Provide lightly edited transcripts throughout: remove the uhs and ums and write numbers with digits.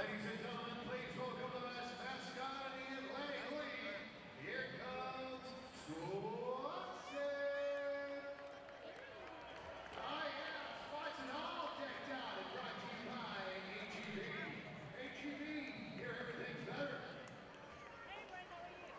Ladies and gentlemen, please welcome the best mascot in the Atlantic League. Here comes Skeeters. I am spots and all decked out and brought to you by HEB. HEB, here everything's better. Hey, Brent, how are you?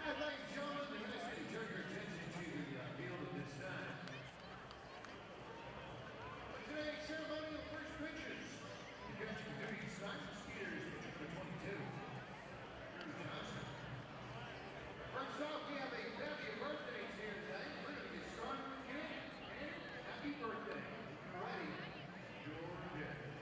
Ladies and gentlemen, the guys can turn your attention to the field at this time. For today's ceremonial first pitches, the catching duty starts for Skeeters, pitcher number 22, Drew Johnson. First off, we have a bevy of birthdays here today. We're going to get started with Ken. Ken, happy birthday. Ready? Your pitch.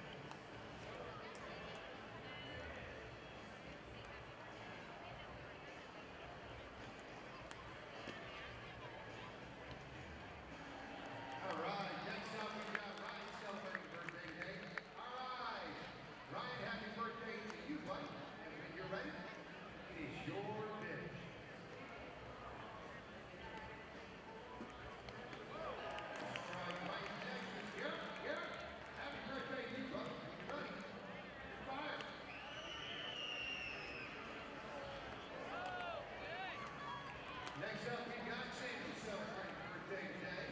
All right, next up we've got Ryan celebrating birthday today. All right, Ryan, happy birthday to you, buddy. And when you're ready, it is your pitch. Strike right next to Garrett. Garrett, happy birthday to you, brother. When you're ready, fire. Next up we've got Sandy celebrating birthday today.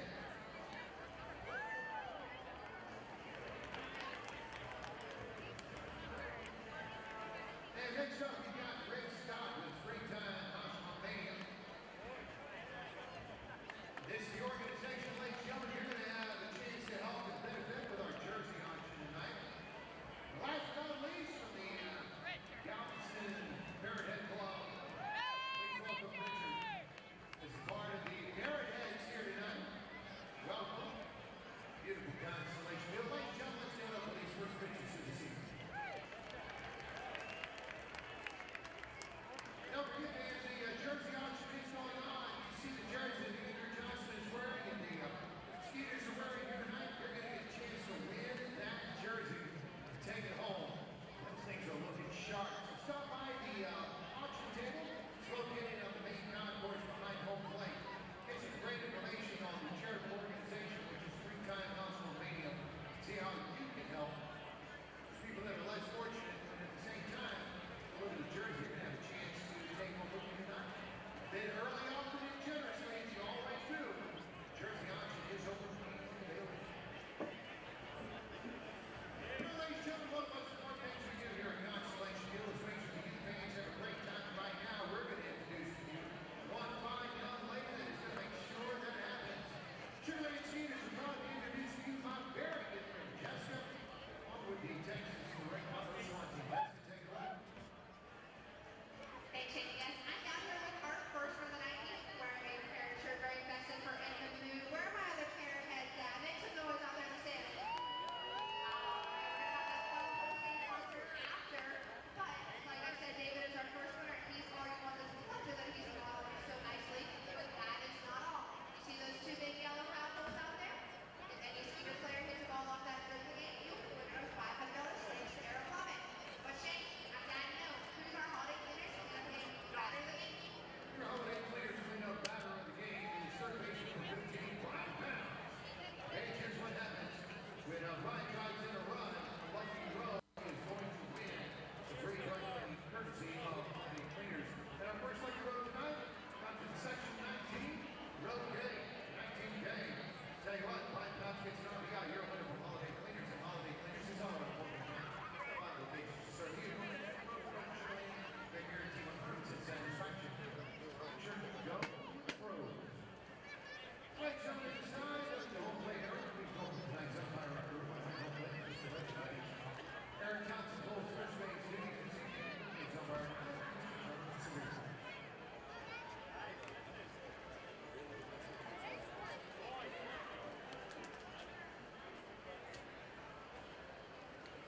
And next up, we got Rick Scott with three-time National Mania. This is the organization, ladies and gentlemen. You're going to have a chance to help and benefit with our jersey auction tonight. Last but not least, from the Galveston Parrothead Club, please welcome Richard as part of the Parrotheads here tonight. Welcome. Beautiful constellation. Ladies and gentlemen, let's stand up for these first pictures of the season.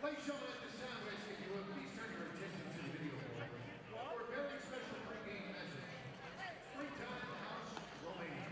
Ladies and gentlemen, at this time, if you would please turn your attention to the video board for a very special pregame message. Springtime House Romania.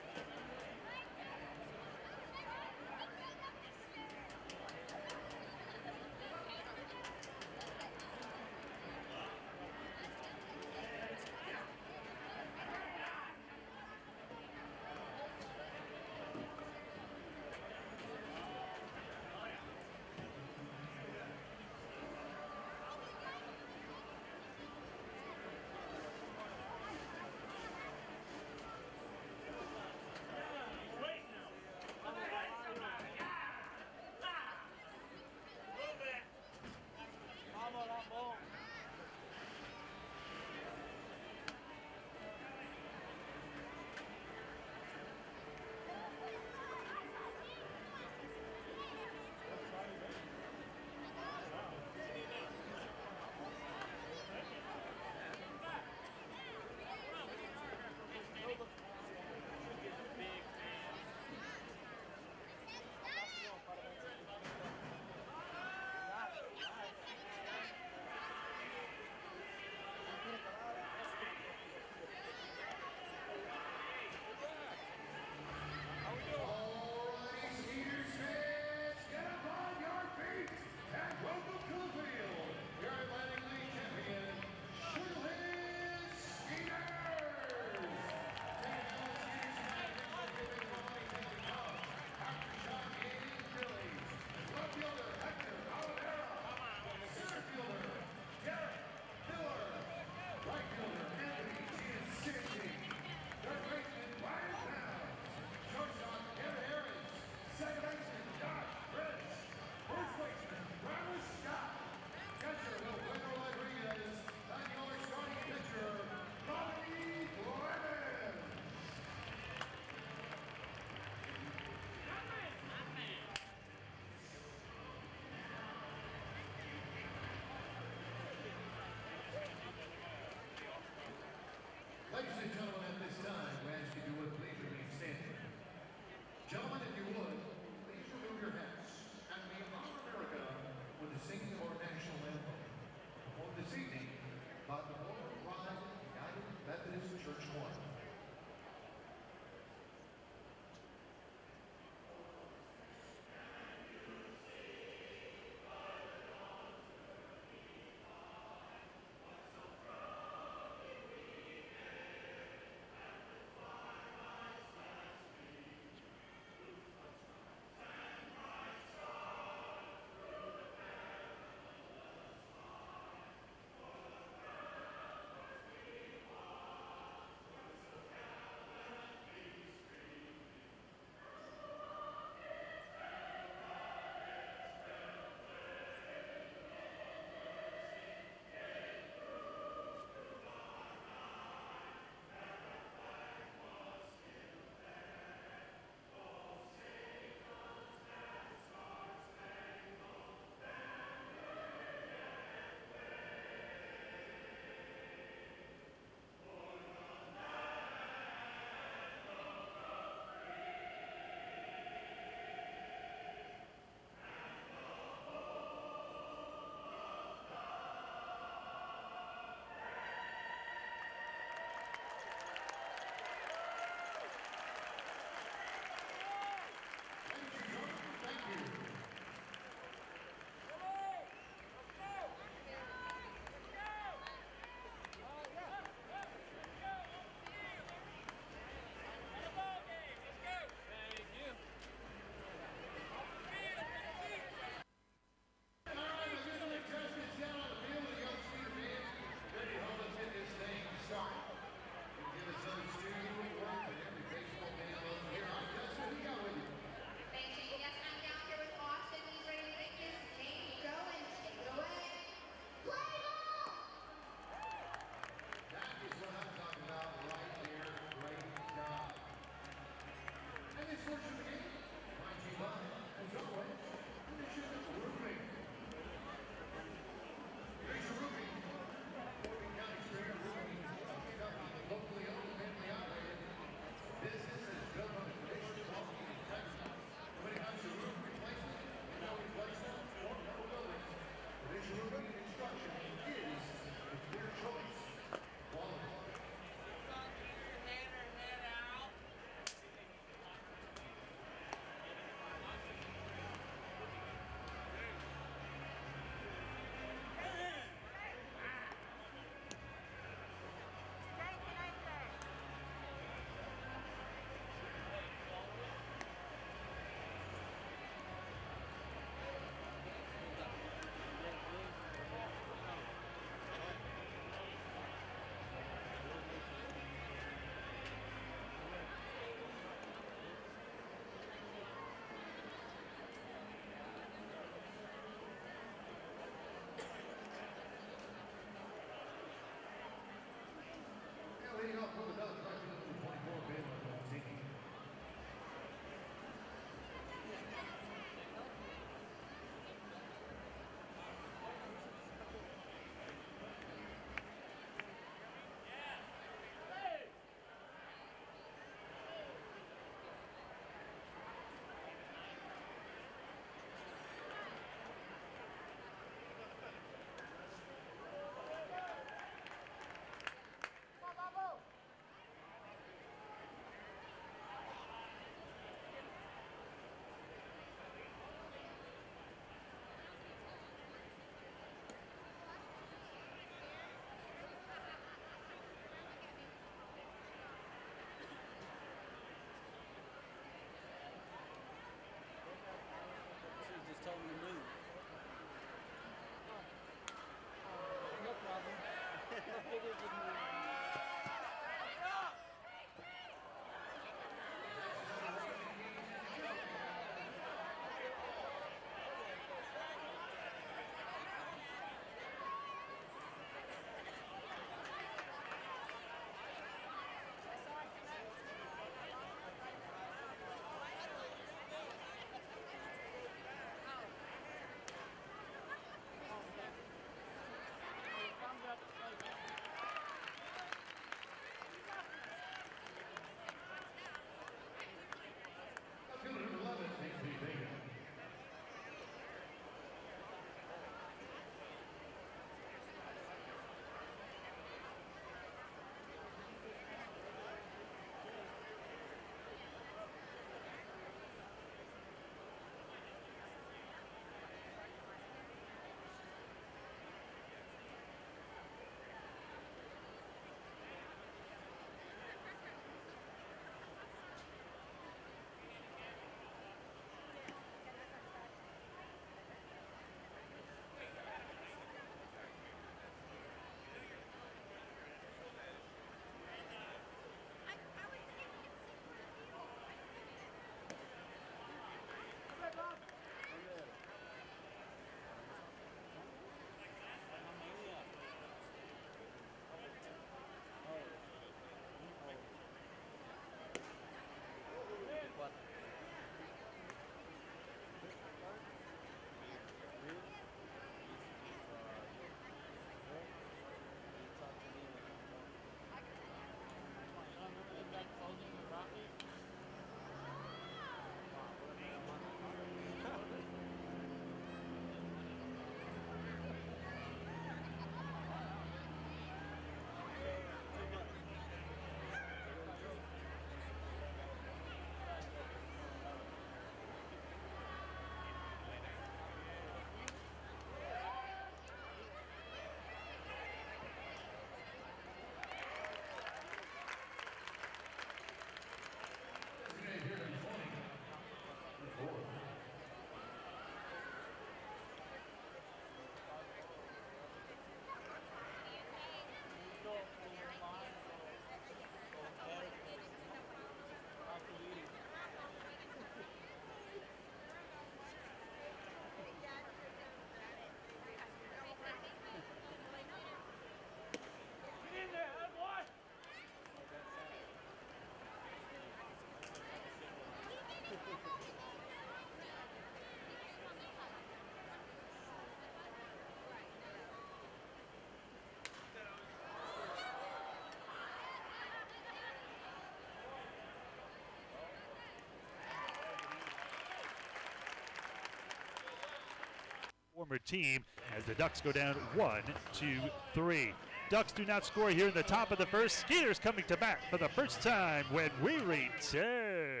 former team as the Ducks go down 1-2-3. Ducks do not score here in the top of the first. Skeeters coming to bat for the first time when we return.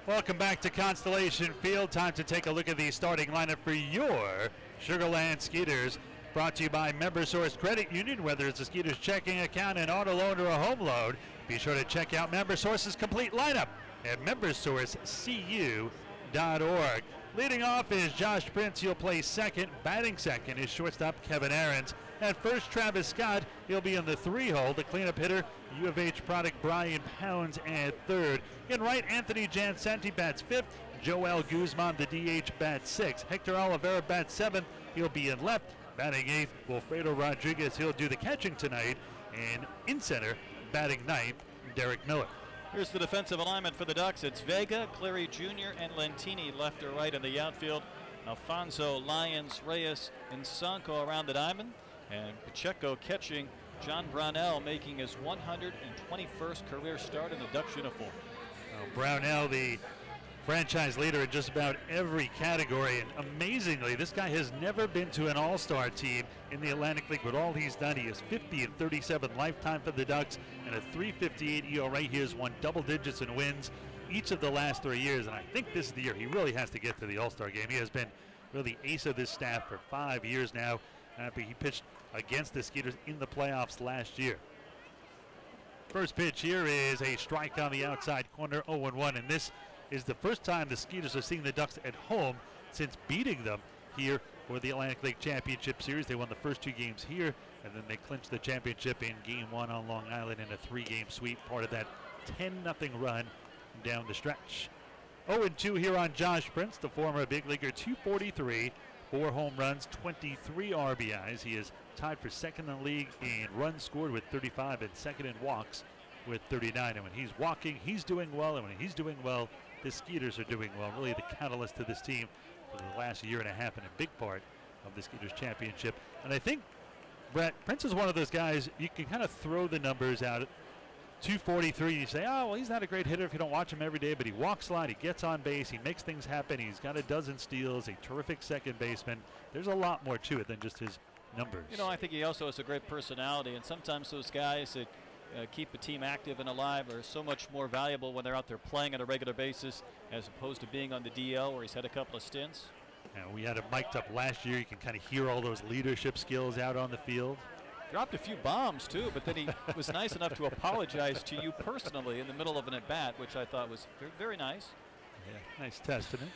Welcome back to Constellation Field. Time to take a look at the starting lineup for your Sugar Land Skeeters. Brought to you by MemberSource Credit Union. Whether it's a Skeeters checking account, an auto loan, or a home loan, be sure to check out MemberSource's complete lineup at membersourcecu.org. Leading off is Josh Prince. He'll play second. Batting second is shortstop Kevin Aarons. At first, Travis Scott. He'll be in the 3-hole. The cleanup hitter, U of H product Brian Pounds at third. In right, Anthony Jansanti bats fifth. Joel Guzman, the DH, bats sixth. Hector Oliveira bats seventh. He'll be in left. Batting eighth, Wilfredo Rodriguez. He'll do the catching tonight. And in center, batting ninth, Derek Miller. Here's the defensive alignment for the Ducks. It's Vega, Cleary Jr., and Lentini left or right in the outfield. Alfonso, Lyons, Reyes, and Sanko around the diamond. And Pacheco catching. John Brownell making his 121st career start in the Ducks uniform. Brownell, the franchise leader in just about every category, and amazingly, this guy has never been to an all-star team in the Atlantic League, but all he's done, he is 50-37 lifetime for the Ducks and a 3.58 ERA. He has won double digits in wins each of the last 3 years, and I think this is the year he really has to get to the all-star game. He has been really the ace of this staff for 5 years now. He pitched against the Skeeters in the playoffs last year. First pitch here is a strike on the outside corner, 0-1, and this is the first time the Skeeters are seeing the Ducks at home since beating them here for the Atlantic League Championship Series. They won the first 2 games here, and then they clinched the championship in Game 1 on Long Island in a 3-game sweep, part of that 10-0 run down the stretch. 0-2 here on Josh Prince, the former big leaguer, 243, 4 home runs, 23 RBIs. He is tied for second in the league in runs scored with 35 and second in walks with 39. And when he's walking, he's doing well, and when he's doing well, the Skeeters are doing well. Really the catalyst to this team for the last year and a half and a big part of the Skeeters championship. And I think, Brett, Prince is one of those guys, you can kind of throw the numbers out at 243 and you say, oh, well, he's not a great hitter if you don't watch him every day, but he walks a lot, he gets on base, he makes things happen, he's got a dozen steals, a terrific second baseman. There's a lot more to it than just his numbers. You know, I think he also has a great personality, and sometimes those guys that keep a team active and alive are so much more valuable when they're out there playing on a regular basis as opposed to being on the DL where he's had a couple of stints. And we had him mic'd up last year. You can kind of hear all those leadership skills out on the field. Dropped a few bombs too, but then he was nice enough to apologize to you personally in the middle of an at-bat, which I thought was very nice. Yeah, nice testament.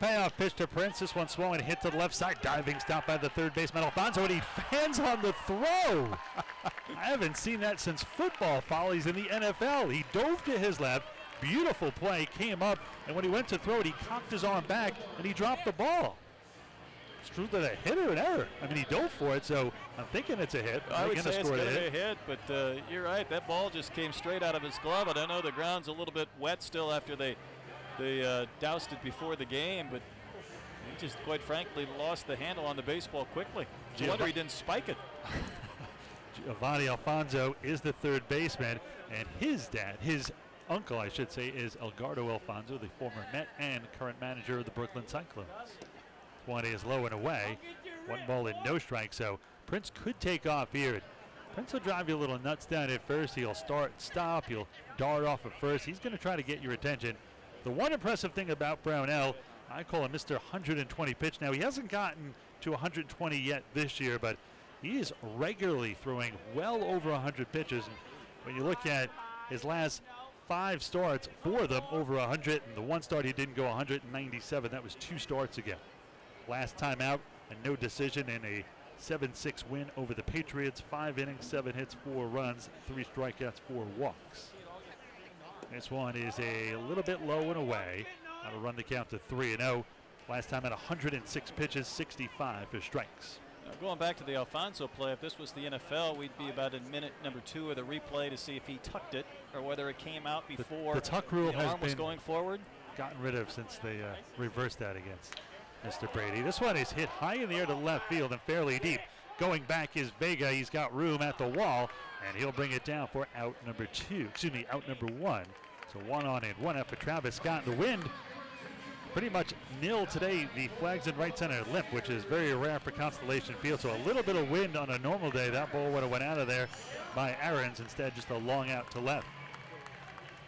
Payoff pitch to Prince. This one swung and hit to the left side. Diving stop by the third baseman Alfonso, and he fans on the throw. I haven't seen that since football follies in the NFL. He dove to his left. Beautiful play, came up, and when he went to throw it, he cocked his arm back, and he dropped the ball. It's true that a hit or an error. I mean, he dove for it, so I'm thinking it's a hit. I would say it's going to be a hit, but you're right. That ball just came straight out of his glove. And I know the ground's a little bit wet still after they doused it before the game, but he just, quite frankly, lost the handle on the baseball quickly. No wonder he didn't spike it. Giovanni Alfonso is the third baseman, and his dad, his uncle, I should say, is Elgardo Alfonso, the former Met and current manager of the Brooklyn Cyclones. One is low and away, 1 ball and no strike, so Prince could take off here. Prince will drive you a little nuts down at first. He'll start, stop, he'll dart off at first. He's going to try to get your attention. The one impressive thing about Brownell, I call him Mr. 120 pitch. Now, he hasn't gotten to 120 yet this year, but he is regularly throwing well over 100 pitches. And when you look at his last 5 starts, 4 of them over 100, and the one start he didn't go 197. That was 2 starts ago. Last time out, a no decision in a 7-6 win over the Patriots. 5 innings, 7 hits, 4 runs, 3 strikeouts, 4 walks. This one is a little bit low and away. That'll run the count to 3-0. Last time at 106 pitches, 65 for strikes. Now going back to the Alfonso play, if this was the NFL, we'd be about in minute number 2 of the replay to see if he tucked it or whether it came out before the tuck rule the has arm was been going forward. Gotten rid of since they reversed that against Mr. Brady. This one is hit high in the air to left field and fairly deep. Going back is Vega. He's got room at the wall, and he'll bring it down for out number 2. Excuse me, out number 1. So 1 on and 1 out for Travis Scott. The wind pretty much nil today. The flags in right center limp, which is very rare for Constellation Field. So a little bit of wind on a normal day. That ball would have went out of there by Aaron's. Instead, just a long out to left.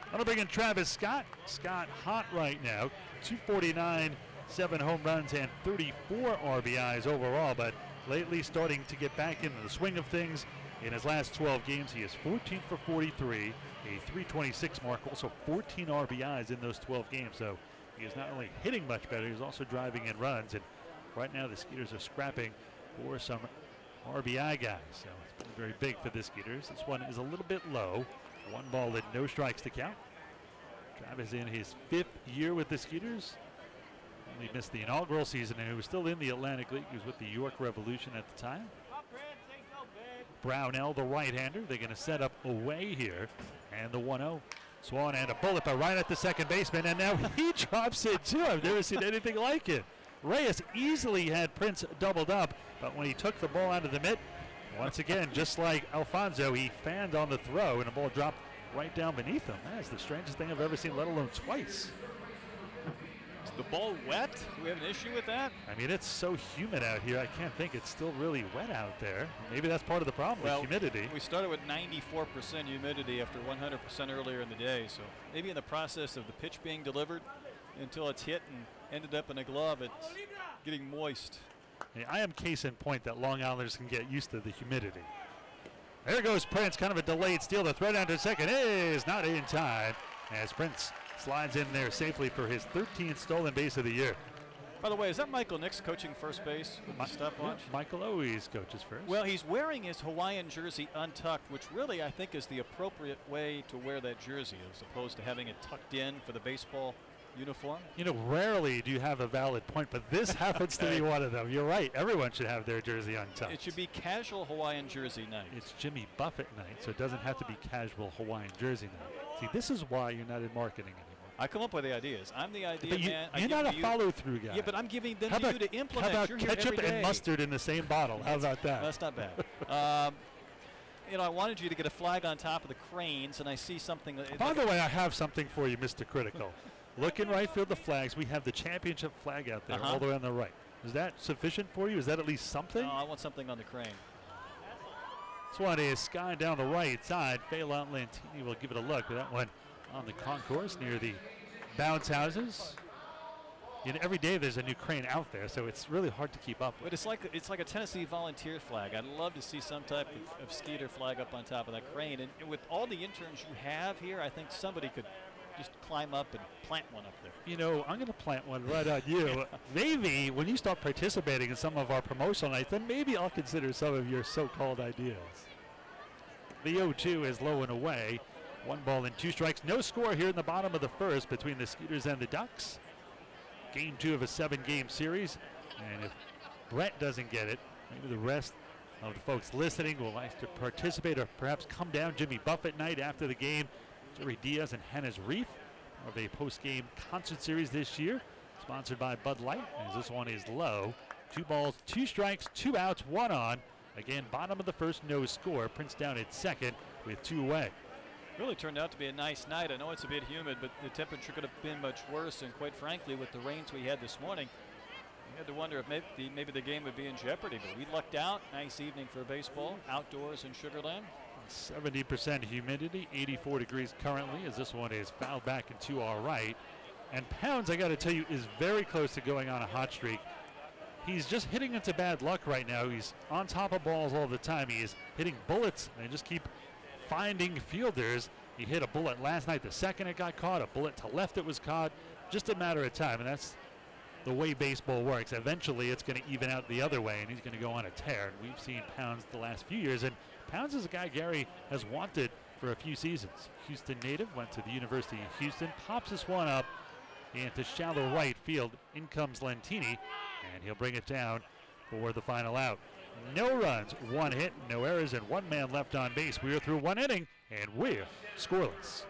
I'm going to bring in Travis Scott. Scott hot right now. 249, 7 home runs, and 34 RBIs overall. But lately starting to get back into the swing of things. In his last 12 games, he is 14 for 43, a 326 mark, also 14 RBIs in those 12 games. So he is not only hitting much better, he's also driving in runs. And right now the Skeeters are scrapping for some RBI guys. So it's been very big for the Skeeters. This one is a little bit low. 1 ball and no strikes to count. Travis in his 5th year with the Skeeters. Only missed the inaugural season, and he was still in the Atlantic League. He was with the York Revolution at the time. Brownell, the right-hander. They're going to set up away here. And the 1-0. Swan and a bullet, but right at the second baseman, and now he drops it too. I've never seen anything like it. Reyes easily had Prince doubled up, but when he took the ball out of the mitt, once again, just like Alfonso, he fanned on the throw, and the ball dropped right down beneath him. That's the strangest thing I've ever seen, let alone twice. Is the ball wet? Do we have an issue with that? I mean, it's so humid out here. I can't think it's still really wet out there. Maybe that's part of the problem, with humidity. We started with 94% humidity after 100% earlier in the day. So maybe in the process of the pitch being delivered until it's hit and ended up in a glove, it's getting moist. Hey, I am case in point that Long Islanders can get used to the humidity. There goes Prince, kind of a delayed steal. The throw down to second is not in time as Prince slides in there safely for his 13th stolen base of the year. By the way, is that Michael Nix coaching first base with the stopwatch? Michael always coaches first. Well, he's wearing his Hawaiian jersey untucked, which really I think is the appropriate way to wear that jersey as opposed to having it tucked in for the baseball uniform. You know, rarely do you have a valid point, but this happens to be one of them. You're right. Everyone should have their jersey untucked. It should be casual Hawaiian jersey night. It's Jimmy Buffett night, so it doesn't have to be casual Hawaiian jersey night. See, this is why you're not in marketing anymore. I come up with the ideas. I'm the idea man. You're not a follow-through guy. Yeah, but I'm giving them to you to implement. How about You're ketchup and mustard in the same bottle? How about that? That's not bad. You know, I wanted you to get a flag on top of the cranes, and I see something. By the way, I have something for you, Mr. Critical. Look in right field, the flags. We have the championship flag out there, all the way on the right. Is that sufficient for you? Is that at least something? No, I want something on the crane. This one is Sky down the right side. Phelan Lantini will give it a look, but that one on the concourse near the bounce houses. You know, every day there's a new crane out there, so it's really hard to keep up with. But it's like a Tennessee volunteer flag. I'd love to see some type of Skeeter flag up on top of that crane. And with all the interns you have here, I think somebody could just climb up and plant one up there. You know, I'm going to plant one right on you. Maybe when you start participating in some of our promotional nights, then maybe I'll consider some of your so-called ideas. The 0-2 is low and away. 1 ball and 2 strikes. No score here in the bottom of the first between the Skeeters and the Ducks. Game 2 of a 7-game series. And if Brett doesn't get it. Maybe the rest of the folks listening will like to participate or perhaps come down Jimmy Buffett night after the game. Jerry Diaz and Hannah's Reef of a post-game concert series this year, sponsored by Bud Light, as this one is low. 2 balls, 2 strikes, 2 outs, 1 on. Again, bottom of the first, no score. Prince down at second with 2 away. Really turned out to be a nice night. I know it's a bit humid, but the temperature could have been much worse. And quite frankly, with the rains we had this morning, we had to wonder if maybe the game would be in jeopardy. But we lucked out. Nice evening for baseball, outdoors in Sugar Land. 70% humidity, 84 degrees currently, as this one is fouled back into our right. And Pounds, I got to tell you, is very close to going on a hot streak. He's just hitting into bad luck right now. He's on top of balls all the time. He is hitting bullets and just keep finding fielders. He hit a bullet last night the second it got caught, a bullet to left it was caught. Just a matter of time, and that's the way baseball works. Eventually it's going to even out the other way, and he's going to go on a tear. And we've seen Pounds the last few years, and Pounds is a guy Gary has wanted for a few seasons. Houston native, went to the University of Houston, pops this one up into shallow right field. In comes Lentini, and he'll bring it down for the final out. No runs, 1 hit, no errors, and 1 man left on base. We are through 1 inning, and we're scoreless.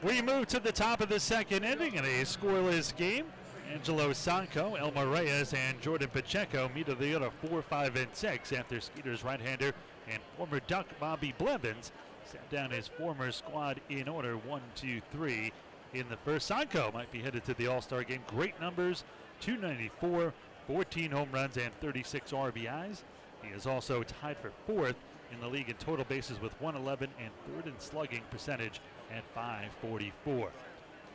We move to the top of the second inning in a scoreless game. Angelo Sanco, Elmer Reyes, and Jordan Pacheco meet at the order 4, 5, and 6 after Skeeters right-hander and former Duck Bobby Blevins sat down his former squad in order 1, 2, 3 in the first. Sanco might be headed to the All-Star game. Great numbers, 294, 14 home runs, and 36 RBIs. He is also tied for 4th in the league in total bases with 111 and 3rd in slugging percentage at 544.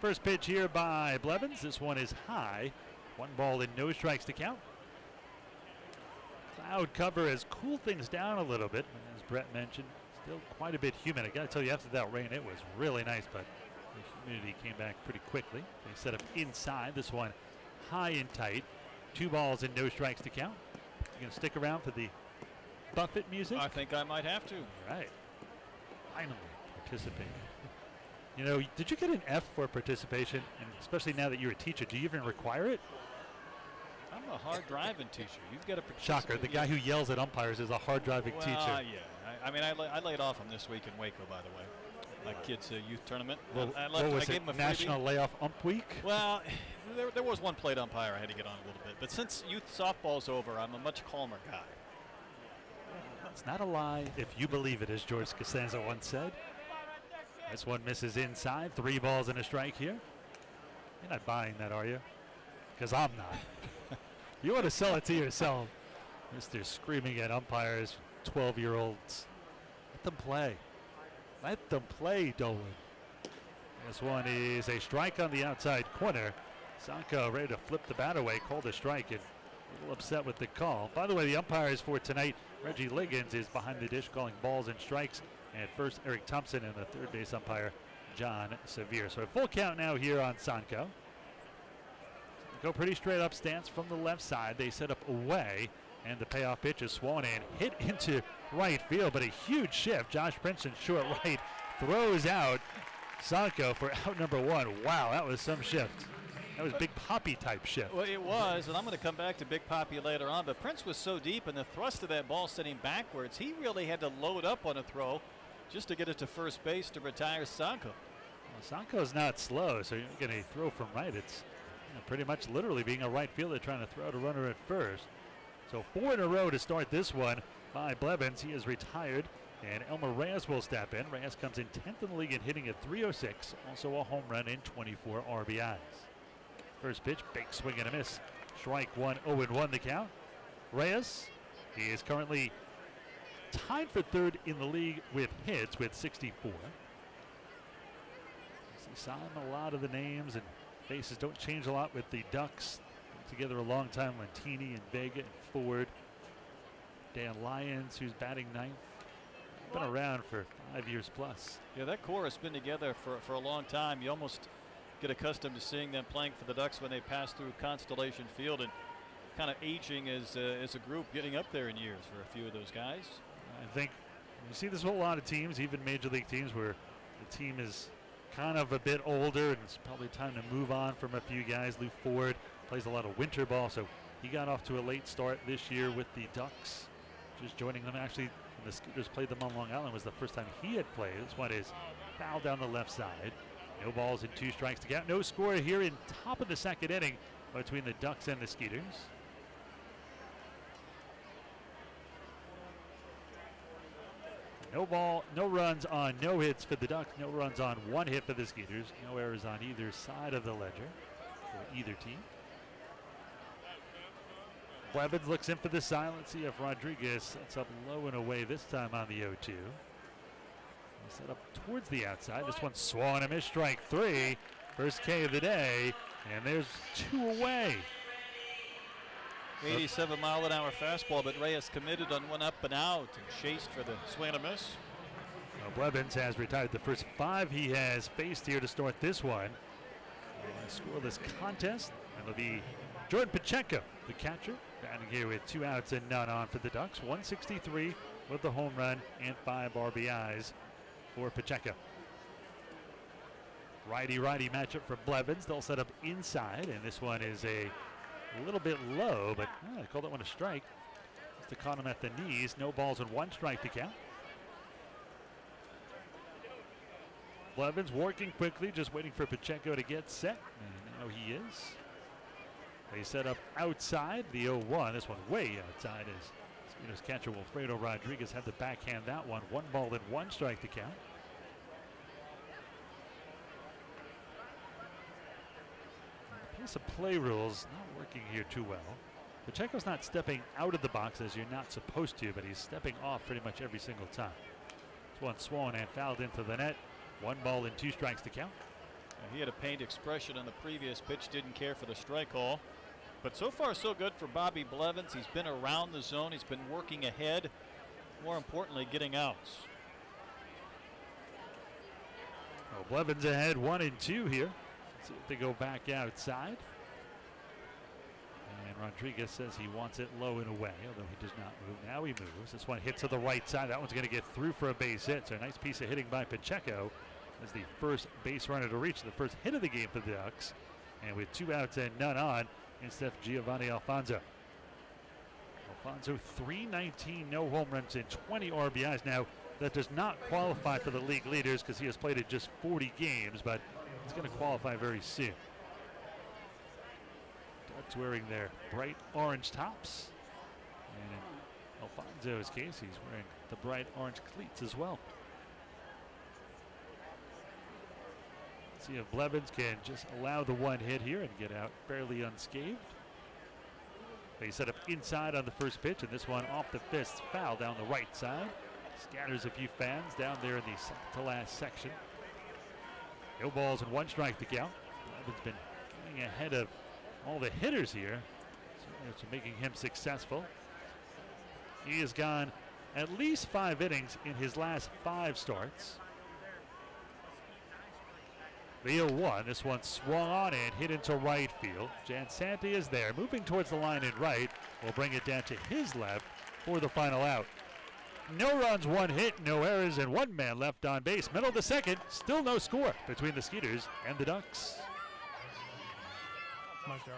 First pitch here by Blevins. This one is high. 1 ball and no strikes to count. Cloud cover has cooled things down a little bit. And as Brett mentioned, still quite a bit humid. I got to tell you, after that rain, it was really nice, but the humidity came back pretty quickly. They set up inside. This one high and tight. 2 balls and no strikes to count. You going to stick around for the Buffett music? I think I might have to. All right. Finally participating. You know, did you get an F for participation? And especially now that you're a teacher, do you even require it? I'm a hard driving teacher. You've got to participate. Shocker, the guy who yells at umpires is a hard driving teacher. Yeah. I mean, I laid off him this week in Waco, by the way. My kid's youth tournament. Well, I what was gave it, him a National freebie. Layoff Ump Week? Well, there was one plate umpire I had to get on a little bit. But since youth softball's over, I'm a much calmer guy. It's not a lie if you believe it, as George Costanza once said. This one misses inside. 3 balls and a strike here. You're not buying that, are you? Because I'm not. You want to sell it to yourself. Mr. Screaming at umpires, 12-year-olds. Let them play. Let them play, Dolan. This one is a strike on the outside corner. Sanko ready to flip the bat away, called a strike, and a little upset with the call. By the way, the umpires for tonight, Reggie Liggins is behind the dish calling balls and strikes. And first, Eric Thompson, and the third base umpire, John Sevier. So a full count now here on Sanko. Go pretty straight up stance from the left side. They set up away, and the payoff pitch is swung in, hit into right field, but a huge shift. Josh Princeton, short right, throws out Sanko for out number one. Wow, that was some shift. That was Big Poppy type shift. Well, it was, and I'm going to come back to Big Poppy later on, but Prince was so deep, and the thrust of that ball sent him backwards. He really had to load up on a throw just to get it to first base to retire Sanko. Well, Sanko's not slow, so you're going to throw from right. It's pretty much literally being a right fielder trying to throw to runner at first. So 4 in a row to start this one by Blevins. He is retired, and Elmer Reyes will step in. Reyes comes in 10th in the league in hitting at .306, also a home run and 24 RBIs. First pitch, big swing and a miss. Strike one, 0-1 the count. Reyes, he is currently tied for third in the league with hits with 64. You see a lot of the names and faces don't change a lot with the Ducks. Been together a long time, Lentini and Vega and Ford. Dan Lyons, who's batting ninth. Been around for 5 years plus. Yeah, that core has been together for a long time. You almost get accustomed to seeing them playing for the Ducks when they pass through Constellation Field, and kind of aging as a group, getting up there in years for a few of those guys. I think you see this with a lot of teams, even major league teams, where the team is kind of a bit older and it's probably time to move on from a few guys. Lou Ford plays a lot of winter ball, so he got off to a late start this year with the Ducks. Just joining them, actually, when the Skeeters played them on Long Island, was the first time he had played. This one is foul down the left side. No balls and 2 strikes to count. No score here in top of the second inning between the Ducks and the Skeeters. No ball, no runs on no hits for the Ducks. No runs on 1 hit for the Skeeters. No errors on either side of the ledger for either team. Blevins looks in for the silent. See if Rodriguez sets up low and away this time on the 0-2. Set up towards the outside. This one swung and a miss, strike 3. First K of the day, and there's 2 away. 87-mile-an-hour fastball, but Reyes committed on one up and out and chased for the swing and a miss. Well, Blevins has retired the first 5 he has faced here to start this one. Scoreless contest, and it'll be Jordan Pacheco, the catcher, batting here with 2 outs and none on for the Ducks. 163 with the home run and 5 RBIs for Pacheco. Righty-righty matchup for Blevins. They'll set up inside, and this one is a little bit low, but I call that one a strike. Just to caught him at the knees. No balls and 1 strike to count. Blevins working quickly, just waiting for Pacheco to get set, and now he is. They set up outside the 0-1. This one way outside as Skeeters catcher Wilfredo Rodriguez had to backhand that one. 1 ball and 1 strike to count. The pace of play rules not working here too well. Pacheco's not stepping out of the box as you're not supposed to, but he's stepping off pretty much every single time. This one swung and fouled into the net. 1 ball and 2 strikes to count. He had a pained expression on the previous pitch, didn't care for the strike call. But so far so good for Bobby Blevins. He's been around the zone. He's been working ahead. More importantly, getting outs. Well, Blevins ahead 1-2 here. Let's see if they go back outside. And Rodriguez says he wants it low and away, although he does not move. Now he moves. This one hits to the right side. That one's going to get through for a base hit. So a nice piece of hitting by Pacheco as the first base runner to reach the first hit of the game for the Ducks. And with 2 outs and none on, instead of Giovanni Alfonso. Alfonso 319, no home runs and 20 RBIs. Now that does not qualify for the league leaders because he has played in just 40 games, but he's going to qualify very soon. Ducks wearing their bright orange tops, and in Alfonso's case he's wearing the bright orange cleats as well. See if Blevins can just allow the 1 hit here and get out fairly unscathed. They set up inside on the first pitch, and this one off the fist, foul down the right side. Scatters a few fans down there in the second to last section. No balls and 1 strike to count. Ivan's been getting ahead of all the hitters here, so it's making him successful. He has gone at least 5 innings in his last 5 starts. The 0-1, this one swung on and hit into right field. Jansanti is there, moving towards the line in right. Will bring it down to his left for the final out. No runs, 1 hit, no errors, and 1 man left on base. Middle of the second, still no score between the Skeeters and the Ducks. Come on, Joe.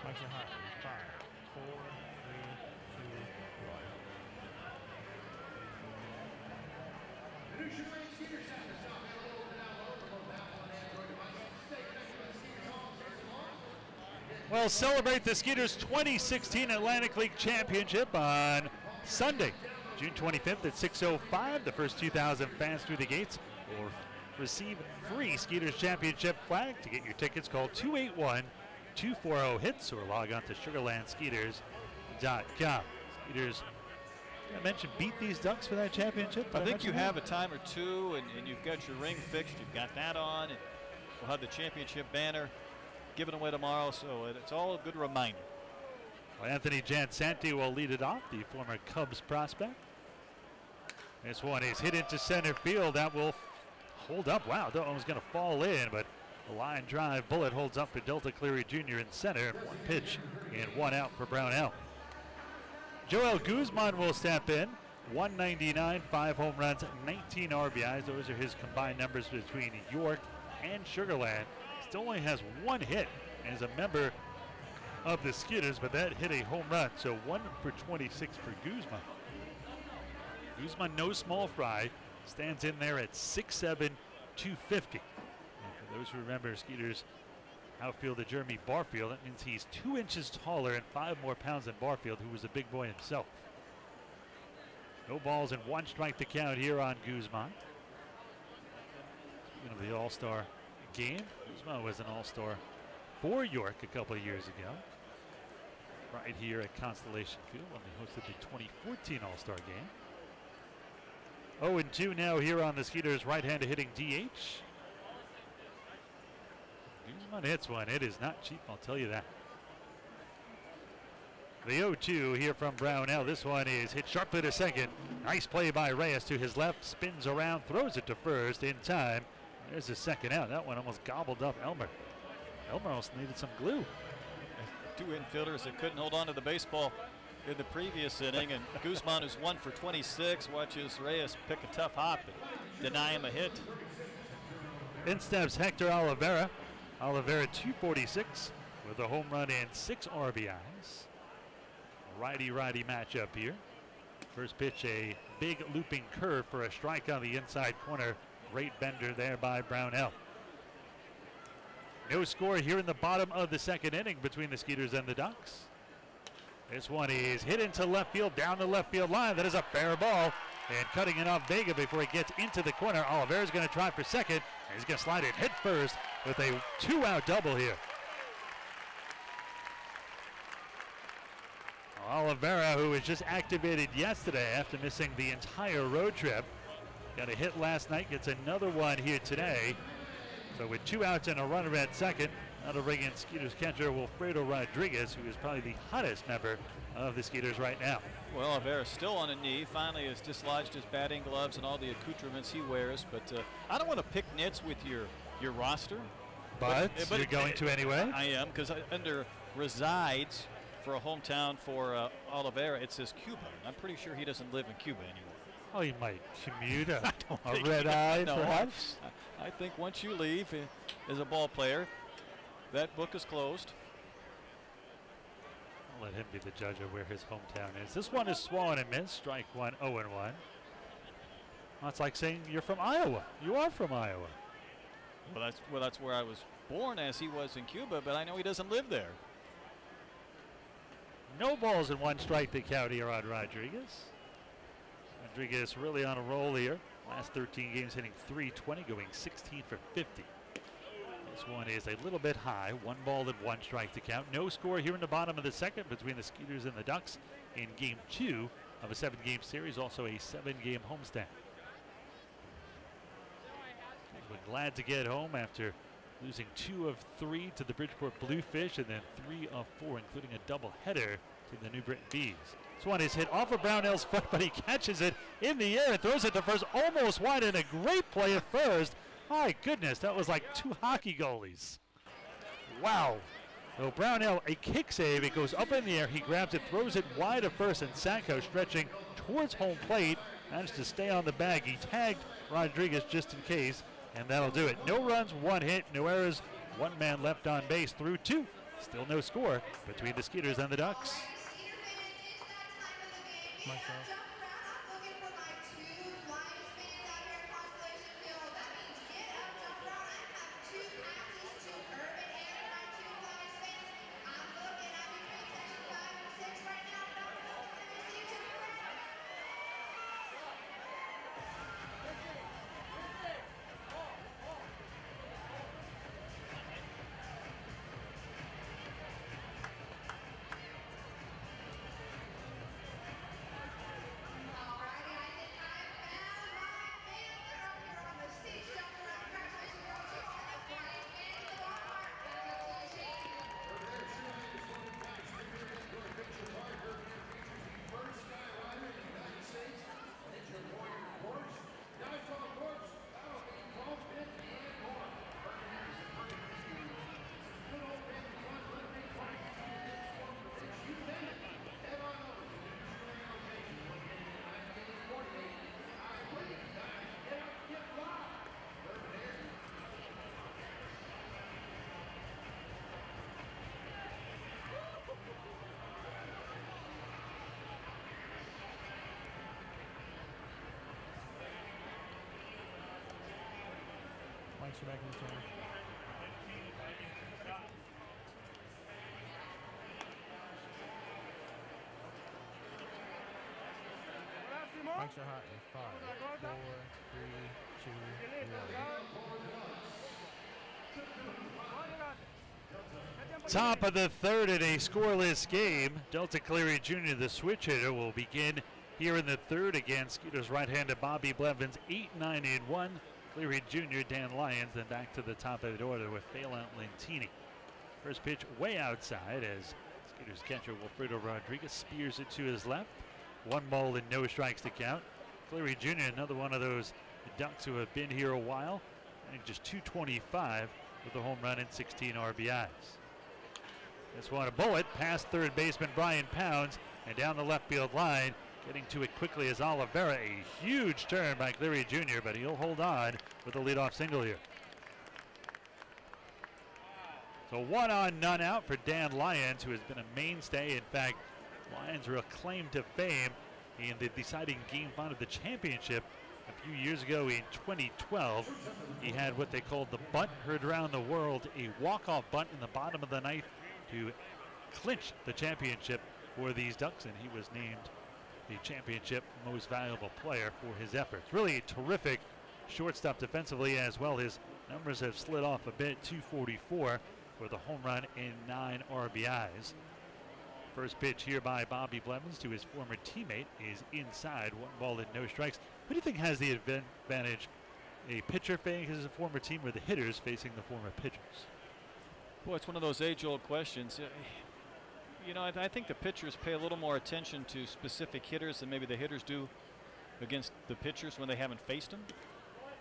Mike's a hot. 5, 4, 3, 2, 1. Well, celebrate the Skeeters' 2016 Atlantic League Championship on Sunday, June 25th at 6:05. The first 2,000 fans through the gates will receive free Skeeters Championship flag. To get your tickets, call 281-240-HITS or log on to sugarlandskeeters.com. Skeeters, I mentioned, beat these Ducks for that championship. I think you have a time or two, and you've got your ring fixed. You've got that on, and we'll have the championship banner given away tomorrow, so it's all a good reminder. Well, Anthony Jansanti will lead it off, the former Cubs prospect. This one is hit into center field. That will hold up. Wow, that one was going to fall in, but a line drive bullet holds up for Delta Cleary Jr. in center. 1 pitch and 1 out for Brownell. Joel Guzman will step in. 199, 5 home runs, 19 RBIs. Those are his combined numbers between York and Sugarland. Still only has 1 hit as a member of the Skeeters, but that hit a home run. So 1 for 26 for Guzman. Guzman, no small fry, stands in there at 6'7", 250. And for those who remember Skeeters outfielder Jeremy Barfield, that means he's 2 inches taller and 5 more pounds than Barfield, who was a big boy himself. No balls and 1 strike to count here on Guzman. Speaking of the All-Star game, Guzman was an All-Star for York a couple of years ago, right here at Constellation Field when they hosted the 2014 All-Star game. 0-2 now here on the Skeeters, right-handed hitting DH. Guzman hits one. It is not cheap, I'll tell you that. The 0-2 here from Brownell. This one is hit sharply to second. Nice play by Reyes to his left, spins around, throws it to first in time. There's the second out. That one almost gobbled up Elmer. Elmer almost needed some glue. 2 infielders that couldn't hold on to the baseball in the previous inning, and Guzman is 1 for 26. Watches Reyes pick a tough hop and deny him a hit. In steps Hector Oliveira. Oliveira 246 with a home run and 6 RBIs. Righty-righty matchup here. First pitch, a big looping curve for a strike on the inside corner. Great bender there by Brownell. No score here in the bottom of the second inning between the Skeeters and the Ducks. This one is hit into left field, down the left field line. That is a fair ball. And cutting it off Vega before he gets into the corner. Oliveira's going to try for second. And he's going to slide it head first with a 2-out double here. Oliveira, who was just activated yesterday after missing the entire road trip. Got a hit last night, gets another one here today. So with 2 outs and a runner at second, that'll bring in Skeeters catcher Wilfredo Rodriguez, who is probably the hottest member of the Skeeters right now. Well, Oliveira still on a knee. Finally has dislodged his batting gloves and all the accoutrements he wears. But I don't want to pick nits with your roster. But you're going to anyway? I am, because under resides for a hometown for Oliveira, it says Cuba. I'm pretty sure he doesn't live in Cuba anymore. Oh, he might commute a red eye, no, perhaps? I think once you leave as a ball player, that book is closed. I'll let him be the judge of where his hometown is. This one is swung and missed. Strike one, 0-1. Well, it's like saying you're from Iowa. You are from Iowa. Well, that's where I was born, as he was in Cuba, but I know he doesn't live there. No balls and 1 strike to count here on Rodriguez. Rodriguez really on a roll here. Last 13 games hitting .320, going 16 for 50. This one is a little bit high. 1 ball and 1 strike to count. No score here in the bottom of the second between the Skeeters and the Ducks in game 2 of a 7-game series, also a 7-game homestand. We're glad to get home after losing 2 of 3 to the Bridgeport Bluefish and then 3 of 4, including a doubleheader to the New Britain Bees. This one is hit off of Brownell's foot, but he catches it in the air and throws it to first, almost wide, and a great play at first. My goodness, that was like 2 hockey goalies. Wow. So Brownell, a kick save. It goes up in the air. He grabs it, throws it wide at first, and Sanko stretching towards home plate managed to stay on the bag. He tagged Rodriguez just in case, and that'll do it. No runs, 1 hit, no errors, 1 man left on base through 2. Still no score between the Skeeters and the Ducks. Mike's back in the turn. Mike's are hot in 5, 4, 3, 2, 1. Top of the third in a scoreless game. Delta Cleary Jr., the switch hitter, will begin here in the third against Skeeters right-handed Bobby Blevins, 8-9-1. Cleary Jr., Dan Lyons, then back to the top of the order with Phelan Lentini. First pitch way outside as Skeeters catcher Wilfredo Rodriguez spears it to his left. 1 ball and no strikes to count. Cleary Jr., another one of those Ducks who have been here a while, and just .225 with a home run and 16 RBIs. This one a bullet past third baseman Brian Pounds and down the left field line. Getting to it quickly is Oliveira. A huge turn by Cleary Jr., but he'll hold on with a leadoff single here. So 1 on, none out for Dan Lyons, who has been a mainstay. In fact, Lyons' real claim to fame in the deciding game 5 of the championship a few years ago in 2012. He had what they called the bunt, heard around the world, a walk-off bunt in the bottom of the 9th to clinch the championship for these Ducks, and he was named the championship most valuable player for his efforts. Really a terrific shortstop defensively as well. His numbers have slid off a bit. 244 with a home run and 9 RBIs. First pitch here by Bobby Blevins to his former teammate is inside. 1 ball and no strikes. Who do you think has the advantage? A pitcher facing his former team or the hitters facing the former pitchers? Boy, it's one of those age-old questions. You know, I think the pitchers pay a little more attention to specific hitters than maybe the hitters do against the pitchers when they haven't faced them.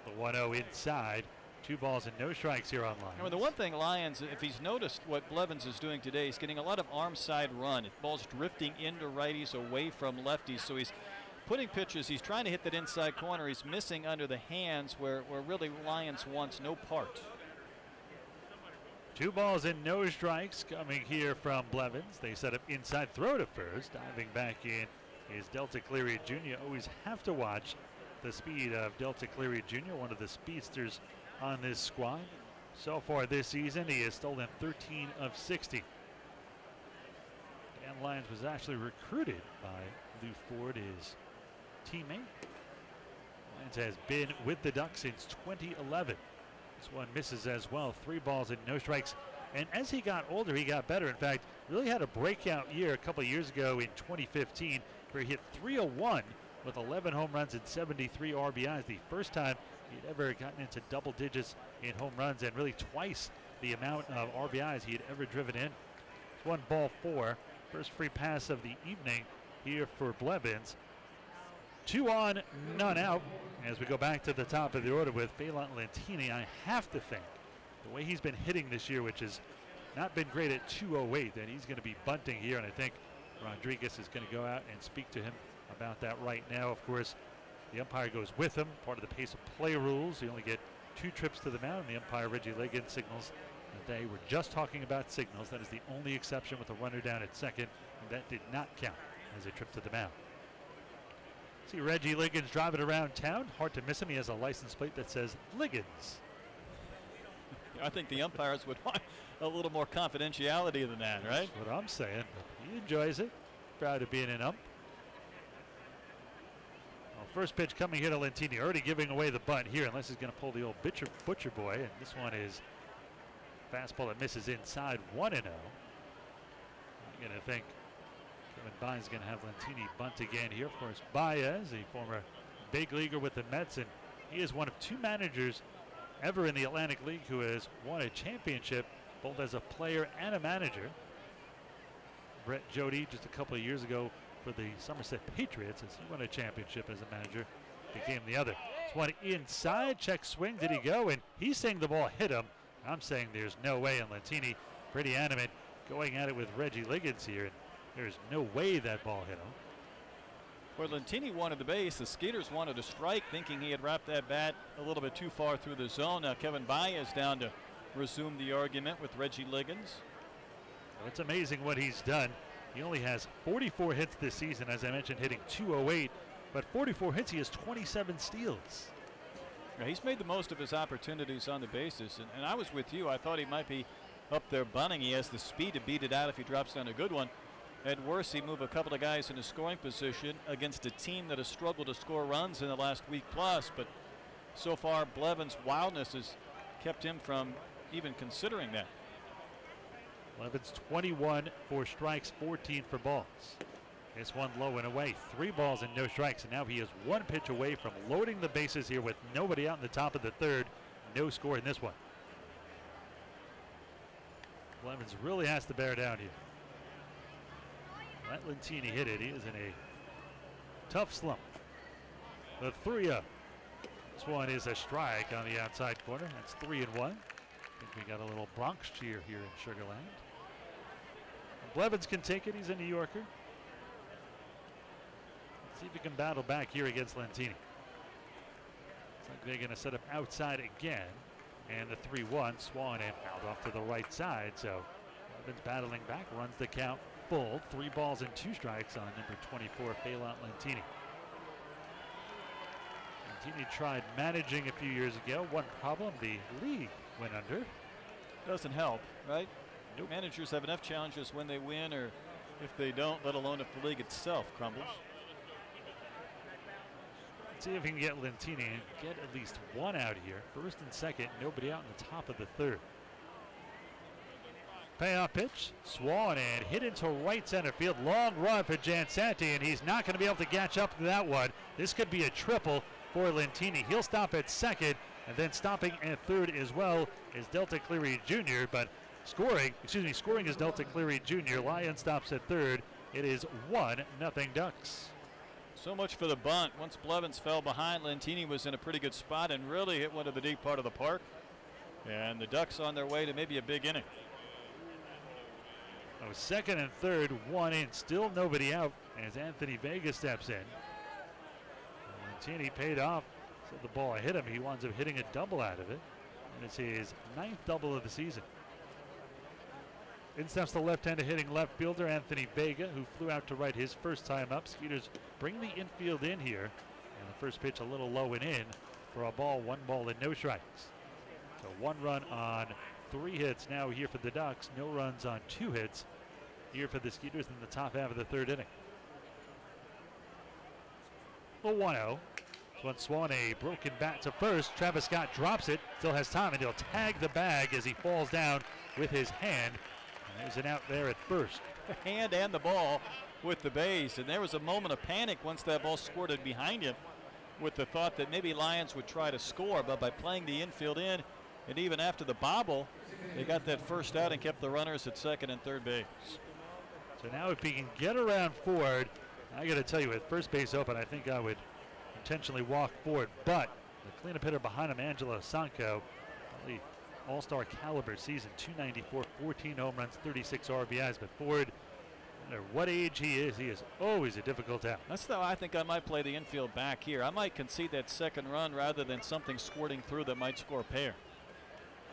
The 1-0 inside. 2 balls and no strikes here on Lions. I mean, the one thing Lions, if he's noticed what Blevins is doing today, he's getting a lot of arm side run. Ball's drifting into righties away from lefties. So he's putting pitches. He's trying to hit that inside corner. He's missing under the hands where really Lions wants no part. 2 balls and no strikes coming here from Blevins. They set up inside throw to first. Diving back in is Delta Cleary Jr. Always have to watch the speed of Delta Cleary Jr., one of the speedsters on this squad. So far this season, he has stolen 13 of 60. Dan Lyons was actually recruited by Lou Ford, his teammate. Lyons has been with the Ducks since 2011. This one misses as well. 3 balls and no strikes. And as he got older, he got better. In fact, really had a breakout year a couple of years ago in 2015, where he hit 301 with 11 home runs and 73 RBIs. The first time he'd ever gotten into double digits in home runs, and really twice the amount of RBIs he had ever driven in. It's 1 ball 4. First free pass of the evening here for Blevins. 2 on, none out. As we go back to the top of the order with Phelan Lantini, I have to think the way he's been hitting this year, which has not been great at 208, that he's going to be bunting here, and I think Rodriguez is going to go out and speak to him about that right now. Of course, the umpire goes with him, part of the pace of play rules. You only get 2 trips to the mound. The umpire, Reggie Liggins, signals that they were just talking about signals. That is the only exception with a runner down at second, and that did not count as a trip to the mound. See Reggie Liggins driving around town. Hard to miss him. He has a license plate that says Liggins. I think the umpires would want a little more confidentiality than that, right? That's what I'm saying. But he enjoys it. Proud of being an ump. Well, first pitch coming here to Lantini. Already giving away the bunt here, unless he's going to pull the old butcher boy. And this one is fastball that misses inside. 1-0. I'm going to think Kevin Baez is going to have Lantini bunt again here. Of course, Baez, a former big leaguer with the Mets, and he is one of 2 managers ever in the Atlantic League who has won a championship both as a player and a manager. Brett Jody just a couple of years ago for the Somerset Patriots, as he won a championship as a manager, became the other. This one inside, check swing, did he go? And he's saying the ball hit him. I'm saying there's no way, and Lantini pretty adamant going at it with Reggie Liggins here, and there's no way that ball hit him. Well, Lantini wanted the base. The Skeeters wanted a strike, thinking he had wrapped that bat a little bit too far through the zone. Now Kevin Baez down to resume the argument with Reggie Liggins. Well, it's amazing what he's done. He only has 44 hits this season, as I mentioned, hitting 208, but 44 hits, he has 27 steals. Yeah, he's made the most of his opportunities on the bases, and I was with you. I thought he might be up there bunting. He has the speed to beat it out if he drops down a good one. At worst, he moved a couple of guys in a scoring position against a team that has struggled to score runs in the last week plus, but so far Blevins' wildness has kept him from even considering that. Blevins 21 for strikes, 14 for balls. This one low and away. 3 balls and no strikes, and now he is 1 pitch away from loading the bases here with nobody out in the top of the 3rd. No score in this one. Blevins really has to bear down here. Let Lantini hit it. He is in a tough slump. The 3-0. This one is a strike on the outside corner. That's 3-1. I think we got a little Bronx cheer here in Sugar Land. Blevins can take it. He's a New Yorker. Let's see if he can battle back here against Lantini. Looks like they're going to set up outside again. And the 3-1. Swan and fouled off to the right side. So Blevins battling back, runs the count full. 3 balls and 2 strikes on number 24, Phelan Lantini. Lantini tried managing a few years ago. One problem, the league went under. Doesn't help, right? Nope. Managers have enough challenges when they win, or if they don't, let alone if the league itself crumbles. Let's see if he can get Lentini and get at least one out here. First and second, nobody out in the top of the third. Payoff pitch, swung and hit into right center field. Long run for Jansanti, and he's not going to be able to catch up to that one. This could be a triple for Lentini. He'll stop at second, and then stopping at third as well is Delta Cleary Jr., but scoring is Delta Cleary Jr. Lyon stops at third. It is 1-0 Ducks. So much for the bunt. Once Blevins fell behind, Lentini was in a pretty good spot and really hit one to the deep part of the park. And the Ducks on their way to maybe a big inning. Oh, second and third, one in. Still nobody out as Anthony Vega steps in. Lentini paid off. So the ball hit him. He winds up hitting a double out of it. And it's his 9th double of the season. In steps the left-handed hitting left fielder Anthony Vega, who flew out to right his first time up. Skeeters bring the infield in here. And the first pitch a little low and in for a ball, 1 and no strikes. So 1 run on 3 hits now here for the Ducks. No runs on 2 hits here for the Skeeters in the top half of the third inning. The 1-0. This one swung a broken bat to first. Travis Scott drops it. Still has time, and he'll tag the bag as he falls down with his hand. And there's an out there at first. Hand and the ball with the base. And there was a moment of panic once that ball squirted behind him with the thought that maybe Lions would try to score. But by playing the infield in, and even after the bobble, they got that first out and kept the runners at second and third base. So now if he can get around Ford, I got to tell you, with first base open, I think I would intentionally walk Ford. But the cleanup hitter behind him, Angelo Sanko, really all-star caliber season, 294, 14 home runs, 36 RBIs. But Ford, no matter what age he is always a difficult out. That's how I think I might play the infield back here. I might concede that second run rather than something squirting through that might score a pair.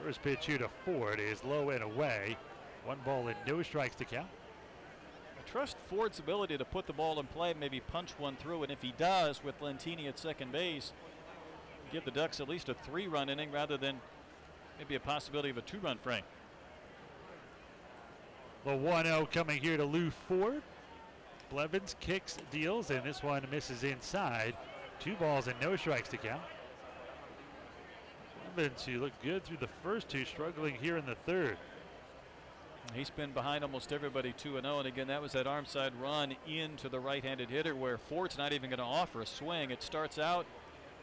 First pitch here to Ford is low and away. 1 and no strikes to count. I trust Ford's ability to put the ball in play, maybe punch one through, and if he does with Lentini at second base, give the Ducks at least a 3-run inning rather than maybe a possibility of a 2-run frame. The 1-0 coming here to Lou Ford. Blevins kicks, deals, and this one misses inside. 2 and no strikes to count. Blevins, who looked good through the first 2, struggling here in the third. He's been behind almost everybody 2-0, and again, that was that arm side run into the right-handed hitter where Ford's not even going to offer a swing. It starts out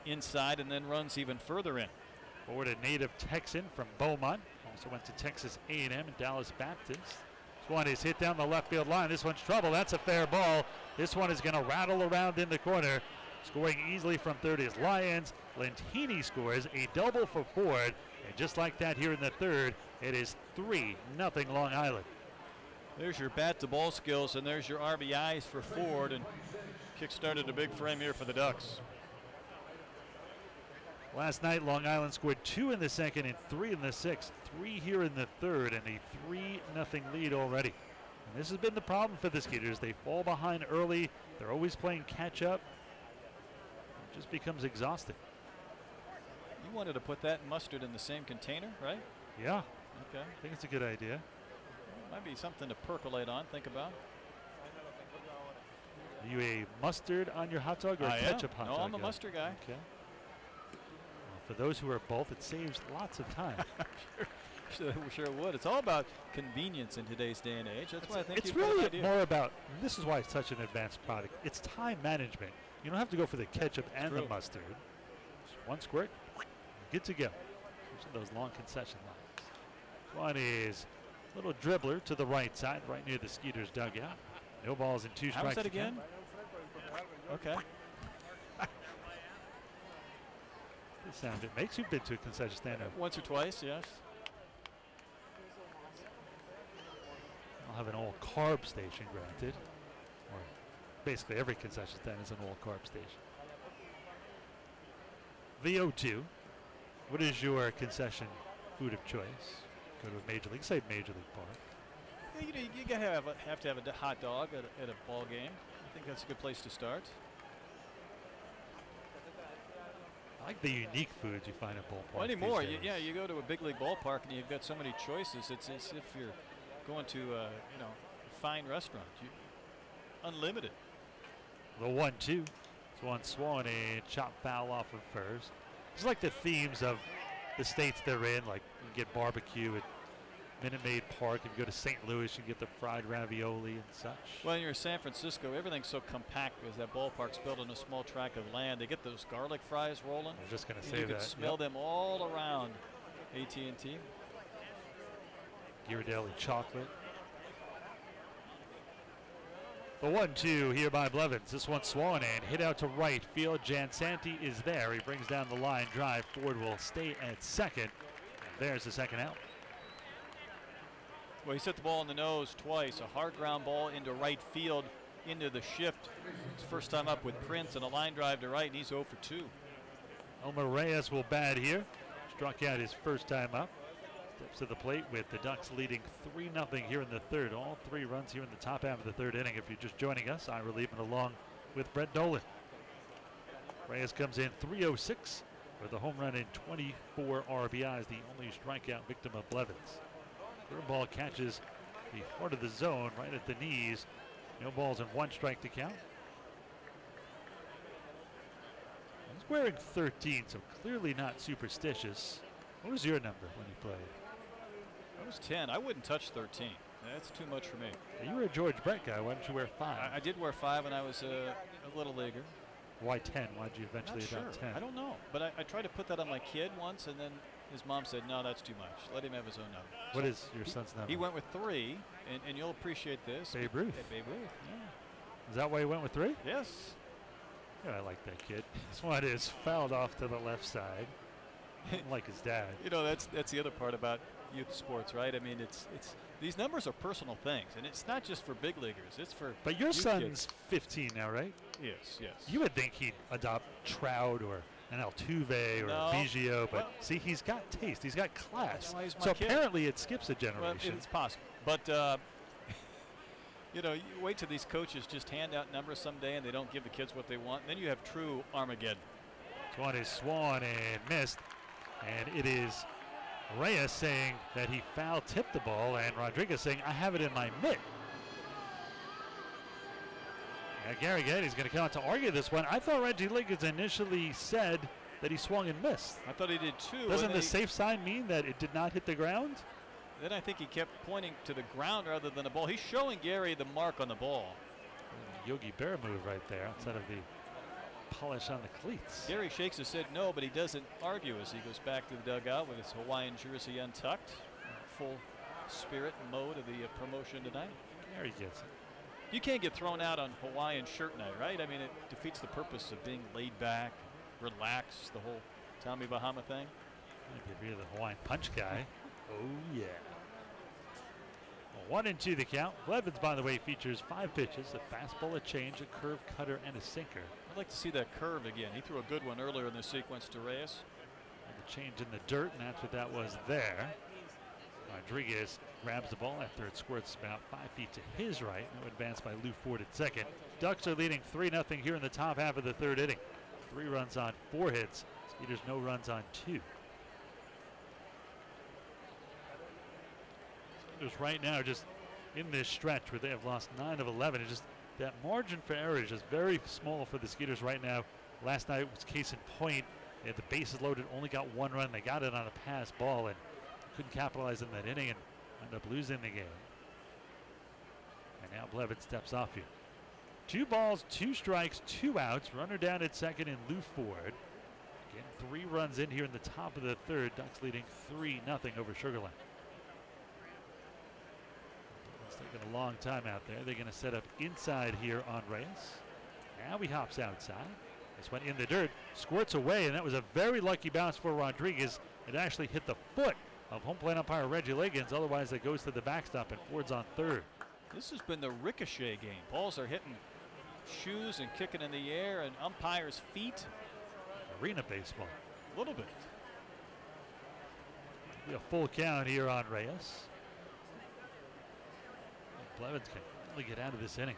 inside and then runs even further in. Ford, a native Texan from Beaumont, also went to Texas A&M and Dallas Baptist. This one is hit down the left field line. This one's trouble. That's a fair ball. This one is going to rattle around in the corner. Scoring easily from third is Lions. Lentini scores a double for Ford. And just like that here in the third, it is 3-0 Long Island. There's your bat to ball skills, and there's your RBIs for Ford, and kick-started a big frame here for the Ducks. Last night, Long Island scored 2 in the second and 3 in the sixth. 3 here in the third, and a 3-0 lead already. And this has been the problem for the Skeeters. They fall behind early. They're always playing catch-up. It just becomes exhausting. You wanted to put that and mustard in the same container, right? Yeah. Okay. I think it's a good idea. Might be something to percolate on, think about. Are you a mustard on your hot dog or a ketchup hot dog? No, I'm a mustard guy. Okay. Well, for those who are both, it saves lots of time. Sure would. It's all about convenience in today's day and age. That's why I think it's really more about, this is why it's such an advanced product. It's time management. You don't have to go for the ketchup and the mustard. Just 1 squirt, good to go. Those long concession lines. One is a little dribbler to the right side, right near the Skeeters dugout. No balls and 2 strikes. How was that again? Okay. This sound, it makes you been to a concession stand. Once or twice, yes. I'll have an all carb station, granted. Or basically every concession stand is an all carb station. The 0-2. What is your concession food of choice? Go to a major league, say Major League Park. Yeah, you gotta have to have a hot dog at a ball game. I think that's a good place to start. I like the unique foods you find at ballparks. Well, anymore, you go to a big league ballpark and you've got so many choices. It's as if you're going to a fine restaurant. Unlimited. The 1-2. This one swung and chop foul off of first. It's like the themes of the states they're in. Like you can get barbecue at Minute Maid Park. If you go to St. Louis, you can get the fried ravioli and such. Well, you're in San Francisco, everything's so compact because that ballpark's built on a small tract of land. They get those garlic fries rolling. I was just going to and say you that. can smell them all around AT&T. Ghirardelli chocolate. The 1-2 here by Blevins. This one swung and hit out to right field. Jansanti is there. He brings down the line drive. Ford will stay at second. And there's the second out. Well, he set the ball in the nose twice. A hard ground ball into right field into the shift. It's first time up with Prince and a line drive to right, and he's 0 for 2. Elmer Reyes will bat here. Struck out his first time up. Steps to the plate with the Ducks leading 3-0 here in the third. All 3 runs here in the top half of the third inning. If you're just joining us, Ira Lehman along with Brett Dolan. Reyes comes in 306 with a home run and 24 RBIs, the only strikeout victim of Blevins. Curveball catches the heart of the zone right at the knees. No balls and 1 strike to count. He's wearing 13, so clearly not superstitious. What was your number when you played? I was 10. I wouldn't touch 13. That's too much for me. You were a George Brett guy. Why didn't you wear 5? I did wear 5 when I was a little leaguer. Why 10? Why did you eventually adopt 10? I don't know. But I tried to put that on my kid once, and then his mom said, no, that's too much. Let him have his own number. What is your son's number? He went with 3, and you'll appreciate this. Babe Ruth. Yeah, Babe Ruth, yeah. Is that why he went with 3? Yes. Yeah, I like that kid. This one is fouled off to the left side. Like his dad. You know, that's the other part about youth sports, right? I mean, it's these numbers are personal things, and it's not just for big leaguers. It's for But your youth son's kids. 15 now, right? Yes, yes. You would think he'd adopt Trout or an Altuve or No. Biggio, but Well, see, he's got taste. He's got class. That's why he's my So kid. apparently it skips a Well, generation. it's possible, but you know, you wait till these coaches just hand out numbers someday, and they don't give the kids what they want. And then you have true Armageddon. This one is swung and missed, and it is Reyes saying that he foul tipped the ball, and Rodriguez saying, I have it in my mitt. Gary Getty's going to come out to argue this one. I thought Reggie Liggins initially said that he swung and missed. I thought he did too. Doesn't the safe sign mean that it did not hit the ground? Then I think he kept pointing to the ground rather than the ball. He's showing Gary the mark on the ball. Yogi Bear move right there outside of the polish on the cleats. Gary shakes his head no, but he doesn't argue as he goes back to the dugout with his Hawaiian jersey untucked. Full spirit and mode of the promotion tonight. Gary gets it. You can't get thrown out on Hawaiian shirt night, right? I mean, it defeats the purpose of being laid back, relaxed, the whole Tommy Bahama thing. If you're the Hawaiian punch guy. Oh, yeah. 1-2 the count. Blevins, by the way, features 5 pitches, a fastball, a change, a curve, cutter, and a sinker. I'd like to see that curve again. He threw a good one earlier in the sequence to Reyes. And the change in the dirt, and that's what that was there. Rodriguez grabs the ball after it squirts about 5 feet to his right. No advance by Lou Ford at second. Ducks are leading 3-0 here in the top half of the third inning. 3 runs on 4 hits. Skeeters no runs on 2. Skeeters right now just in this stretch where they have lost 9 of 11. It's just that margin for error is just very small for the Skeeters right now. Last night was case in point. They had the bases loaded, only got 1 run. They got it on a pass ball and couldn't capitalize in that inning and ended up losing the game. And now Blevins steps off here. 2 balls, 2 strikes, 2 outs. Runner down at second in Lou Ford. Again, 3 runs in here in the top of the third. Ducks leading 3-0 over Sugar Land. It's taking a long time out there. They're going to set up inside here on Reyes. Now he hops outside. This went in the dirt, squirts away, and that was a very lucky bounce for Rodriguez. It actually hit the foot of home plate umpire Reggie Liggins. Otherwise, it goes to the backstop, and Ford's on third. This has been the ricochet game. Balls are hitting shoes and kicking in the air, and umpires' feet. Arena baseball. A little bit. Be a full count here on Reyes. Blevins can finally get out of this inning.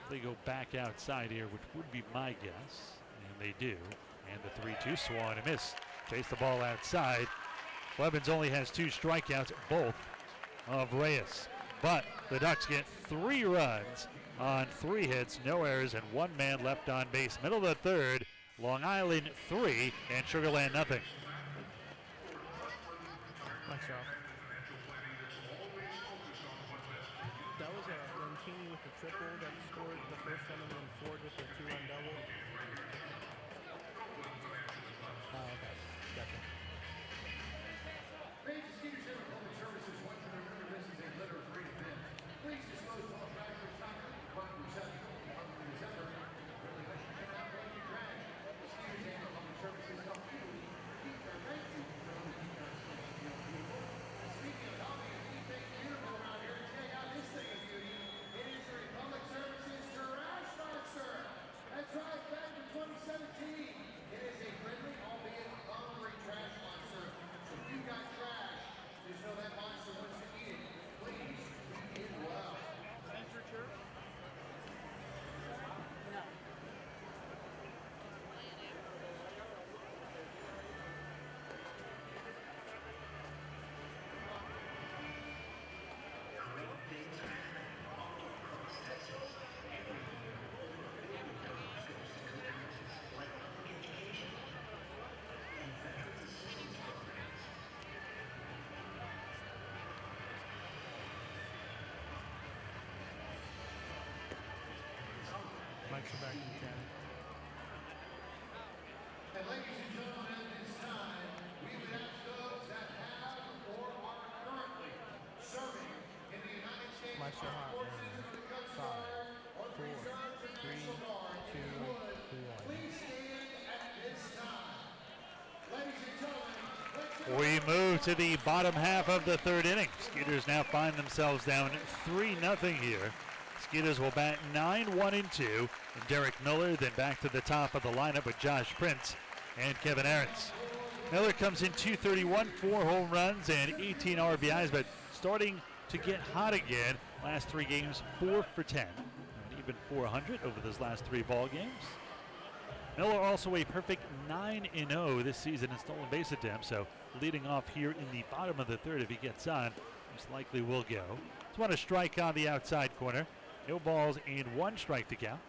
They go back outside here, which would be my guess, and they do. And the 3-2 swung and miss. Chase the ball outside. Blevins only has 2 strikeouts, both of Reyes. But the Ducks get 3 runs on 3 hits, no errors, and 1 man left on base. Middle of the third, Long Island 3 and Sugar Land nothing. Nice job. That was a Lentini with the triple that scored the first one, and then Ford with the 2-run double. Oh, okay. Gotcha. Ladies and Skeeters here at Public Services want you to remember this is a litter-free event. Please dispose of all trash or recycling. Find receptacle in December. Really wish you could not bring your trash. Skeeters and Public Services help you keep your thank you for the keep our station beautiful. Speaking of helping and keep things beautiful around here, check out this thing of beauty. It is the Republic Services Trash Monster. That's right, back in 2017. It is a friendly, albeit hungry trash monster. So if you got trash, just know that monster wants to eat it. Please, eat it well. Center church? No. Mike's back in 10. And ladies and gentlemen, at this time, we would ask those that have or are currently serving in the United States Mike's so hot, Armed man. Forces or the Coast 5, Guard or the 4, Reserves or 3, National Guard, if 2, you would, 1. please stand at this time. Ladies and gentlemen, let's We move to the bottom half of the 3rd inning. Skeeters now find themselves down 3-0 here. Skeeters will bat 9-1-2. And Derek Miller then back to the top of the lineup with Josh Prince and Kevin Aarons. Miller comes in 231, 4 home runs and 18 RBIs, but starting to get hot again. Last 3 games, 4 for 10, and even 400 over those last 3 ball games. Miller also a perfect 9-0 this season in stolen base attempts, so leading off here in the bottom of the 3rd if he gets on, most likely will go. Just want to strike on the outside corner. No balls and 1 strike to count.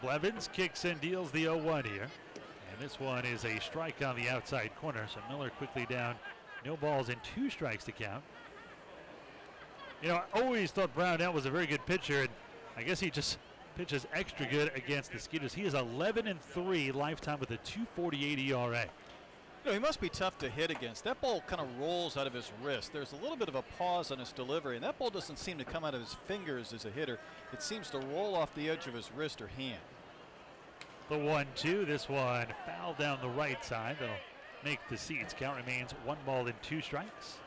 Blevins kicks and deals the 0-1 here. And this one is a strike on the outside corner, so Miller quickly down. No balls and 2 strikes to count. You know, I always thought Brownell was a very good pitcher, and I guess he just pitches extra good against the Skeeters. He is 11-3 lifetime with a 2.48 ERA. You know, he must be tough to hit against. That ball kind of rolls out of his wrist. There's a little bit of a pause on his delivery, and that ball doesn't seem to come out of his fingers as a hitter. It seems to roll off the edge of his wrist or hand. The 1-2, this one foul down the right side. That'll make the seats. Count remains 1 ball and 2 strikes.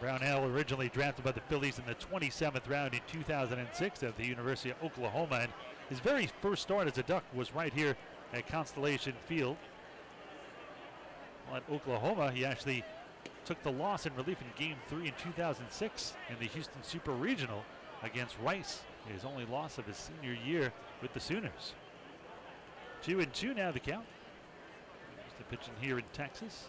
Brownell originally drafted by the Phillies in the 27th round in 2006 at the University of Oklahoma, and his very first start as a Duck was right here at Constellation Field. Well, at Oklahoma, he actually took the loss in relief in Game 3 in 2006 in the Houston Super Regional against Rice, his only loss of his senior year with the Sooners. 2-2 now the count. He's the pitching here in Texas.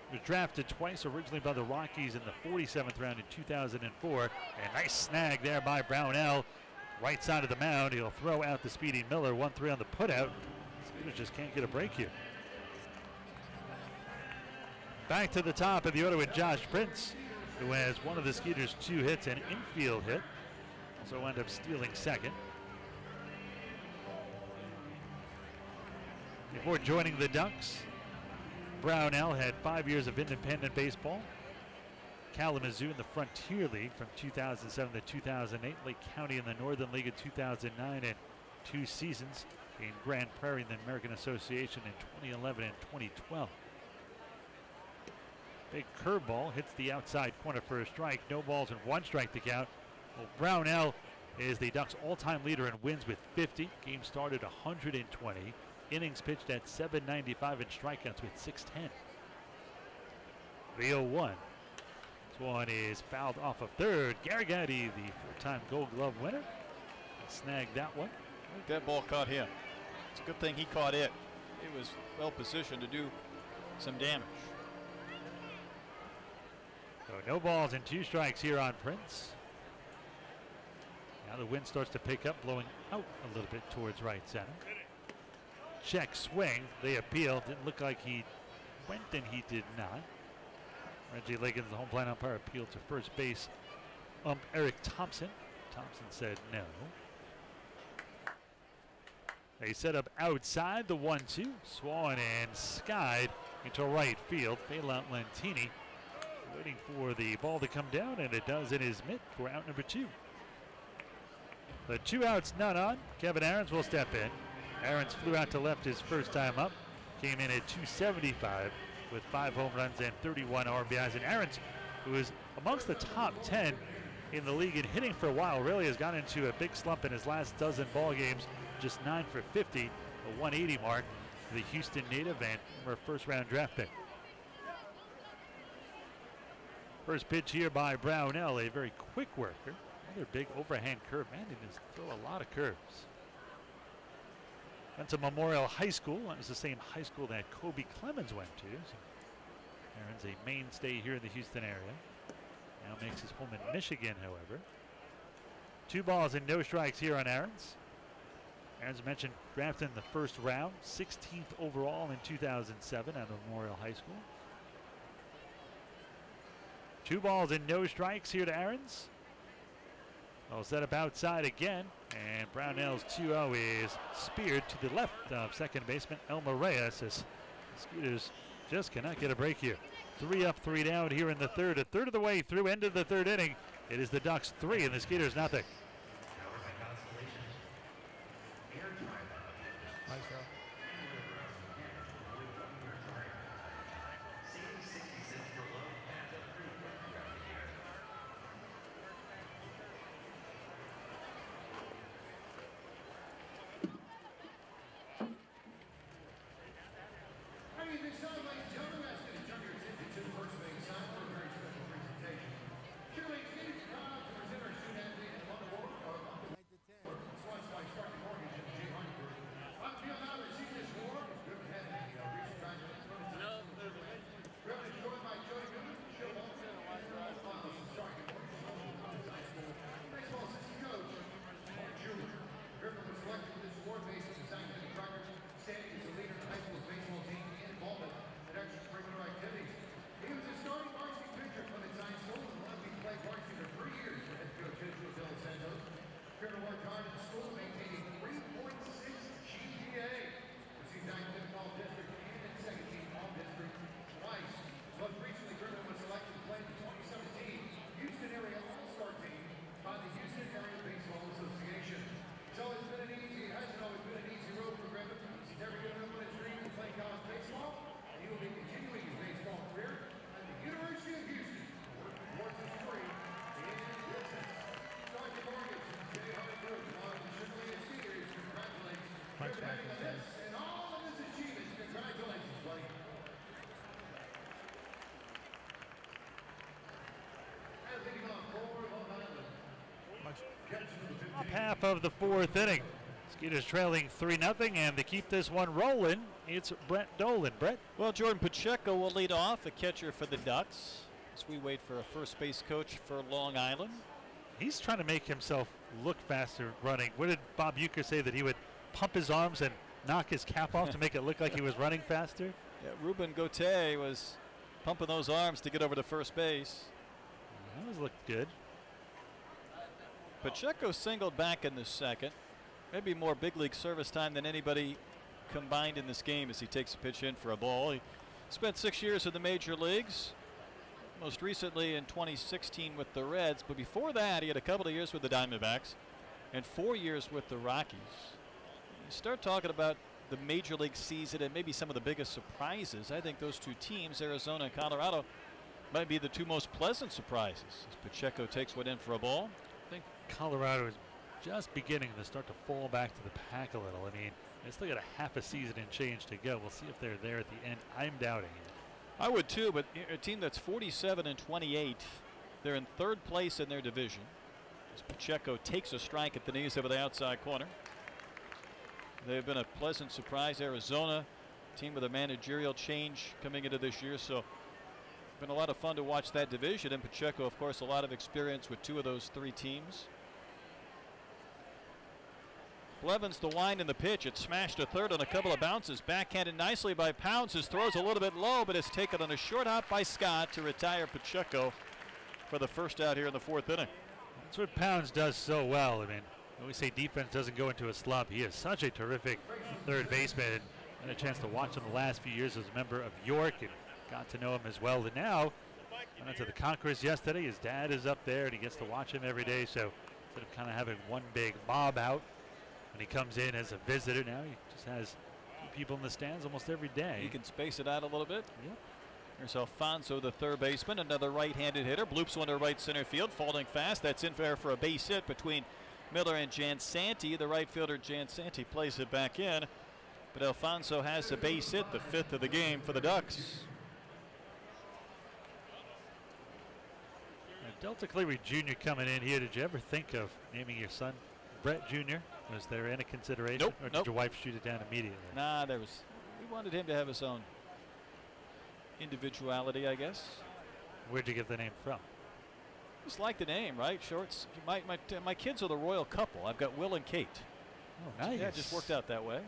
He was drafted twice, originally by the Rockies in the 47th round in 2004. A nice snag there by Brownell. Right side of the mound, he'll throw out the speedy Miller. 1-3 on the putout. Skeeters just can't get a break here. Back to the top of the order with Josh Prince, who has one of the Skeeters' 2 hits, an infield hit. Also wound up stealing second. Before joining the Ducks, Brownell had 5 years of independent baseball. Kalamazoo in the Frontier League from 2007 to 2008. Lake County in the Northern League in 2009, and 2 seasons in Grand Prairie in the American Association in 2011 and 2012. Big curveball hits the outside corner for a strike. No balls and 1 strike to count. Well, Brownell is the Ducks' all-time leader in wins with 50. Game started 120. Innings pitched at 795 and strikeouts with 610. The 0-1. This one is fouled off of third. Garagatti, the 4-time Gold Glove winner, snagged that one. I think that ball caught him. It's a good thing he caught it. It was well positioned to do some damage. So no balls and 2 strikes here on Prince. Now the wind starts to pick up, blowing out a little bit towards right center. Check swing. They appeal. Didn't look like he went, and he did not. Reggie Liggins, the home plate umpire, appealed to first base Eric Thompson. Thompson said no. They set up outside the 1-2. Swung and skied into right field. Phelan Lentini waiting for the ball to come down, and it does in his mitt for out number 2. The 2 outs, none on. Kevin Aarons will step in. Aarons flew out to left his first time up. Came in at 275 with 5 home runs and 31 RBIs. And Aarons, who is amongst the top 10 in the league in hitting for a while, really has gone into a big slump in his last dozen ball games. Just 9 for 50, a 180 mark. The Houston native and former first-round draft pick. First pitch here by Brownell, a very quick worker. Another big overhand curve. Man, he just throw a lot of curves. Went to Memorial High School. That was the same high school that Kobe Clemens went to. So Aaron's a mainstay here in the Houston area. Now makes his home in Michigan, however. 2 balls and no strikes here on Aarons. Aarons mentioned drafted in the first round, 16th overall in 2007 at Memorial High School. 2 balls and no strikes here to Aarons. Well, set up outside again, and Brownell's 2-0 is speared to the left of second baseman Elmer Reyes as Skeeters just cannot get a break here. 3 up, 3 down here in the third. A third of the way through, end of the third inning. It is the Ducks 3 and the Skeeters nothing. Top half of the 4th inning. Skeeters trailing 3-0, and to keep this one rolling, it's Brett Dolan. Brett? Well, Jordan Pacheco will lead off, a catcher for the Ducks, as we wait for a first base coach for Long Island. He's trying to make himself look faster running. What did Bob Uecker say, that he would pump his arms and knock his cap off to make it look like he was running faster? Yeah, Ruben Gauthier was pumping those arms to get over to first base. That was looked good. Pacheco singled back in the second. Maybe more big league service time than anybody combined in this game as he takes a pitch in for a ball. He spent 6 years in the major leagues, most recently in 2016 with the Reds, but before that he had a couple of years with the Diamondbacks and 4 years with the Rockies. You start talking about the major league season and maybe some of the biggest surprises. I think those 2 teams, Arizona and Colorado, might be the 2 most pleasant surprises as Pacheco takes one in for a ball. I think Colorado is just beginning to start to fall back to the pack a little. I mean, they still got a half a season and change to go. We'll see if they're there at the end. I'm doubting it. I would too, but a team that's 47-28, they're in 3rd place in their division as Pacheco takes a strike at the knees over the outside corner. They've been a pleasant surprise. Arizona, team with a managerial change coming into this year, so Been a lot of fun to watch that division, and Pacheco, of course, a lot of experience with 2 of those 3 teams. Blevins the wind in the pitch. It smashed a third on a couple of bounces. Backhanded nicely by Pounds. His throw's a little bit low, but it's taken on a short hop by Scott to retire Pacheco for the first out here in the 4th inning. That's what Pounds does so well. I mean, when we say defense doesn't go into a slump, he is such a terrific third baseman. I had a chance to watch him the last few years as a member of York and got to know him as well. And now, went out to the Conquerors yesterday. His dad is up there, and he gets to watch him every day. So instead of kind of having one big mob out, when he comes in as a visitor, now he just has people in the stands almost every day. He can space it out a little bit. Yep. Here's Alfonso, the third baseman, another right-handed hitter. Bloops one to right center field, falling fast. That's in there for a base hit between Miller and Jansanti. The right fielder, Jansanti, plays it back in. But Alfonso has a base hit, the 5th of the game for the Ducks. Delta Cleary Jr. coming in here. Did you ever think of naming your son Brett Jr.? Was there any consideration? Nope. Or did your wife shoot it down immediately? Nah, we wanted him to have his own individuality, I guess. Where'd you get the name from? Just like the name, right? Shorts. My kids are the royal couple. I've got Will and Kate. Oh, nice. Yeah, it just worked out that way.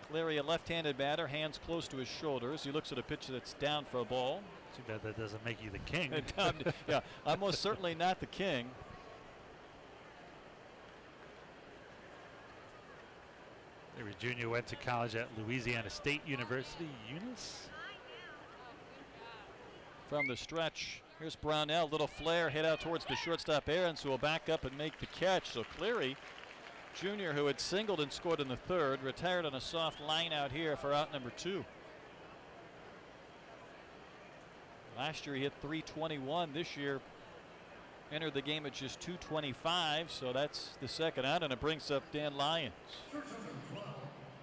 Cleary, a left-handed batter, hands close to his shoulders. He looks at a pitch that's down for a ball. Too bad that doesn't make you the king. Yeah, I'm most certainly not the king. Cleary Jr. went to college at Louisiana State University. Eunice? From the stretch, here's Brownell. Little flare, head out towards the shortstop Aarons, who will back up and make the catch. So Cleary Jr., who had singled and scored in the 3rd, retired on a soft line out here for out number 2. Last year he hit .321. This year entered the game at just .225, so that's the 2nd out, and it brings up Dan Lyons.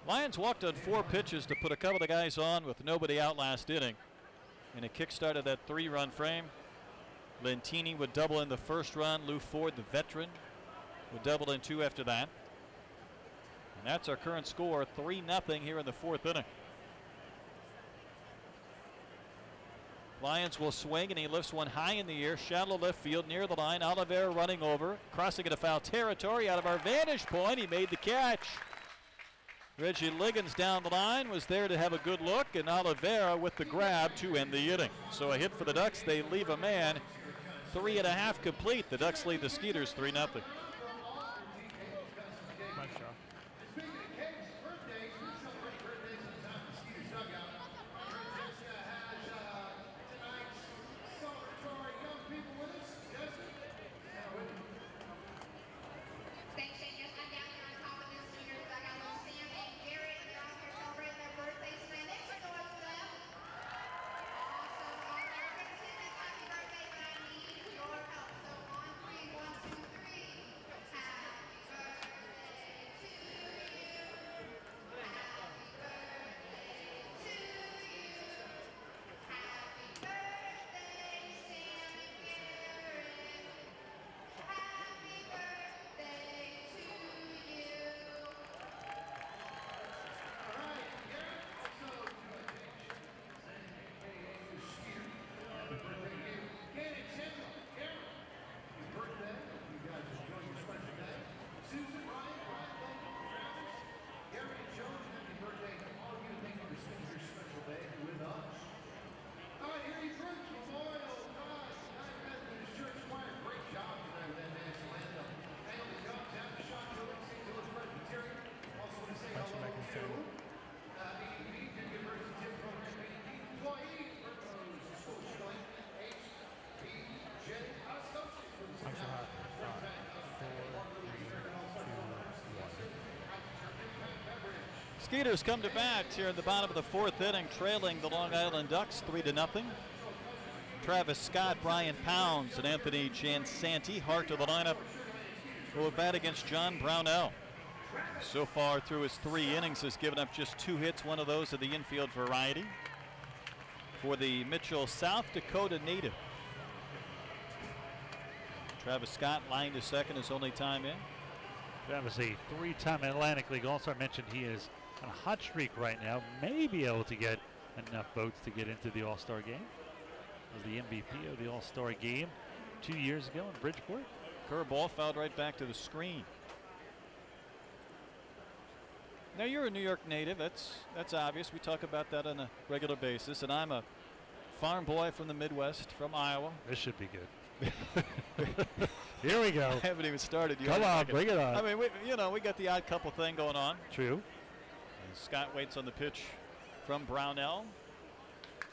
Lyons walked on 4 pitches to put a couple of guys on with nobody out last inning, and it kick-started that 3-run frame. Lentini would double in the 1st run. Lou Ford, the veteran, would double in 2 after that. And that's our current score, 3-0 here in the 4th inning. Lyons will swing, and he lifts one high in the air, shallow left field near the line. Oliveira running over, crossing into foul territory out of our vantage point. He made the catch. Reggie Liggins down the line was there to have a good look, and Oliveira with the grab to end the inning. So a hit for the Ducks. They leave a man. 3.5 complete. The Ducks lead the Skeeters 3-0. Skeeters come to bat here in the bottom of the 4th inning, trailing the Long Island Ducks 3-0. Travis Scott, Brian Pounds, and Anthony Jansanti, heart of the lineup, will bat against John Brownell. So far through his 3 innings has given up just 2 hits, one of those of the infield variety for the Mitchell, South Dakota native. Travis Scott lined to second, his only time in. Travis, a 3-time Atlantic League All-Star. Mentioned he is on a hot streak right now. May be able to get enough votes to get into the All-Star game. Was the MVP of the All-Star game 2 years ago in Bridgeport. Curveball fouled right back to the screen. Now you're a New York native. That's obvious. We talk about that on a regular basis. And I'm a farm boy from the Midwest, from Iowa. This should be good. Here we go. I haven't even started yet. Come on, bring it on. I mean, we got the odd couple thing going on. True. And Scott waits on the pitch from Brownell.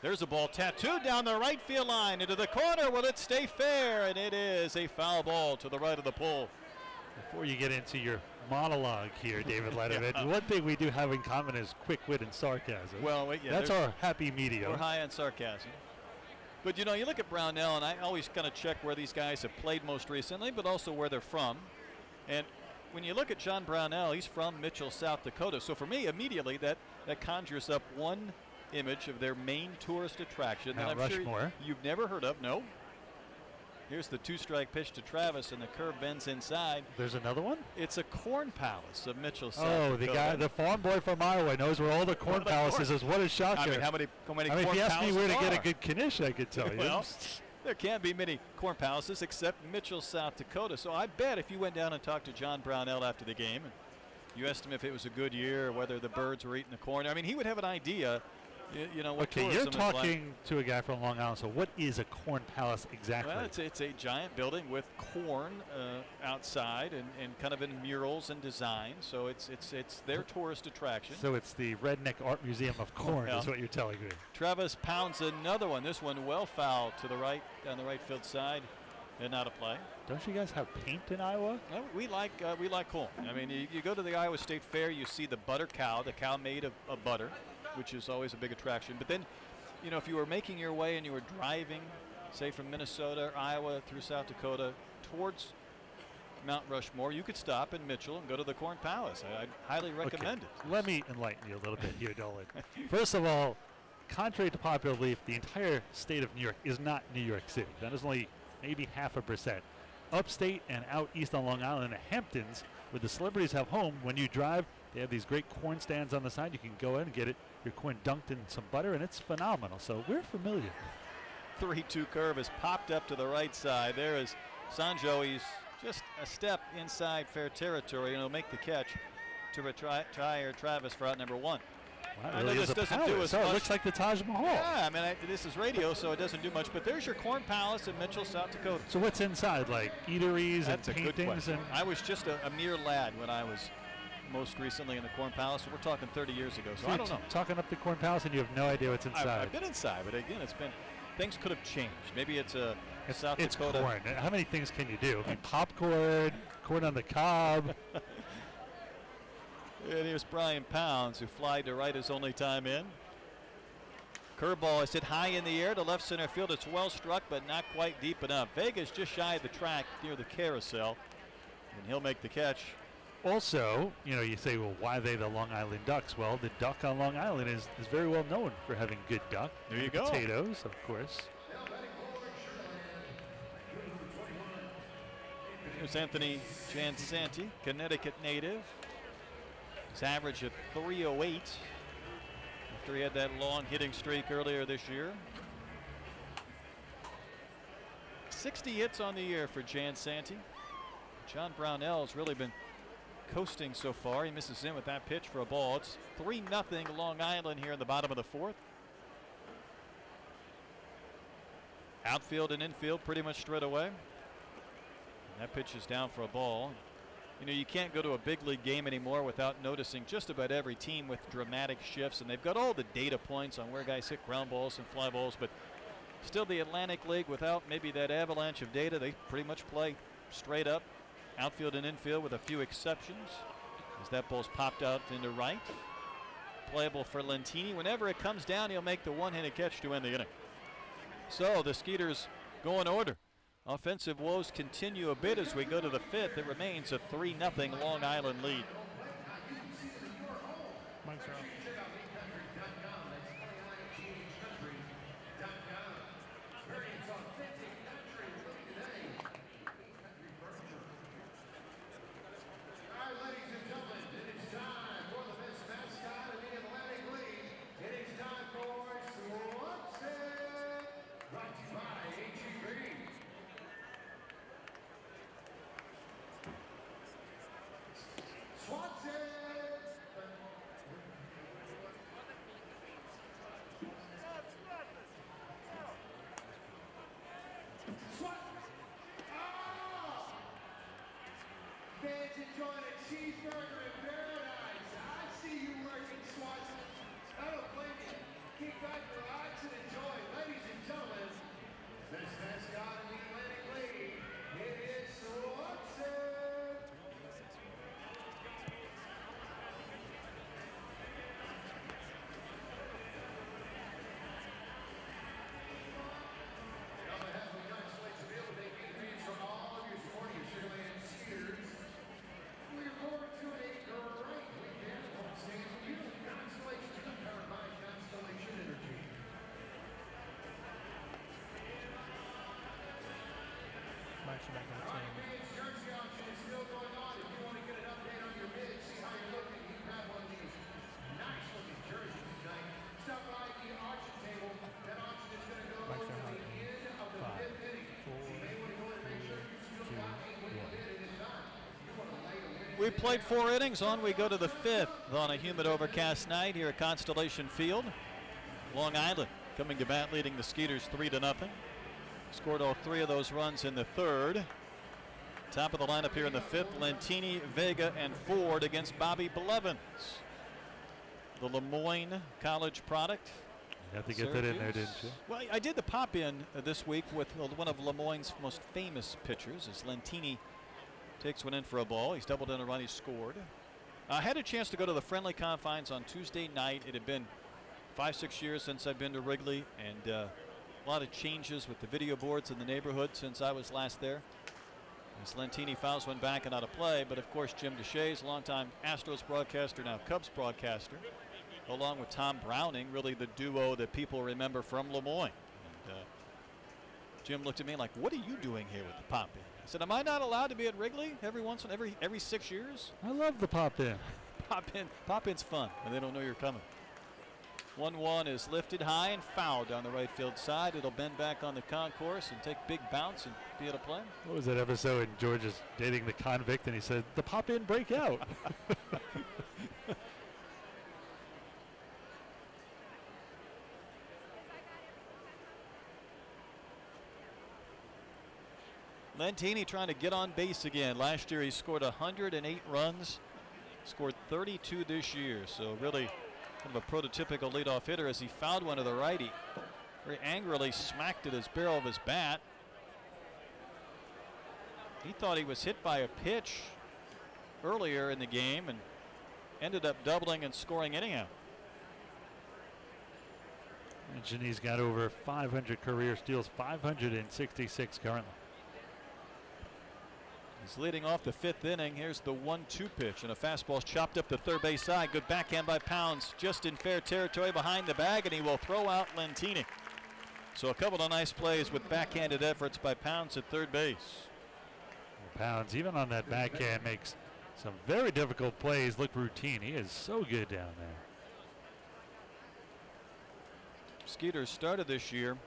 There's a ball tattooed down the right field line into the corner. Will it stay fair? And it is a foul ball to the right of the pole. Before you get into your monologue here, David Ledovich, Yeah. one thing we do have in common is quick wit and sarcasm. Well, yeah, that's our happy medium. We're high on sarcasm. But you know, you look at Brownell, and I always kind of check where these guys have played most recently, but also where they're from. And when you look at John Brownell, he's from Mitchell, South Dakota. So for me, immediately that conjures up one image of their main tourist attraction that Mount I'm sure Rushmore. you've never heard of. No. Here's the two-strike pitch to Travis, and the curve bends inside. There's another one? It's a corn palace of Mitchell, South Oh, Dakota. the farm boy from Iowa knows where all the corn palaces is. What a shocker. I mean, how many corn if you asked me palaces where to get a are? good knish, I could tell you. Well, there can't be many corn palaces except Mitchell, South Dakota. So I bet if you went down and talked to John Brownell after the game, and you asked him if it was a good year or whether the birds were eating the corn, I mean, he would have an idea. You know what okay, tourism you're is talking like. to a guy from Long Island. So what is a corn palace exactly? Well, it's a giant building with corn outside and kind of in murals and design. So it's their tourist attraction. So it's the Redneck Art Museum of Corn Well, is what you're telling me. Travis pounds another one. This one well fouled to the right, on the right field side, and out of play. Don't you guys have paint in Iowa? No, we like corn. I mean, you go to the Iowa State Fair, you see the butter cow, the cow made of butter, which is always a big attraction. But then, you know, if you were making your way and you were driving, say from Minnesota or Iowa through South Dakota towards Mount Rushmore, you could stop in Mitchell and go to the Corn Palace. I'd highly recommend it. Let me enlighten you a little bit here, Dolan. First of all, contrary to popular belief, the entire state of New York is not New York City. That is only maybe 0.5%. Upstate and out east on Long Island, the Hamptons, where the celebrities have home, when you drive, they have these great corn stands on the side. You can go in and get your corn dunked in some butter, and it's phenomenal. So we're familiar. 3-2 curve is popped up to the right side. There is Sanjo. He's just a step inside fair territory, and he'll make the catch to retire Travis for out number one. Wow, I really know is this a doesn't palace. do as So it much. looks like the Taj Mahal. Yeah, I mean, this is radio, so it doesn't do much. But there's your Corn Palace in Mitchell, South Dakota. So what's inside, like eateries That's a and good paintings? question. And I was just a mere lad when I was most recently in the Corn Palace. We're talking 30 years ago, so I don't know. Talking up the Corn Palace, and you have no idea what's inside. I've been inside, but again, things could have changed. Maybe it's a South It's Dakota. corn. How many things can you do? I mean, popcorn, corn on the cob. And here's Brian Pounds, who flied to right his only time in. Curveball is hit high in the air to left center field. It's well struck, but not quite deep enough. Vega's just shy of the track near the carousel, and he'll make the catch. Also, you know, you say, well, why are they the Long Island Ducks? Well, the duck on Long Island is very well known for having good duck. There you and go. Potatoes, of course. Here's Anthony Jansanti, Connecticut native. His average at 308 after he had that long hitting streak earlier this year. 60 hits on the year for Jansanti. John Brownell's really been coasting so far. He misses in with that pitch for a ball. It's 3-0 Long Island here in the bottom of the fourth. Outfield and infield pretty much straight away. And that pitch is down for a ball. You know, you can't go to a big league game anymore without noticing just about every team with dramatic shifts, and they've got all the data points on where guys hit ground balls and fly balls, but still the Atlantic League, without maybe that avalanche of data, they pretty much play straight up, outfield and infield with a few exceptions. As that ball's popped out into right. Playable for Lentini. Whenever it comes down, he'll make the one-handed catch to end the inning. So the Skeeters go in order. Offensive woes continue a bit as we go to the fifth. It remains a 3-0 Long Island lead. Mike's off. All right, ladies and gentlemen, it is time for the best mascot in the Atlantic League. It is time for enjoying a cheeseburger in paradise. I see you working, Swanson. I don't blame you. Keep back, relax, and enjoy. Ladies and gentlemen, this mascot in the Atlantic League, it is Swanson. On behalf of the United States of Field, they need fans from all of your supporting Sugarland Skeeters. We look forward to a great weekend of home stands for you. Constellation, powered by Constellation Energy. I'm actually back in the team. Fans jersey auction is still going on. If you want to get an update on your bid, see how you're looking, you grab one of these nice looking jerseys tonight. Stop by the auction table. That auction is going to go Back to there, the end of the 5, fifth inning. You may want to go and make sure you still got a winning bid at this time. You want to lay a winning We bid played down. 4 innings. On we go to the 5th on a humid, overcast night here at Constellation Field. Long Island coming to bat, leading the Skeeters 3-0. Scored all 3 of those runs in the 3rd. Top of the lineup here in the 5th, Lentini, Vega, and Ford against Bobby Blevins. The Lemoyne College product. You have to get that in there, didn't you? Well, I did the pop-in this week with one of Lemoyne's most famous pitchers, as Lentini takes one in for a ball. He's doubled in a run. He scored. I had a chance to go to the friendly confines on Tuesday night. It had been 5-6 years since I've been to Wrigley, and a lot of changes with the video boards in the neighborhood since I was last there. As Lentini fouls one back and out of play, but of course Jim Deshaies, longtime Astros broadcaster, now Cubs broadcaster, along with Tom Browning, really the duo that people remember from Lemoyne. And Jim looked at me like, "What are you doing here with the pop-in?" I said, "Am I not allowed to be at Wrigley every 6 years?" I love the pop-in. Pop-in's fun when they don't know you're coming. 1-1 is lifted high and fouled down the right field side. It'll bend back on the concourse and take big bounce and be able to play. What was that episode in George is dating the convict and he said, the pop-in break out? Lentini trying to get on base again. Last year he scored 108 runs, scored 32 this year. So really kind of a prototypical leadoff hitter as he fouled one to the right. He very angrily smacked at his barrel of his bat. He thought he was hit by a pitch earlier in the game and ended up doubling and scoring anyhow. Mentioned he's got over 500 career steals, 566 currently. He's leading off the 5th inning. Here's the 1-2 pitch, and a fastball chopped up the third base side. Good backhand by Pounds, just in fair territory behind the bag, and he will throw out Lentini. So a couple of nice plays with backhanded efforts by Pounds at third base. Pounds, even on that backhand, makes some very difficult plays look routine. He is so good down there. Skeeters started this year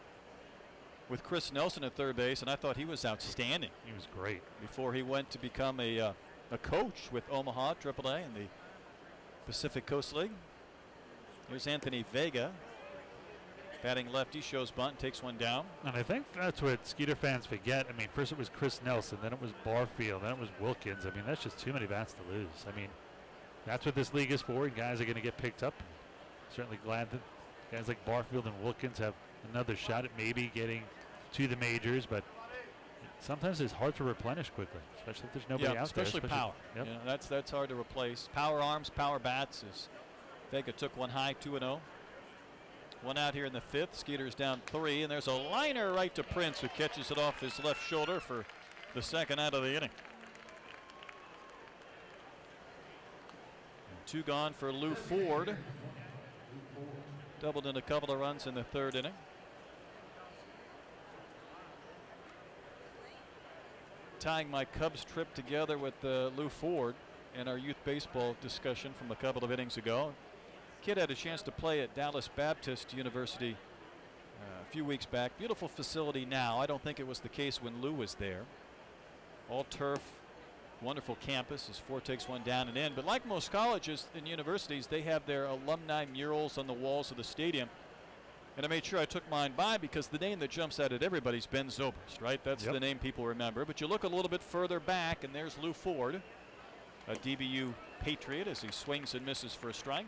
with Chris Nelson at third base, and I thought he was outstanding. He was great. Before he went to become a coach with Omaha AAA in the Pacific Coast League. Here's Anthony Vega. Batting lefty, shows bunt, takes one down. And I think that's what Skeeter fans forget. I mean, first it was Chris Nelson, then it was Barfield, then it was Wilkins. I mean, that's just too many bats to lose. I mean, that's what this league is for, and guys are going to get picked up. Certainly glad that guys like Barfield and Wilkins have another shot at maybe getting to the majors, but sometimes it's hard to replenish quickly, especially if there's nobody out there. Especially power. Yep. You know, that's hard to replace. Power arms, power bats. As Vega took one high, 2-0. One out here in the 5th. Skeeters down 3, and there's a liner right to Prince, who catches it off his left shoulder for the second out of the inning. And 2 gone for Lou Ford. Doubled in a couple of runs in the 3rd inning. Tying my Cubs trip together with Lou Ford and our youth baseball discussion from a couple of innings ago. Kid had a chance to play at Dallas Baptist University a few weeks back. Beautiful facility now. I don't think it was the case when Lou was there. All turf, wonderful campus as Ford takes one down and in. But like most colleges and universities, they have their alumni murals on the walls of the stadium. And I made sure I took mine by because the name that jumps out at everybody's Ben Zobrist, right? That's the name people remember. But you look a little bit further back, and there's Lou Ford. a DBU Patriot as he swings and misses for a strike.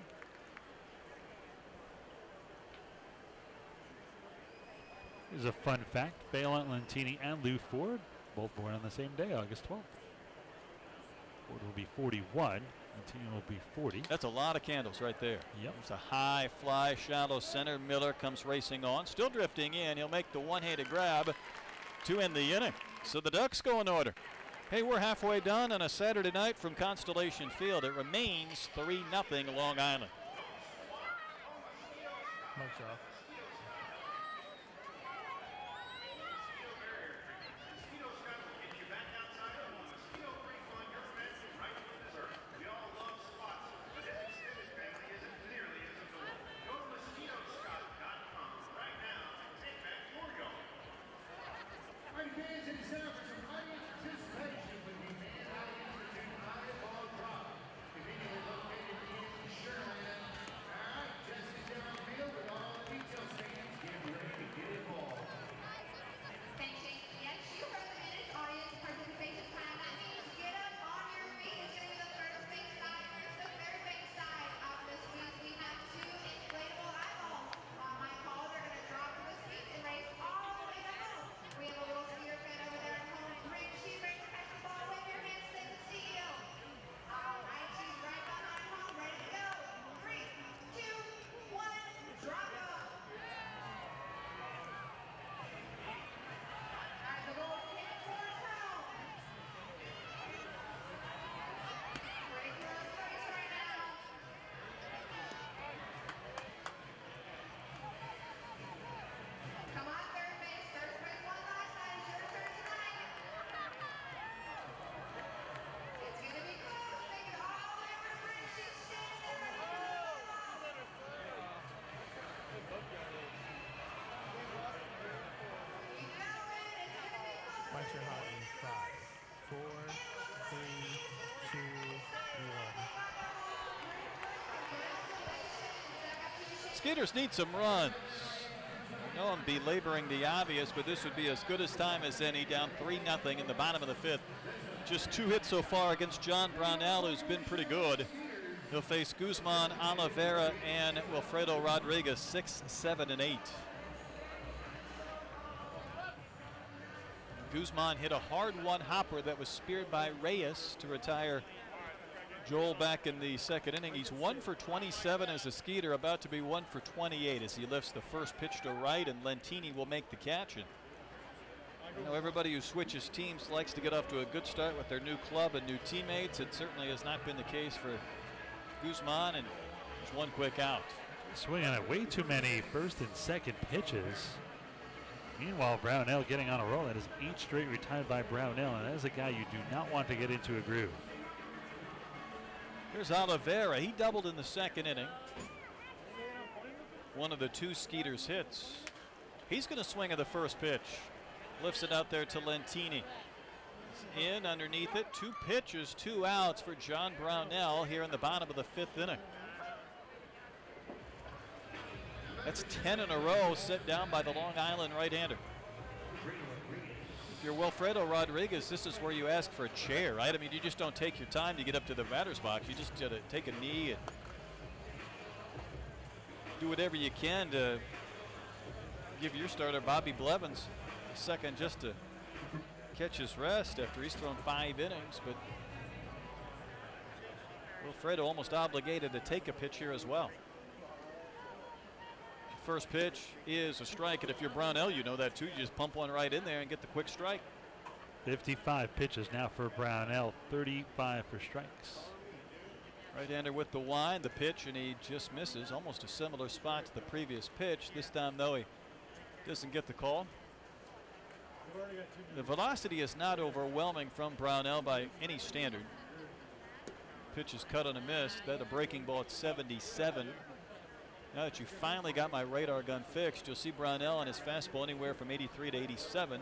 Here's a fun fact. Phelan Lentini and Lou Ford, both born on the same day, August 12th. Ford will be 41. Lentini will be 40. That's a lot of candles right there. Yep. It's a high fly, shallow center. Miller comes racing on, still drifting in. He'll make the one-handed grab to end the inning. So the Ducks go in order. Hey, we're halfway done on a Saturday night from Constellation Field. It remains 3-0 Long Island. Marks off. Mics are hot in 5, 4, 3, 2, 1. Skeeters need some runs. I know I'm belaboring the obvious, but this would be as good a time as any, down 3-0 in the bottom of the 5th. Just 2 hits so far against John Brownell, who's been pretty good. He'll face Guzman, Oliveira, and Wilfredo Rodriguez, 6, 7, and 8. Guzman hit a hard one hopper that was speared by Reyes to retire Joel back in the 2nd inning. He's 1 for 27 as a Skeeter, about to be 1 for 28 as he lifts the first pitch to right, and Lentini will make the catch. And you know, everybody who switches teams likes to get off to a good start with their new club and new teammates. It certainly has not been the case for Guzman, and there's one quick out. Swinging at way too many first and second pitches. Meanwhile, Brownell getting on a roll. That is 8 straight retired by Brownell, and that is a guy you do not want to get into a groove. Here's Oliveira. He doubled in the 2nd inning. One of the 2 Skeeters hits. He's going to swing at the first pitch. Lifts it out there to Lentini. In underneath it. 2 pitches, 2 outs for John Brownell here in the bottom of the 5th inning. That's 10 in a row set down by the Long Island right-hander. If you're Wilfredo Rodriguez, this is where you ask for a chair, right? I mean, you just don't take your time to get up to the batter's box. You just gotta take a knee and do whatever you can to give your starter, Bobby Blevins, a second just to catch his rest after he's thrown 5 innings. But Wilfredo almost obligated to take a pitch here as well. First pitch is a strike, and if you're Brownell, you know that too. You just pump one right in there and get the quick strike. 55 pitches now for Brownell, 35 for strikes. Right-hander with the wind, the pitch, and he just misses. Almost a similar spot to the previous pitch. This time, though, he doesn't get the call. The velocity is not overwhelming from Brownell by any standard. Pitch is cut on a miss. That a breaking ball at 77. Now that you finally got my radar gun fixed, you'll see Brownell on his fastball anywhere from 83 to 87.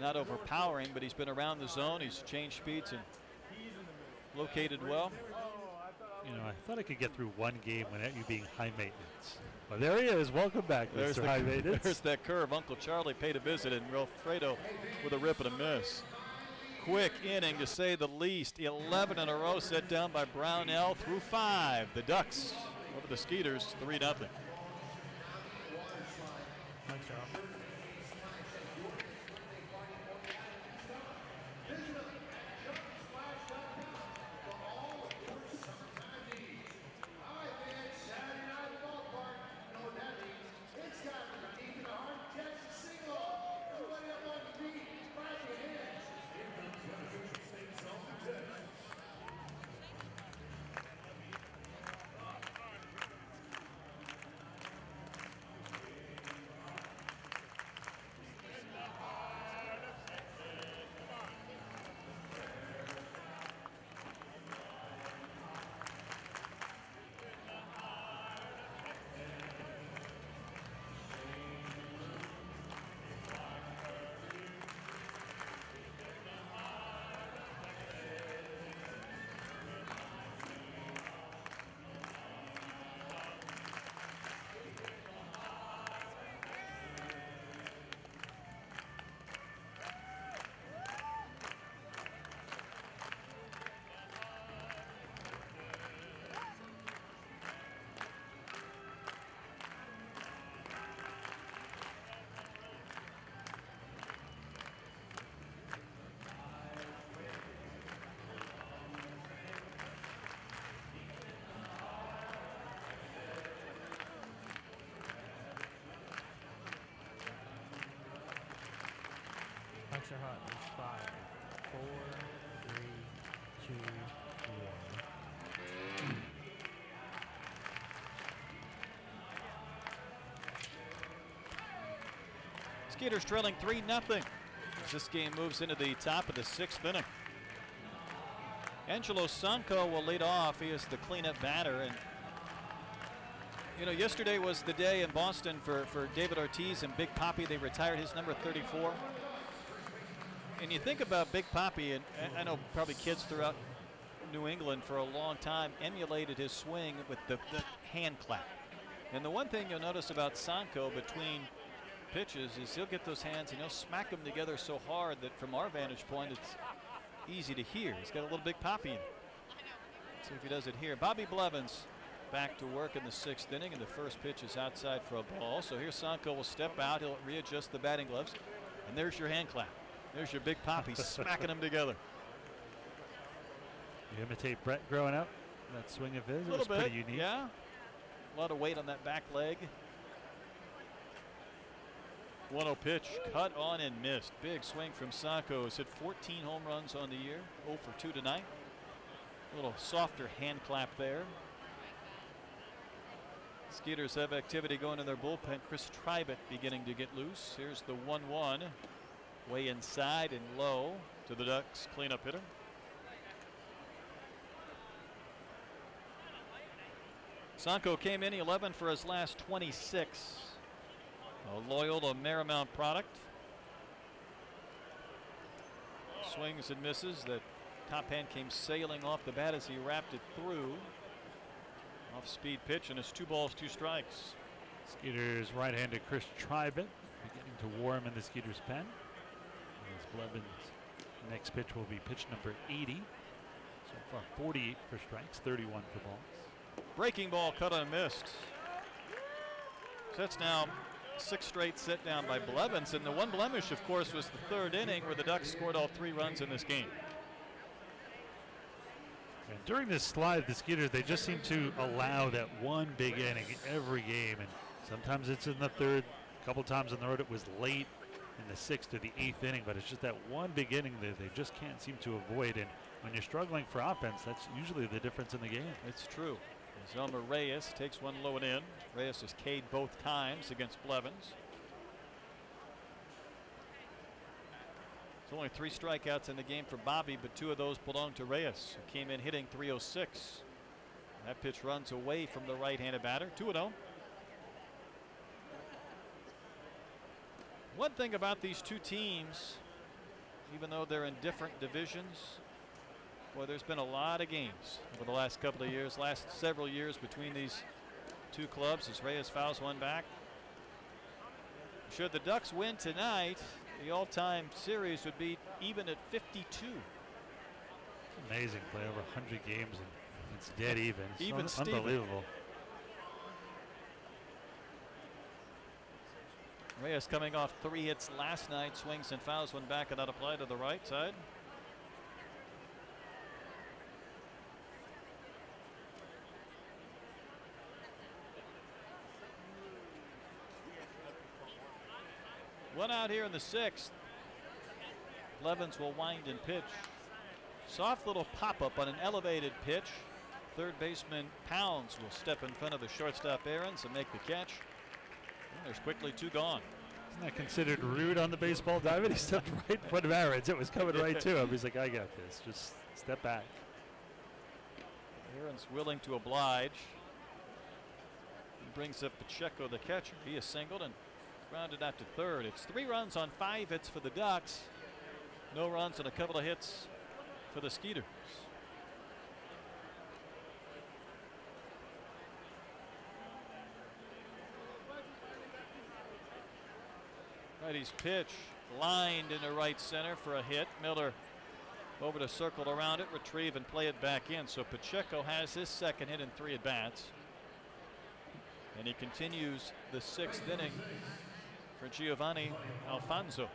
Not overpowering, but he's been around the zone. He's changed speeds and located well. You know, I thought I could get through one game without you being high maintenance. Well, there he is. Welcome back, Mr. High Maintenance. There's that curve. Uncle Charlie paid a visit, and Wilfredo with a rip and a miss. quick inning to say the least. 11 in a row set down by Brownell through 5. The Ducks over the Skeeters 3-0. Nice job. Extra hot is 5, 4, 3, 2, 1. Skeeters trailing 3-0 as this game moves into the top of the 6th inning. Angelo Sanko will lead off. He is the cleanup batter. And you know, yesterday was the day in Boston for David Ortiz and Big Papi. They retired his number 34. And you think about Big Papi, and I know probably kids throughout New England for a long time emulated his swing with the hand clap. And the one thing you'll notice about Sanko between pitches is he'll get those hands and he'll smack them together so hard that from our vantage point it's easy to hear. He's got a little Big Papi in him. See if he does it here. Bobby Blevins back to work in the 6th inning, and the first pitch is outside for a ball. So here Sanko will step out. He'll readjust the batting gloves, and there's your hand clap. There's your Big Papi smacking them together. You imitate Brett growing up? That swing of his? A little bit, pretty unique. yeah. A lot of weight on that back leg. 1-0 pitch, cut on and missed. Big swing from Sanko. He's hit 14 home runs on the year, 0 for 2 tonight. A little softer hand clap there. Skeeters have activity going in their bullpen. Chris Tribett beginning to get loose. Here's the 1-1. Way inside and low to the Ducks cleanup hitter. Sanko came in 11 for his last 26. A Loyola Marymount product. Swings and misses. That top hand came sailing off the bat as he wrapped it through. Off speed pitch, and it's 2 balls, 2 strikes. Skeeters right-handed Chris Tribett beginning to warm in the Skeeters pen. As Blevins' next pitch will be pitch number 80. So far 48 for strikes, 31 for balls. Breaking ball cut on and missed. So that's now 6 straight set down by Blevins, and the one blemish of course was the 3rd inning where the Ducks scored all 3 runs in this game. And during this slide, the Skeeters, they just seem to allow that one big inning every game, and sometimes it's in the 3rd, a couple times on the road it was late in the 6th or the 8th inning, but it's just that one big inning that they just can't seem to avoid. And when you're struggling for offense, that's usually the difference in the game. It's true. As Elmer Reyes takes one low and in. Reyes has K'd both times against Blevins. There's only 3 strikeouts in the game for Bobby, but 2 of those belong to Reyes, who came in hitting .306. That pitch runs away from the right-handed batter. 2-0. One thing about these 2 teams, even though they're in different divisions, well, there's been a lot of games over the last couple of years, last several years between these 2 clubs as Reyes fouls one back. Should the Ducks win tonight, The all-time series would be even at 52. Amazing play, over 100 games, and it's dead even. It's Even Steven. unbelievable. Reyes coming off 3 hits last night, swings and fouls one back and out of play to the right side. One out here in the 6th. Blevins will wind and pitch. Soft little pop-up on an elevated pitch. Third baseman Pounds will step in front of the shortstop Aarons and make the catch. And there's quickly 2 gone. Isn't that considered rude on the baseball diamond? He stepped right in front of Aarons. It was coming right to him. He's like, I got this. Just step back. Aarons willing to oblige. He brings up Pacheco, the catcher. He is singled and grounded out to third. It's 3 runs on 5 hits for the Ducks. No runs and a couple of hits for the Skeeters. Righty's pitch lined into right center for a hit. Miller over to circle around it, retrieve and play it back in. So Pacheco has his second hit in 3 at-bats. And he continues the 6th inning for Giovanni Alfonso.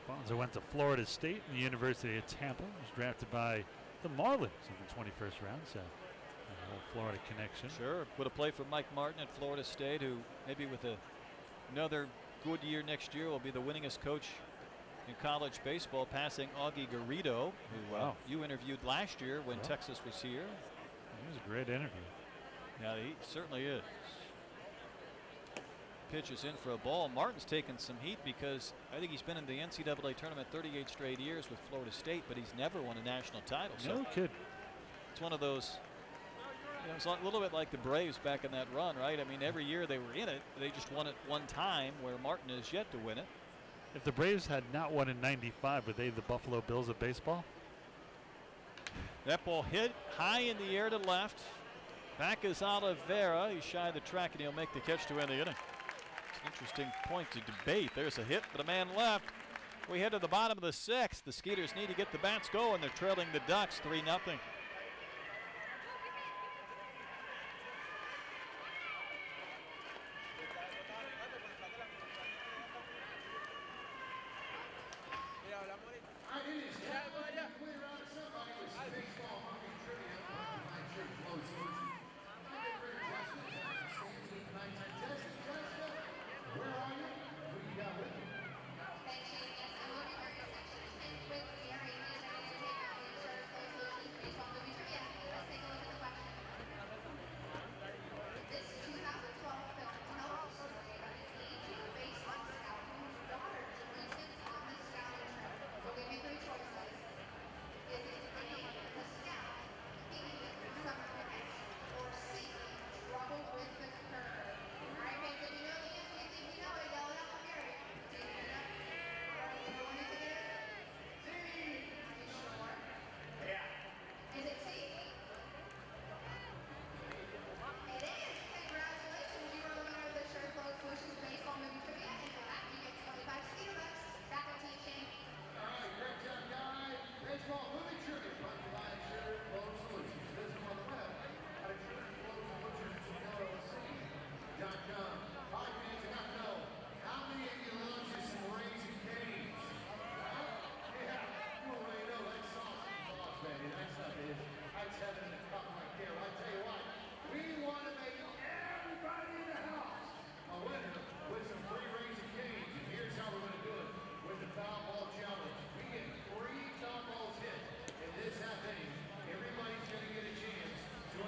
Alfonso went to Florida State and the University of Tampa. He was drafted by the Marlins in the 21st round, so a whole Florida connection. Sure, would have played for Mike Martin at Florida State, who maybe with another good year next year will be the winningest coach in college baseball, passing Augie Garrido, who you interviewed last year when Texas was here. It was a great interview. Yeah, he certainly is. Pitch is in for a ball. Martin's taken some heat because I think he's been in the NCAA tournament 38 straight years with Florida State, but he's never won a national title. No So kid. it's one of those, you know, it's a little bit like the Braves back in that run, right? I mean, every year they were in it, they just won it one time, where Martin is yet to win it. If the Braves had not won in '95, were they the Buffalo Bills of baseball? That ball hit high in the air to left. Back is Oliveira. He's shy of the track, and he'll make the catch to end the inning. It's an interesting point to debate. There's a hit, but a man left. We head to the bottom of the 6th. The Skeeters need to get the bats going. They're trailing the Ducks 3-0.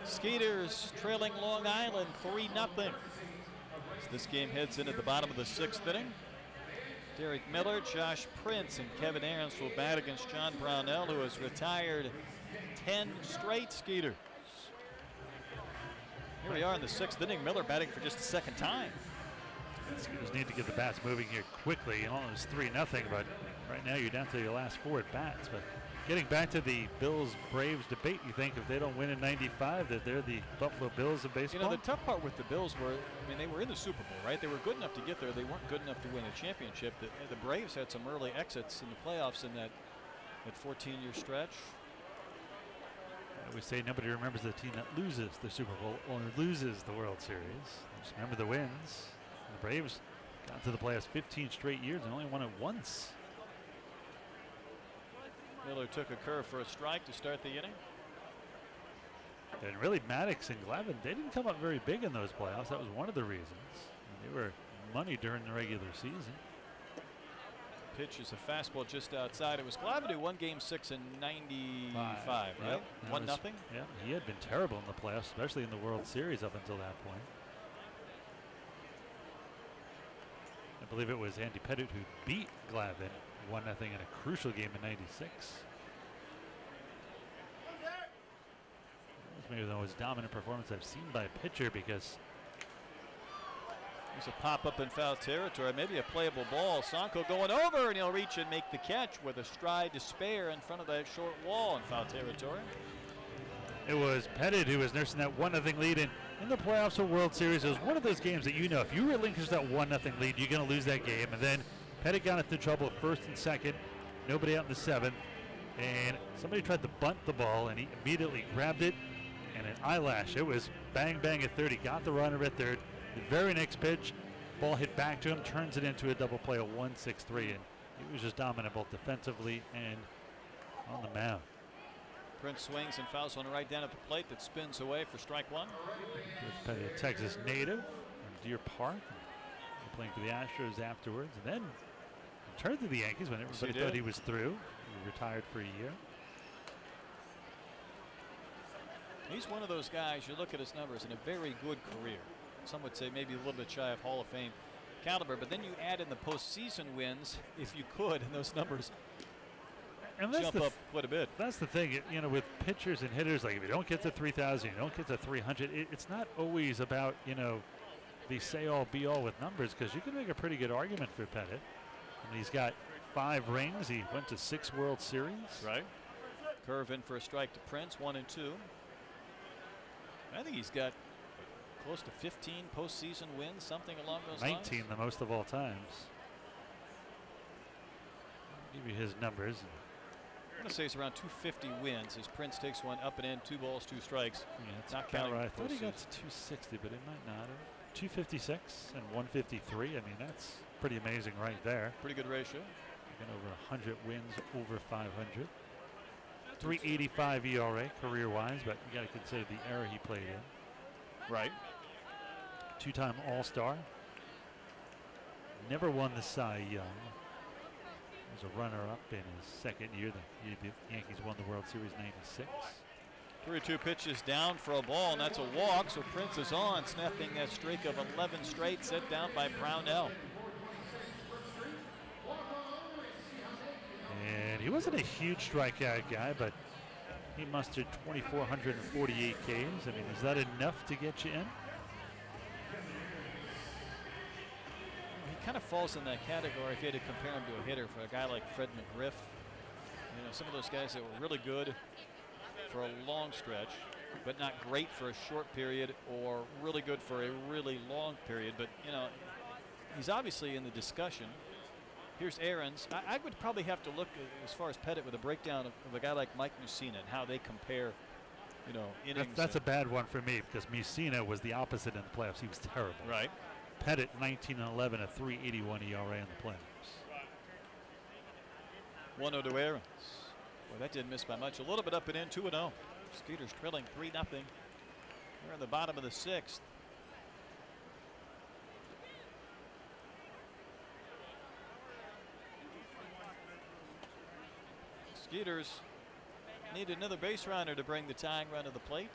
Skeeters trailing Long Island 3-0. As this game heads into the bottom of the 6th inning. Derek Miller, Josh Prince, and Kevin Aarons will bat against John Brownell, who has retired 10 straight Skeeters. Here we are in the 6th inning. Miller batting for just the 2nd time. Skeeters need to get the bats moving here quickly. You know, it was 3-0, but right now you're down to your last 4 at bats. But Getting back to the Bills-Braves debate, you think if they don't win in '95 that they're the Buffalo Bills of baseball? You know, the tough part with the Bills were, I mean, they were in the Super Bowl, right? They were good enough to get there. They weren't good enough to win a championship. The Braves had some early exits in the playoffs in that 14-year stretch. I always say nobody remembers the team that loses the Super Bowl or loses the World Series. Just remember the wins. The Braves got to the playoffs 15 straight years and only won it once. Miller took a curve for a strike to start the inning. And really, Maddox and Glavine, they didn't come up very big in those playoffs. That was one of the reasons. They were money during the regular season. Pitch is a fastball just outside. It was Glavine who won Game 6 in '95, right? Yep. 1-0. Yeah, he had been terrible in the playoffs, especially in the World Series up until that point. I believe it was Andy Pettit who beat Glavine 1-0 in a crucial game in '96. Maybe the most dominant performance I've seen by a pitcher, because there's a pop up in foul territory, maybe a playable ball. Sonko going over, and he'll reach and make the catch with a stride to spare in front of that short wall in foul territory. It was Pettit who was nursing that 1-0 lead in the playoffs or World Series. It was one of those games that, you know, if you relinquish that 1-0 lead, you're going to lose that game. And then Pettit got into trouble first and second, nobody out in the seventh, and somebody tried to bunt the ball, and he immediately grabbed it, and an eyelash. It was bang bang at third. He got the runner at third. The very next pitch, ball hit back to him, turns it into a double play, a 1-6-3, and he was just dominant both defensively and on the mound. Prince swings and fouls on the right down at the plate that spins away for strike one. Pettit, a Texas native from Deer Park, playing for the Astros afterwards, and then returned to the Yankees when everybody thought he was through. He retired for a year. He's one of those guys, you look at his numbers, in a very good career. Some would say maybe a little bit shy of Hall of Fame caliber, but then you add in the postseason wins, if you could, and those numbers jump up quite a bit. That's the thing, you know, with pitchers and hitters, like if you don't get to 3,000, you don't get to 300, it's not always about, you know, the say-all, be-all with numbers, because you can make a pretty good argument for Pettit. I mean, he's got 5 rings. He went to 6 World Series. Right. Curve in for a strike to Prince, 1-2. I think he's got close to 15 postseason wins, something along those 19, lines. the most of all times. I'll give you his numbers. I'm going to say it's around 250 wins as Prince takes one up and in, 2 balls, 2 strikes. Yeah, it's not about counting right. I thought he got postseason. to 260, but it might not have. 256 and 153. I mean, that's pretty amazing right there. Pretty good ratio. Again, over 100 wins, over 500. 3.85 ERA career-wise, but you got to consider the era he played in. Right. 2-time All-Star. Never won the Cy Young. Was a runner-up in his second year. The Yankees won the World Series '96. 3-2 pitches down for a ball, and that's a walk. So Prince is on, snapping that streak of 11 straight, set down by Brownell. And he wasn't a huge strikeout guy, but he mustered 2,448 Ks. I mean, is that enough to get you in? He kind of falls in that category if you had to compare him to a hitter for a guy like Fred McGriff. You know, some of those guys that were really good for a long stretch, but not great for a short period, or really good for a really long period. But, you know, he's obviously in the discussion. Here's Aarons. I would probably have to look as far as Pettit with a breakdown of a guy like Mike Mussina and how they compare, you know, innings. That's a bad one for me, because Mussina was the opposite in the playoffs. He was terrible. Right. Pettit 19-11, a 3.81 ERA in the playoffs. 1-0 to Aarons. Boy, that didn't miss by much. A little bit up and in, 2-0. Skeeters trailing 3-0. We're in the bottom of the 6th. Skeeters need another base runner to bring the tying run to the plate.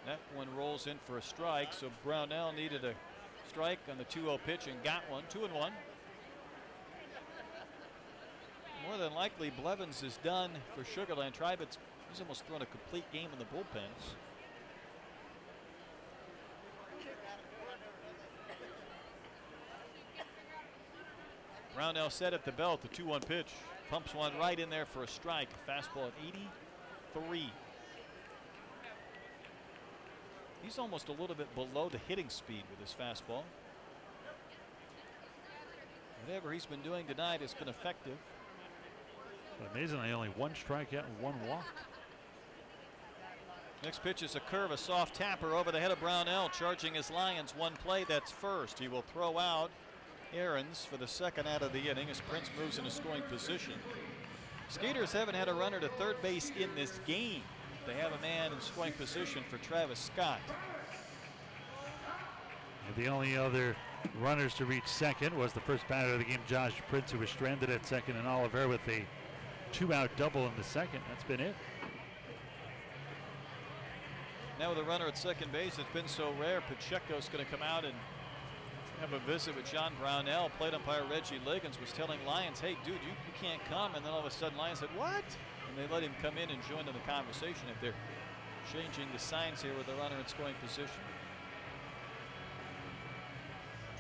That one rolls in for a strike, so Brownell needed a strike on the 2-0 pitch and got one. 2-1. More than likely, Blevins is done for Sugarland Tribe. He's almost thrown a complete game in the bullpen. Brownell set at the belt, the 2-1 pitch. Pumps one right in there for a strike. Fastball at 83. He's almost a little bit below the hitting speed with his fastball. Whatever he's been doing tonight has been effective. But amazingly, only one strikeout and one walk. Next pitch is a curve, a soft tapper over the head of Brownell, charging his Lions. One play, that's first. He will throw out Aarons for the second out of the inning as Prince moves into scoring position. Skeeters haven't had a runner to third base in this game. They have a man in scoring position for Travis Scott. And the only other runners to reach second was the first batter of the game, Josh Prince, who was stranded at second, and Oliver with a 2-out double in the second. That's been it. Now with a runner at second base, it's been so rare. Pacheco's going to come out and have a visit with John Brownell. Plate umpire Reggie Liggins was telling Lyons, hey, dude, you can't come. And then all of a sudden Lyons said, what? And they let him come in and join in the conversation if they're changing the signs here with the runner in scoring position.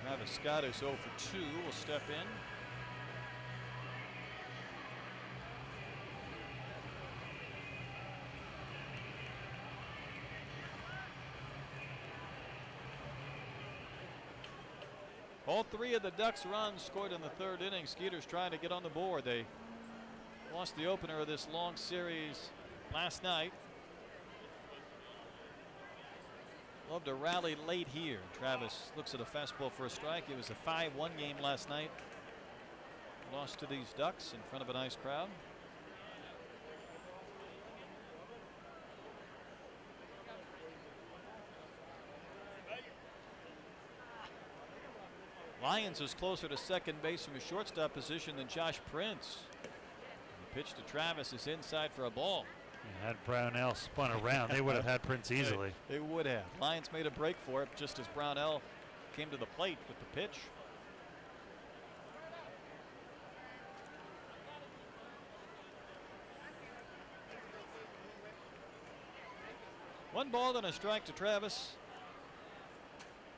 Travis Scott is 0 for 2, will step in. All three of the Ducks runs scored in the third inning. Skeeters trying to get on the board. They lost the opener of this long series last night. Love to rally late here. Travis looks at a fastball for a strike. It was a 5-1 game last night. Lost to these Ducks in front of a nice crowd. Lyons is closer to second base from his shortstop position than Josh Prince. The pitch to Travis is inside for a ball. Had Brownell spun around, they would have had Prince easily. They would have. Lyons made a break for it just as Brownell came to the plate with the pitch. One ball and a strike to Travis.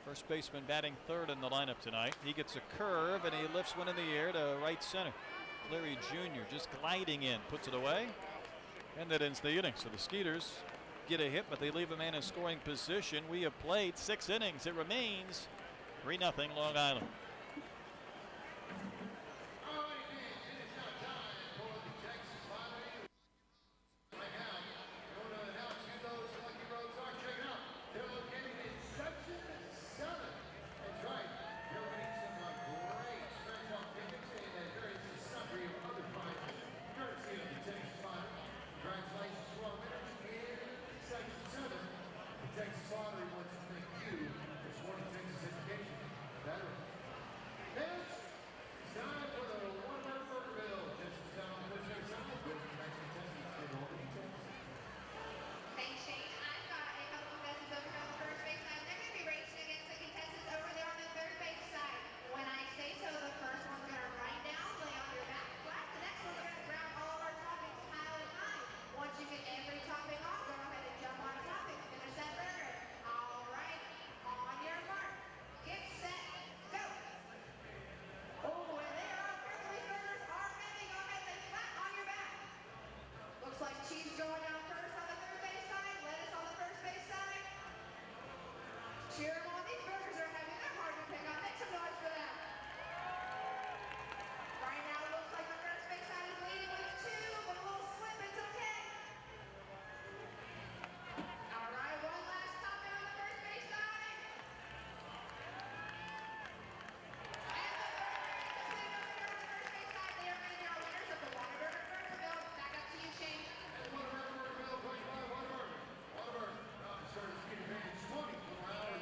First baseman batting third in the lineup tonight. He gets a curve and he lifts one in the air to right center. Cleary Jr. just gliding in, puts it away, and that ends the inning. So the Skeeters get a hit, but they leave a man in scoring position. We have played 6 innings. It remains 3-0 Long Island.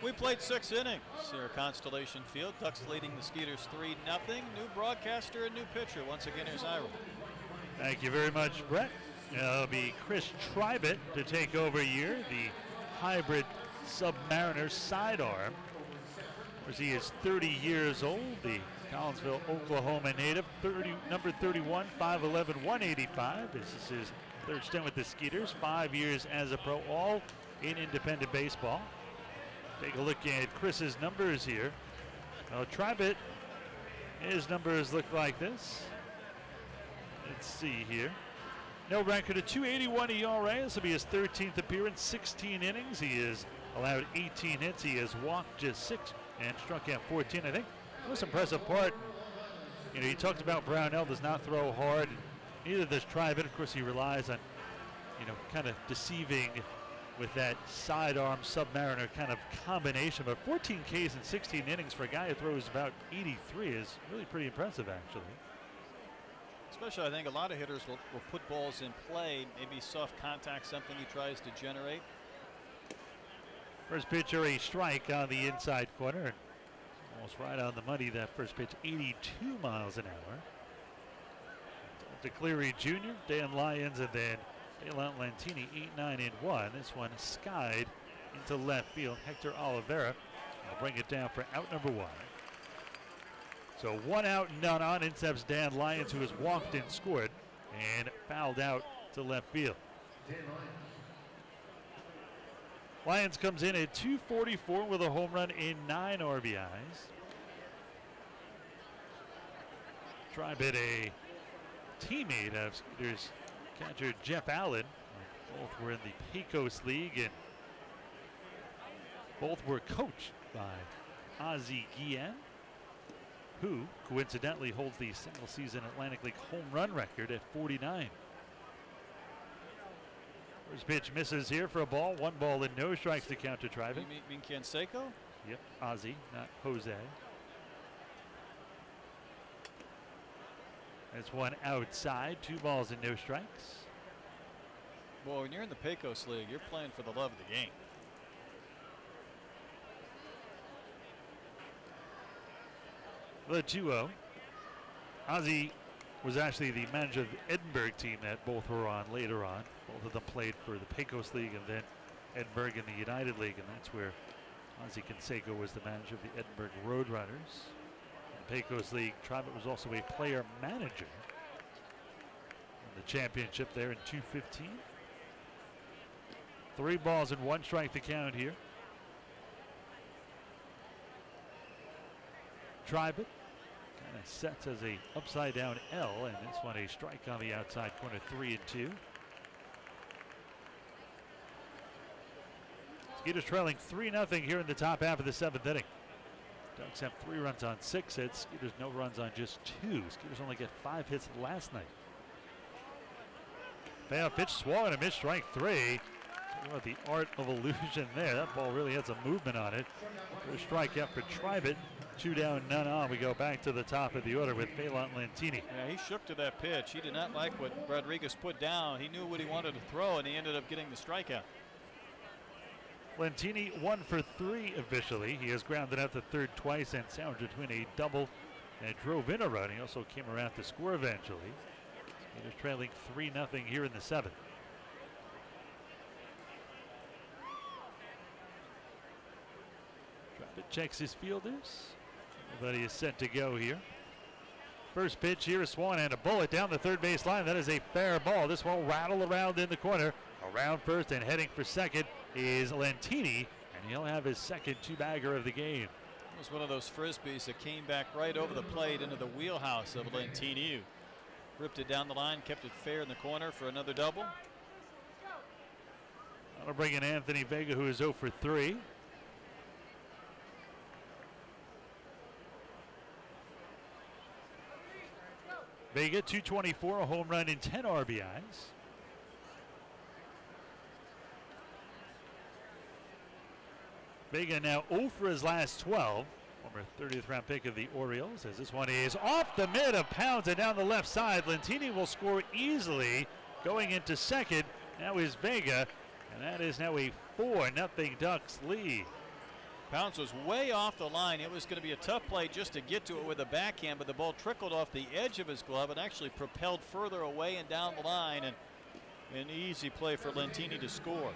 We played 6 innings here at Constellation Field. Ducks leading the Skeeters 3-0. New broadcaster and new pitcher. Once again, here's Ira. Thank you very much, Brett. It'll be Chris Tribett to take over here, the hybrid Submariner sidearm. Of course, he is 30 years old, the Collinsville, Oklahoma native, number 31, 5'11", 185. This is his third stint with the Skeeters, 5 years as a pro, all in independent baseball. Take a look at Chris's numbers here. Tribett, his numbers look like this. Let's see here. No record, a 2.81 ERA. This will be his 13th appearance, 16 innings. He has allowed 18 hits. He has walked just 6 and struck out 14. I think the most impressive part, you know, he talked about Brownell does not throw hard. Neither does Tribett. Of course, he relies on, you know, kind of deceiving with that sidearm Submariner kind of combination. But 14 Ks in 16 innings for a guy who throws about 83 is really pretty impressive, actually. Especially, I think a lot of hitters will put balls in play, maybe soft contact, something he tries to generate. First pitcher, a strike on the inside corner. Almost right on the money, that first pitch, 82 miles an hour. To Cleary Jr., Dan Lyons, and then Daylan Lantini, 8-9 in 1. This one skied into left field. Hector Oliveira will bring it down for out number 1. So 1 out, none on. In steps Dan Lyons, who has walked and scored, and fouled out to left field. Lyons comes in at 244 with a home run in 9 RBIs. Tribett, a teammate of Skeeters catcher Jeff Allen. Both were in the Pecos League, and both were coached by Ozzie Guillen, who coincidentally holds the single season Atlantic League home run record at 49. First pitch misses here for a ball. 1 ball and no strikes to count to Tribett. You mean Canseco? Yep, Ozzie, not Jose. That's one outside. 2 balls and no strikes. Well, when you're in the Pecos League, you're playing for the love of the game. The 2-0. Ozzie was actually the manager of the Edinburgh team that both were on later on. Both of them played for the Pecos League and then Edinburgh in the United League, and that's where Ozzie Canseco was the manager of the Edinburgh Roadrunners. In the Pecos League, Tribett was also a player manager in the championship there in 2015. 3 balls and 1 strike to count here. Tribett kind of sets as a upside down L, and this one a strike on the outside corner, 3-2. Skeeters trailing 3-0 here in the top half of the 7th inning. Ducks have 3 runs on 6 hits. Skeeters no runs on just 2. Skeeters only get 5 hits last night. Payoff pitch, swung and a missed, strike 3. Talk about the art of illusion there. That ball really had some movement on it. First strike out for Tribett. 2 down, none on. We go back to the top of the order with Phelan Lantini. Yeah, he shook to that pitch. He did not like what Rodriguez put down. He knew what he wanted to throw, and he ended up getting the strikeout. Lantini 1 for 3 officially. He has grounded out the third twice and sandwiched between a double and drove in a run. He also came around to score eventually. Skeeters trailing 3-0 here in the 7th. Tribett checks his fielders. Everybody is set to go here. First pitch here is swung and a bullet down the third base line. That is a fair ball. This one will rattle around in the corner. Around first and heading for second is Lantini, and he'll have his second 2-bagger of the game. It was one of those frisbees that came back right over the plate into the wheelhouse of Lantini. Ripped it down the line, kept it fair in the corner for another double. That'll bring in Anthony Vega, who is 0 for 3. Vega, 224, a home run in 10 RBIs. Vega now 0 for his last 12. Former 30th round pick of the Orioles, as this one is off the mid of pounds and down the left side. Lantini will score easily going into second. Now is Vega, and that is now a 4-0 Ducks lead. Pounds was way off the line. It was going to be a tough play just to get to it with a backhand, but the ball trickled off the edge of his glove and actually propelled further away and down the line, and an easy play for Lantini to score.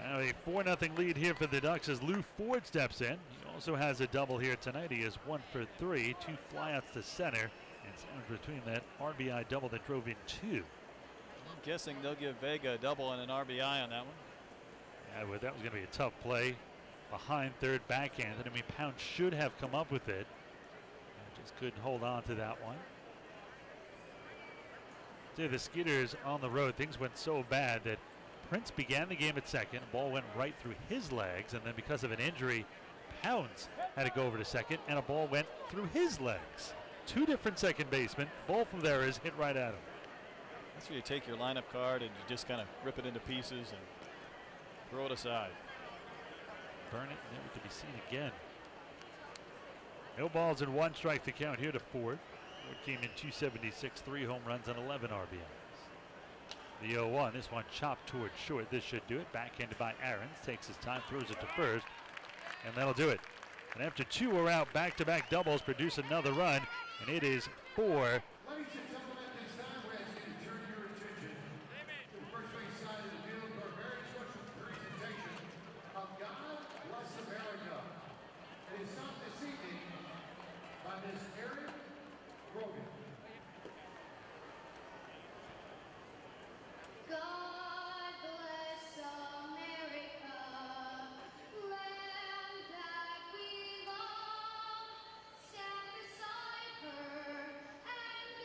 Now a 4-0 lead here for the Ducks as Lou Ford steps in. He also has a double here tonight. He is 1 for 3, 2 flyouts to center, and somewhere between that RBI double that drove in 2. I'm guessing they'll give Vega a double and an RBI on that one. Yeah, well, that was going to be a tough play behind third backhanded. I mean, Pound should have come up with it. Just couldn't hold on to that one. To the Skeeters on the road, things went so bad that Prince began the game at second. Ball went right through his legs, and then because of an injury, Pounds had to go over to second, and a ball went through his legs. Two different second basemen, both of theirs hit right at him. That's where you take your lineup card and you just kind of rip it into pieces and throw it aside. Burn it, never to be seen again. No balls and one strike to count here to Ford. Ford came in 276, 3 home runs and 11 RBIs. The 0-1, this one chopped towards short. This should do it. Backhanded by Aarons. Takes his time, throws it to first, and that'll do it. And after 2 are out, back-to-back doubles produce another run, and it is 4. Ladies and gentlemen, at this time, we're asking you to turn your attention to the first base side of the field for a very special presentation of God Bless America. It is sung this evening by Miss Erin Rogan. God bless America, land that we love. Stand beside her and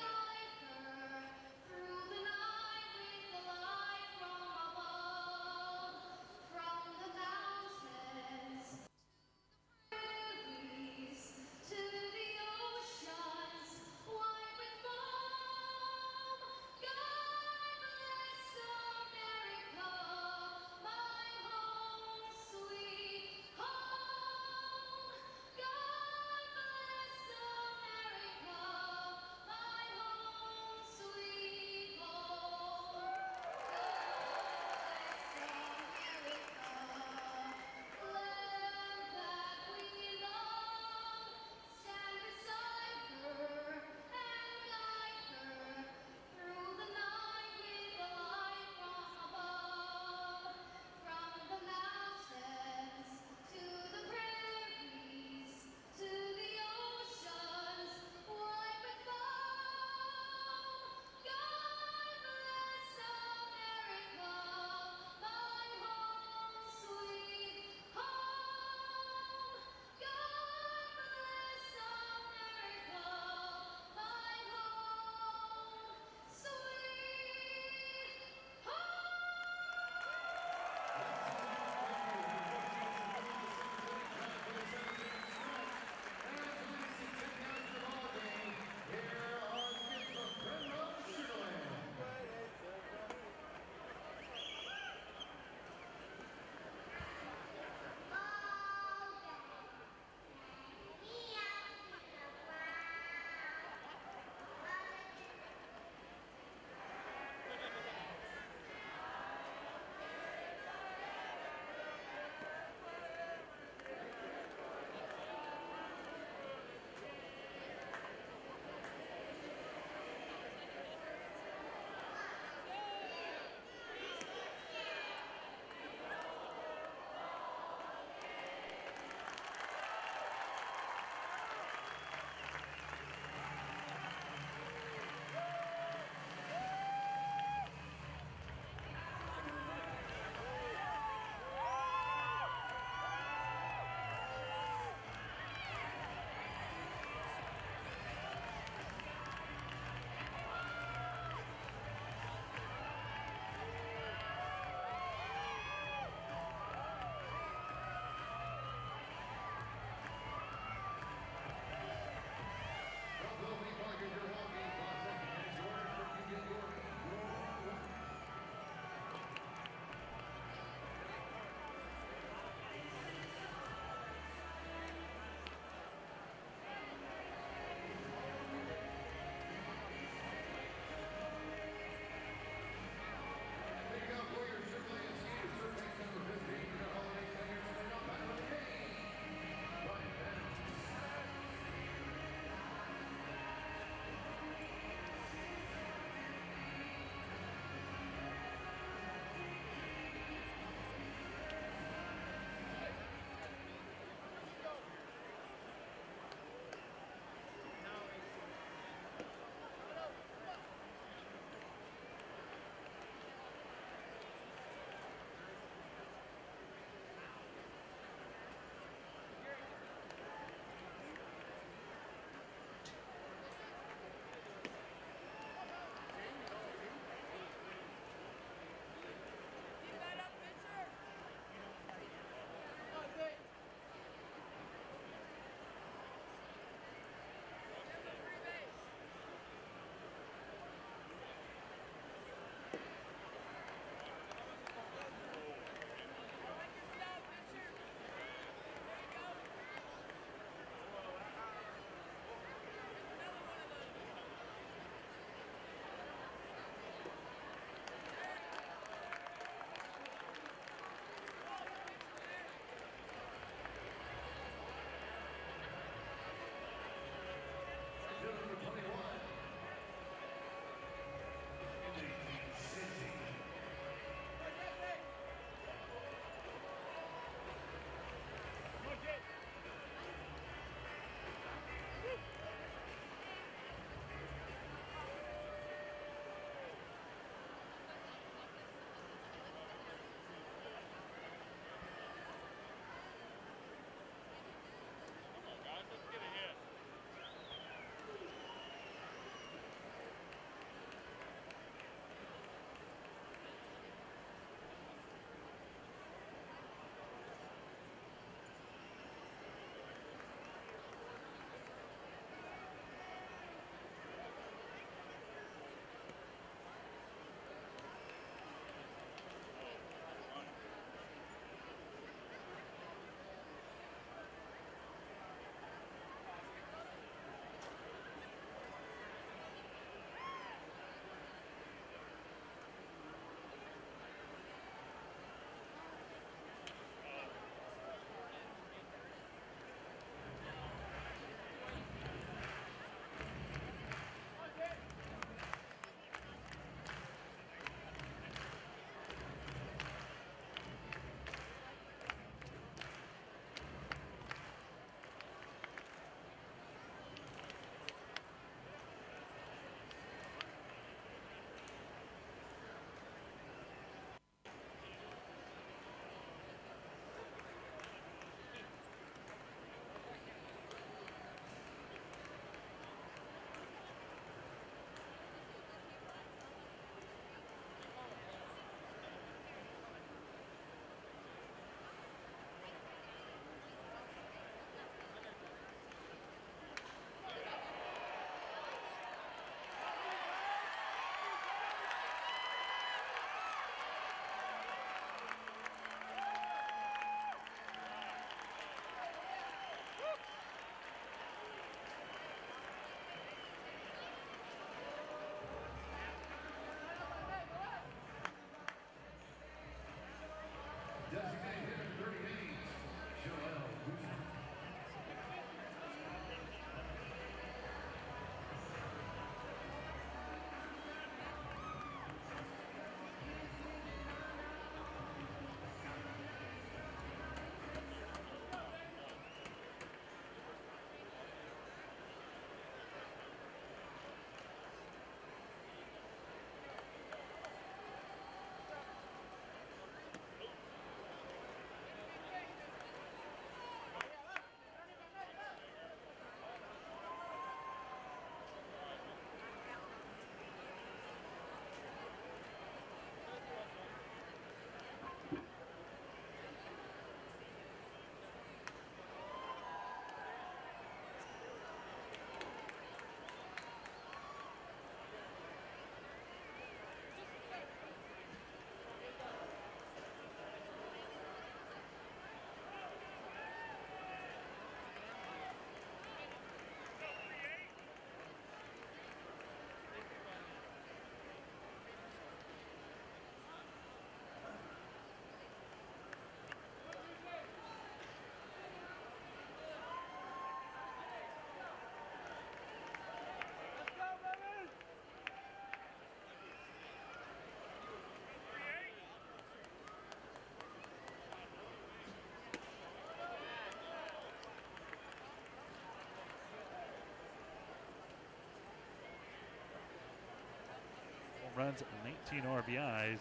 runs, 19 RBIs.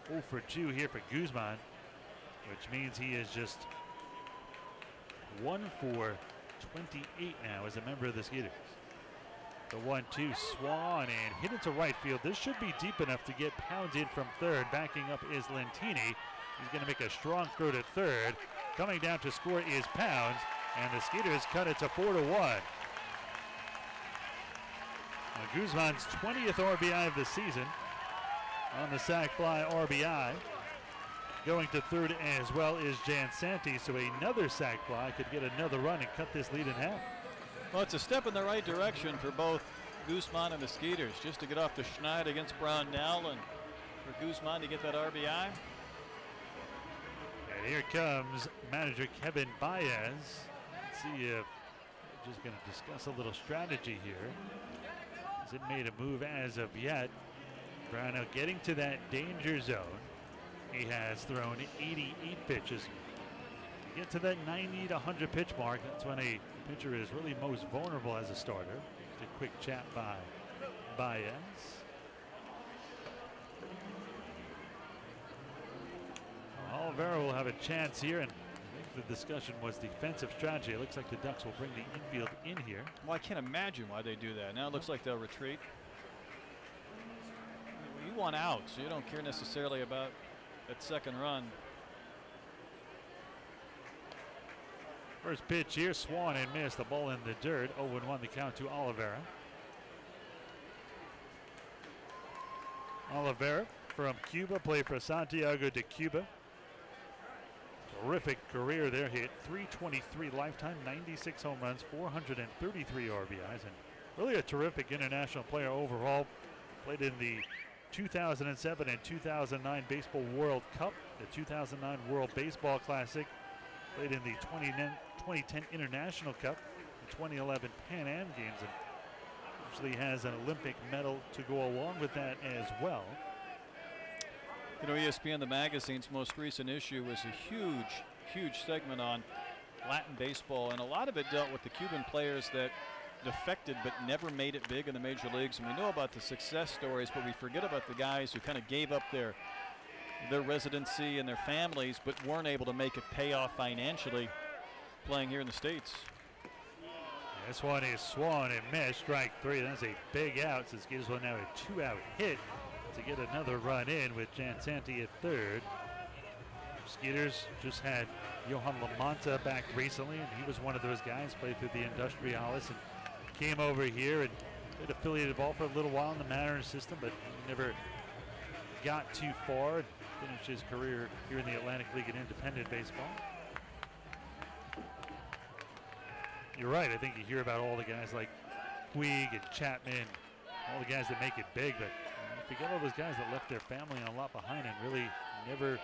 0 for 2 here for Guzman, which means he is just 1 for 28 now as a member of the Skeeters. The 1-2 Swan and hit into right field. This should be deep enough to get pounded from third. Backing up is Lentini. He's going to make a strong throw to third. Coming down to score is Pounds, and the Skeeters cut it to 4-1. Guzman's 20th RBI of the season on the sac fly RBI. Going to third as well is Jansanti, so another sac fly could get another run and cut this lead in half. Well, it's a step in the right direction for both Guzman and the Skeeters, just to get off the schneid against Brownell and for Guzman to get that RBI. And here comes manager Kevin Baez. Let's see if they're just going to discuss a little strategy here. Hasn't made a move as of yet. Brownell getting to that danger zone. He has thrown 88 pitches. You get to that 90 to 100 pitch mark, that's when a pitcher is really most vulnerable as a starter. Just a quick chat by Baez. Oliveira will have a chance here, and I think the discussion was defensive strategy. It looks like the Ducks will bring the infield in here. Well, I can't imagine why they do that. Now it looks like they'll retreat. You want out, so you don't care necessarily about that second run. First pitch here, Swan and missed. The ball in the dirt. 0-1 the count to Oliveira. Oliveira from Cuba, played for Santiago de Cuba. Terrific career there. Hit 323 lifetime, 96 home runs, 433 RBIs, and really a terrific international player overall. Played in the 2007 and 2009 Baseball World Cup, the 2009 World Baseball Classic. Played in the 2010 International Cup, the 2011 Pan Am Games, and actually has an Olympic medal to go along with that as well. You know, ESPN, the magazine's most recent issue, was a huge segment on Latin baseball, and a lot of it dealt with the Cuban players that defected but never made it big in the major leagues. And we know about the success stories, but we forget about the guys who kind of gave up their residency and their families but weren't able to make it pay off financially playing here in the States. This one is Swan and missed. Strike 3. That's a big out. This gives one now a 2-out hit to get another run in with Jansanti at third. Skeeters just had Johan Lamonta back recently, and he was one of those guys, played through the Industrialis and came over here and played affiliated ball for a little while in the Mariners system, but never got too far and finished his career here in the Atlantic League in independent baseball. You're right. I think you hear about all the guys like Puig and Chapman, all the guys that make it big, but you forget all those guys that left their family and a lot behind and really never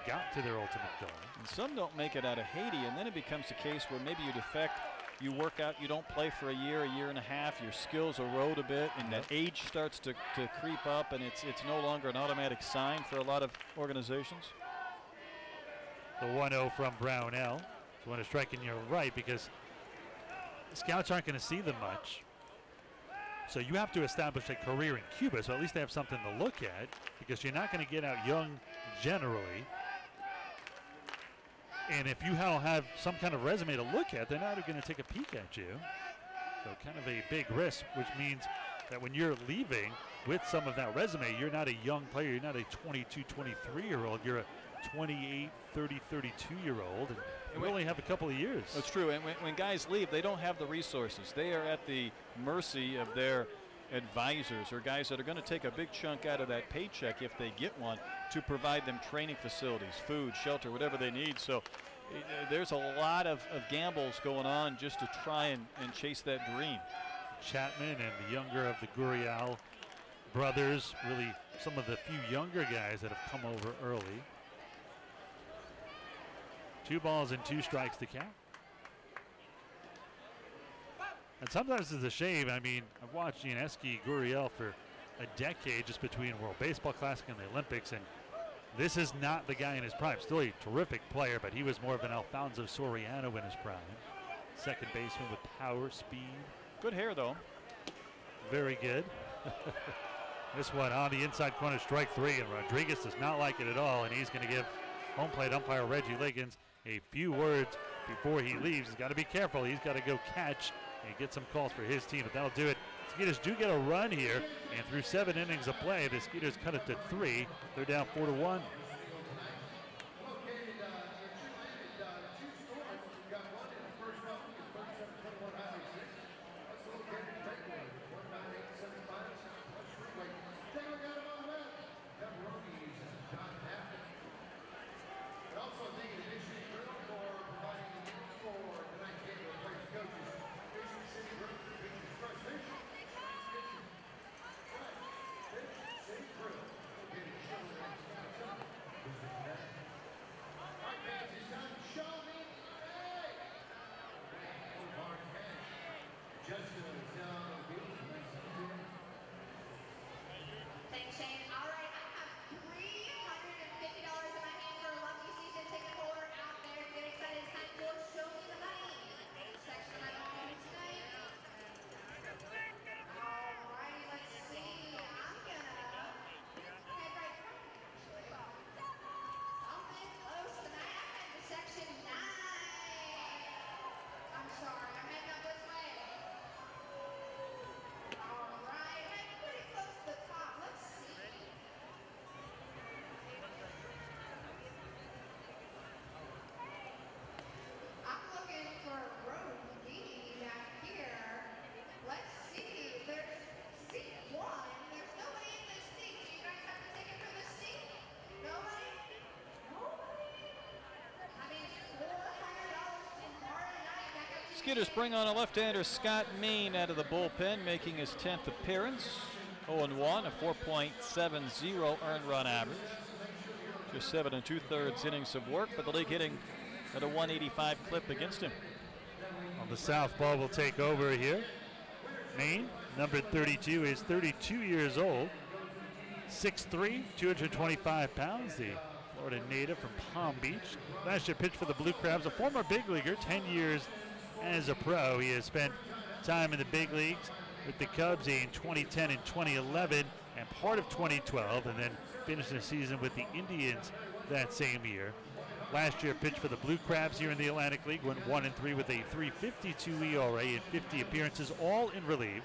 got to their ultimate goal. And some don't make it out of Haiti, and then it becomes a case where maybe you defect, you work out, you don't play for a year and a half, your skills erode a bit, and that age starts to creep up, and it's no longer an automatic sign for a lot of organizations. The 1-0 from Brownell. So want to strike in your right because scouts aren't going to see them much. So you have to establish a career in Cuba, so at least they have something to look at, because you're not going to get out young generally. And if you have some kind of resume to look at, they're not going to take a peek at you. So kind of a big risk, which means that when you're leaving with some of that resume, you're not a young player. You're not a 22, 23-year-old. You're a 28, 30, 32-year-old. And you only have a couple of years. That's true. And when guys leave, they don't have the resources. They are at the mercy of their advisors or guys that are going to take a big chunk out of that paycheck, if they get one, to provide them training facilities, food, shelter, whatever they need. So there's a lot of gambles going on just to try and chase that dream. Chapman and the younger of the Gurriel brothers, really some of the few younger guys that have come over early. 2 balls and 2 strikes to count. And sometimes it's a shame. I mean, I've watched Gianeski, Gurriel for a decade, just between World Baseball Classic and the Olympics, and this is not the guy in his prime. Still a terrific player, but he was more of an Alfonso Soriano in his prime. Second baseman with power, speed. Good hair, though. Very good. This one on the inside corner, strike 3, and Rodriguez does not like it at all, and he's going to give home plate umpire Reggie Liggins a few words before he leaves. He's got to be careful. He's got to go catch and get some calls for his team, but that'll do it. Skeeters do get a run here, and through 7 innings of play, the Skeeters cut it to 3. They're down 4-1. Thanks, Shane. All right, I have $350 in my hand for a lucky season ticket holder out there. Get excited. It's time for Show Me the Money. Section of my home tonight. All righty, let's see. I'm gonna head right something close tonight. I'm heading to section 9. I'm sorry, I'm heading up this way. All right, heading pretty close to the top. Let's see. I'm looking for road D back here. Let's see. There's seat 1. There's nobody in this seat. Do you guys have a ticket for this seat? Nobody? Nobody? I mean, $400 tomorrow night. Back up to Skeeters bring on a left-hander, Scott Main, out of the bullpen, making his 10th appearance. 0-1, a 4.70 earned run average. Just 7 2/3 innings of work, but the league hitting at a 185 clip against him. Well, the southpaw will take over here. Maine, number 32, is 32 years old. 6'3", 225 pounds. The Florida native from Palm Beach. Last year pitched for the Blue Crabs, a former big leaguer, 10 years as a pro. He has spent time in the big leagues with the Cubs in 2010 and 2011 and part of 2012, and then finished the season with the Indians that same year. Last year pitched for the Blue Crabs here in the Atlantic League, went 1-3 with a 3.52 ERA in 50 appearances, all in relief.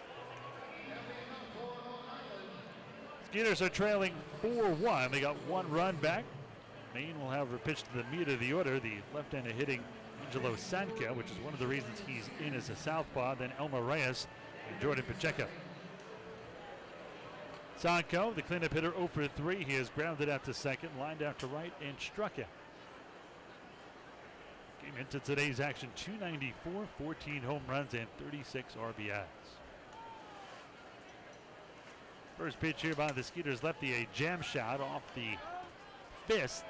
Skeeters are trailing 4-1. They got 1 run back. Maine will have a pitch to the meat of the order, the left-hander hitting Angelo Sanka, which is one of the reasons he's in as a southpaw, then Elmer Reyes and Jordan Pacheco. Sanko, the cleanup hitter, 0 for 3. He has grounded out to second, lined out to right, and struck out. Came into today's action 294, 14 home runs, and 36 RBIs. First pitch here by the Skeeters lefty, a jam shot off the fist.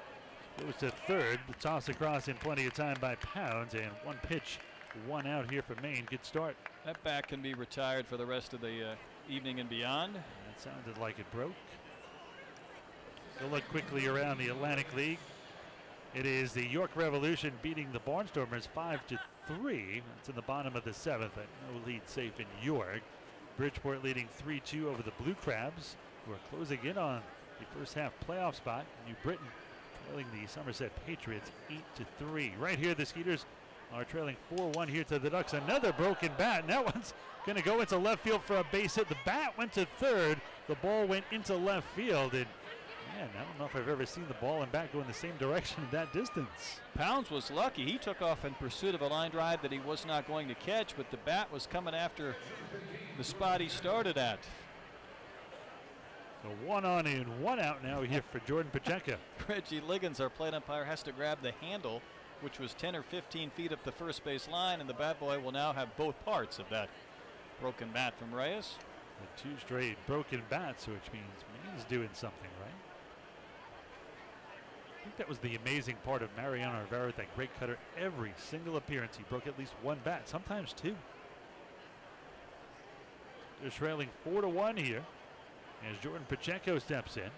Goes to third. The toss across in plenty of time by Pounds, and 1 pitch, 1 out here for Maine. Good start. That bat can be retired for the rest of the evening and beyond. That sounded like it broke. We'll look quickly around the Atlantic League. It is the York Revolution beating the Barnstormers 5-3. That's in the bottom of the 7th, but no lead safe in York. Bridgeport leading 3-2 over the Blue Crabs, who are closing in on the first half playoff spot. New Britain trailing the Somerset Patriots 8-3. Right here, the Skeeters are trailing 4-1 here to the Ducks. Another broken bat, and that one's going to go into left field for a base hit. The bat went to third. The ball went into left field, and man, I don't know if I've ever seen the ball and bat go in the same direction at that distance. Pounds was lucky. He took off in pursuit of a line drive that he was not going to catch, but the bat was coming after the spot he started at. So 1 on and 1 out now here for Jordan Pacheco. Reggie Liggins, our plate umpire, has to grab the handle, which was 10 or 15 feet up the first base line, and the bat boy will now have both parts of that broken bat from Reyes. The 2 straight broken bats, which means Maine's doing something right. I think that was the amazing part of Mariano Rivera, that great cutter. Every single appearance, he broke at least 1 bat, sometimes 2. They're trailing 4-1 here as Jordan Pacheco steps in.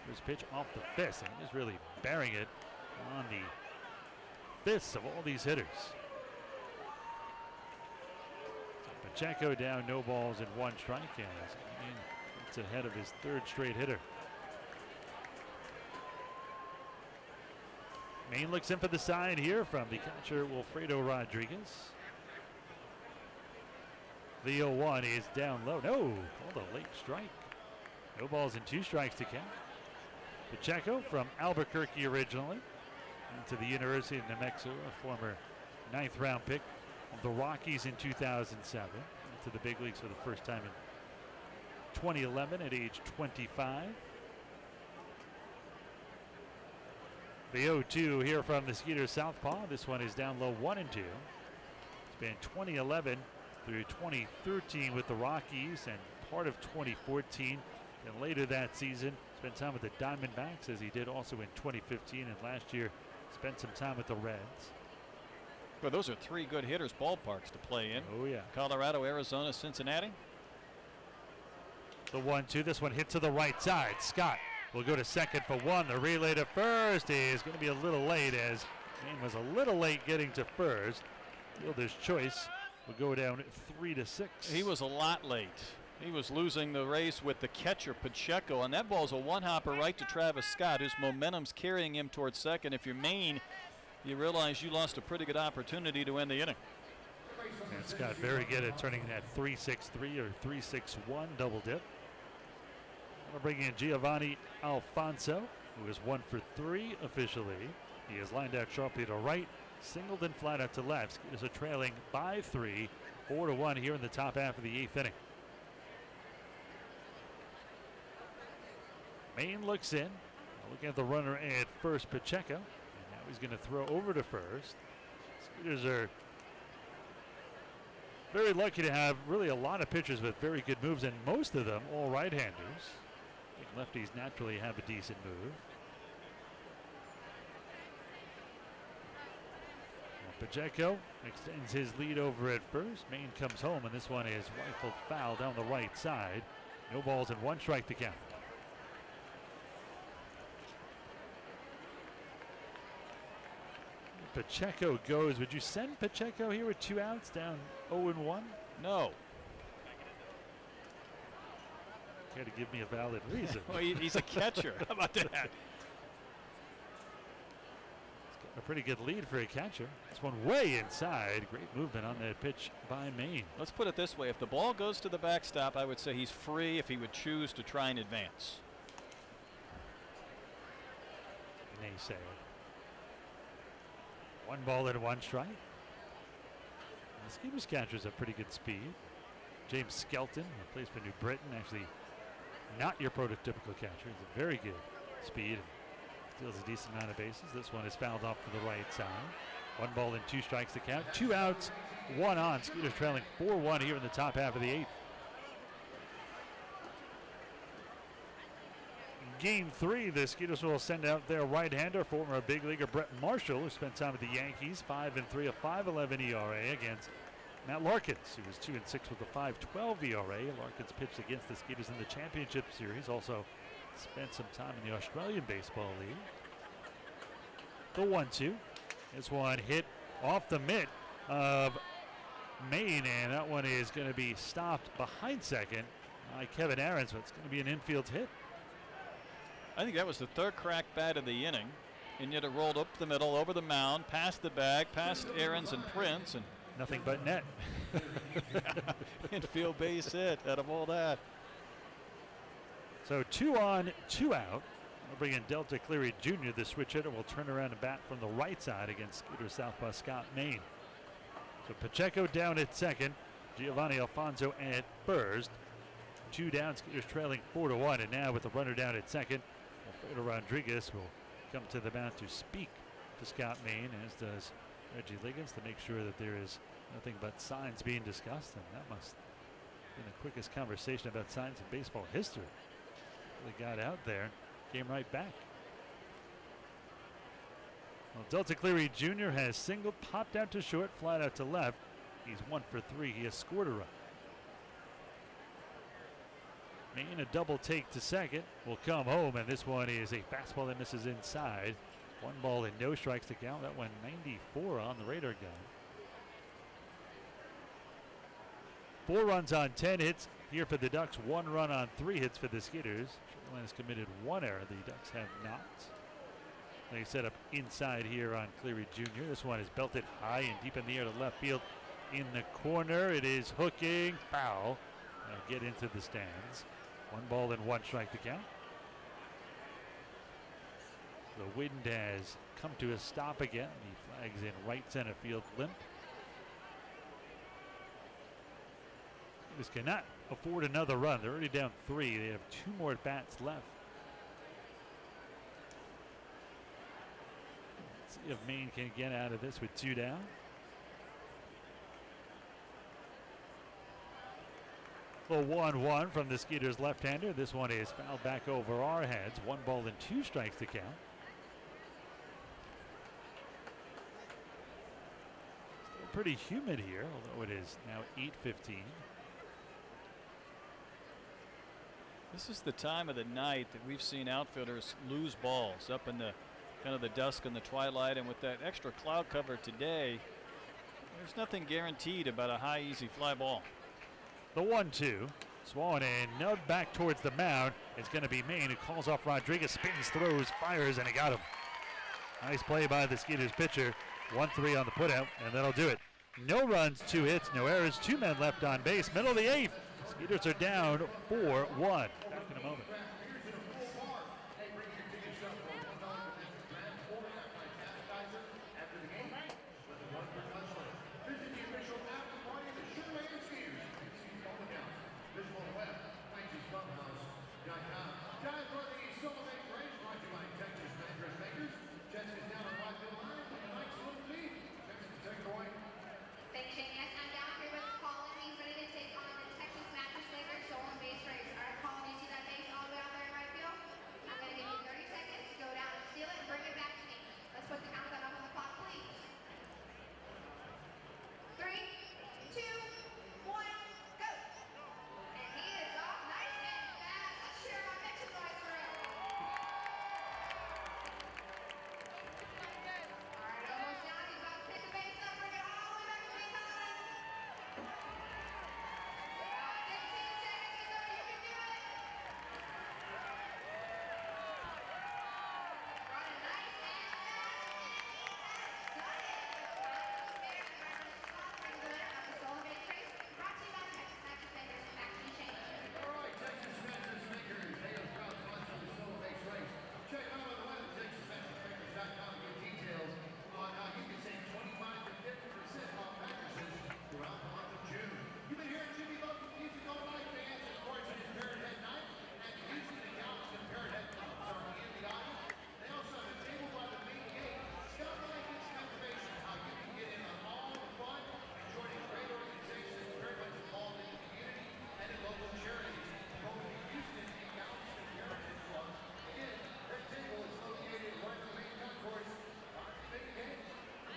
First pitch off the fist, and he's really bearing it on the fists of all these hitters. So Pacheco down, no balls and 1 strike. As It's ahead of his 3rd straight hitter. Maine looks in for the side here from the catcher Wilfredo Rodriguez. The 0-1 is down low. No, called a late strike. No balls and 2 strikes to count. Pacheco from Albuquerque originally, to the University of New Mexico, a former 9th round pick of the Rockies in 2007, to the big leagues for the first time in 2011 at age 25. The 0-2 here from the Skeeters southpaw. This one is down low, 1-2. It's been 2011 through 2013 with the Rockies and part of 2014. And later that season, spent time with the Diamondbacks, as he did also in 2015, and last year spent some time with the Reds. Well, those are 3 good hitters' ballparks to play in. Oh yeah. Colorado, Arizona, Cincinnati. The 1-2. This one hit to the right side. Scott will go to second for 1. The relay to first is going to be a little late, as Maine was a little late getting to first. Fielder's choice will go down 3-6. He was a lot late. He was losing the race with the catcher Pacheco, and that ball's a 1-hopper right to Travis Scott, whose momentum's carrying him towards second. If you're Maine, you realize you lost a pretty good opportunity to end the inning. And Scott very good at turning that 3-6-3 or 3-6-1 double dip. We'll bring in Giovanni Alfonso, who is 1 for 3 officially. He is lined out sharply to right, singled and flat out to left. Is a trailing by 3, 4-1 here in the top half of the 8th inning. Maine looks in, looking at the runner at first, Pacheco, and now he's going to throw over to first. Skeeters are very lucky to have really a lot of pitchers with very good moves, and most of them all right-handers. I think lefties naturally have a decent move. Pacheco extends his lead over at first. Maine comes home, and this one is rifled foul down the right side. No balls and 1 strike to count. Pacheco goes. Would you send Pacheco here with 2 outs, down 0-1? No. Care to give me a valid reason? Well, he's a catcher. How about that? He's got a pretty good lead for a catcher. This one way inside. Great movement on that pitch by Maine. Let's put it this way. If the ball goes to the backstop, I would say he's free if he would choose to try and advance. Naysayer. 1 ball and 1 strike. The Skeeters catchers have pretty good speed. James Skelton, who plays for New Britain, actually not your prototypical catcher. He's a very good speed and steals a decent amount of bases. This one is fouled off to the right side. 1 ball and 2 strikes to count. 2 outs, 1 on. Skeeters trailing 4-1 here in the top half of the 8th. Game 3, the Skeeters will send out their right-hander, former big leaguer Brett Marshall, who spent time with the Yankees, 5-3, a 5.11 ERA against Matt Larkins, who was 2-6 with a 5.12 ERA. Larkins pitched against the Skeeters in the championship series, also spent some time in the Australian Baseball League. The 1-2. This one hit off the mitt of Maine, and that one is going to be stopped behind second by Kevin Aarons, but it's going to be an infield hit. I think that was the 3rd crack bat of the inning, and yet it rolled up the middle, over the mound, past the bag, past Aarons and Prince, and nothing but net. Infield base hit out of all that. So 2 on, 2 out. We'll bring in Delta Cleary Jr., the switch hitter, will turn around and bat from the right side against Skeeters southpaw Scott Maine. So Pacheco down at second, Giovanni Alfonso at first. 2 down, Skeeters trailing 4-1, and now with the runner down at second, Wilfredo Rodriguez will come to the mound to speak to Scott Maine, as does Reggie Liggins, to make sure that there is nothing but signs being discussed, and that must have been the quickest conversation about signs in baseball history. Really got out there, came right back. Well, Delta Cleary Jr. has singled, popped out to short, flat out to left. He's 1 for 3. He has scored a run. Maine, a double take to second, will come home, and this one is a fastball that misses inside. 1 ball and no strikes to count. That went 94 on the radar gun. 4 runs on 10 hits, here for the Ducks. 1 run on 3 hits for the Skeeters. Sugar Land has committed 1 error. The Ducks have not. They set up inside here on Cleary Jr. This one is belted high and deep in the air to left field. In the corner, it is hooking, foul. Get into the stands. 1 ball and 1 strike to count. The wind has come to a stop again. The flag's in right center field limp. This cannot afford another run. They're already down 3. They have 2 more at bats left. Let's see if Maine can get out of this with 2 down. The 1-1 from the Skeeters left-hander. This one is fouled back over our heads. 1 ball and 2 strikes to count. Still pretty humid here, although it is now 8:15. This is the time of the night that we've seen outfielders lose balls up in the kind of the dusk and the twilight, and with that extra cloud cover today, there's nothing guaranteed about a high easy fly ball. The 1-2. Swollen and nubbed back towards the mound. It's going to be Maine who calls off Rodriguez, spins, throws, fires, and he got him. Nice play by the Skeeters pitcher. 1-3 on the putout, and that'll do it. No runs, 2 hits, no errors, 2 men left on base. Middle of the 8th. Skeeters are down 4-1. Back in a moment.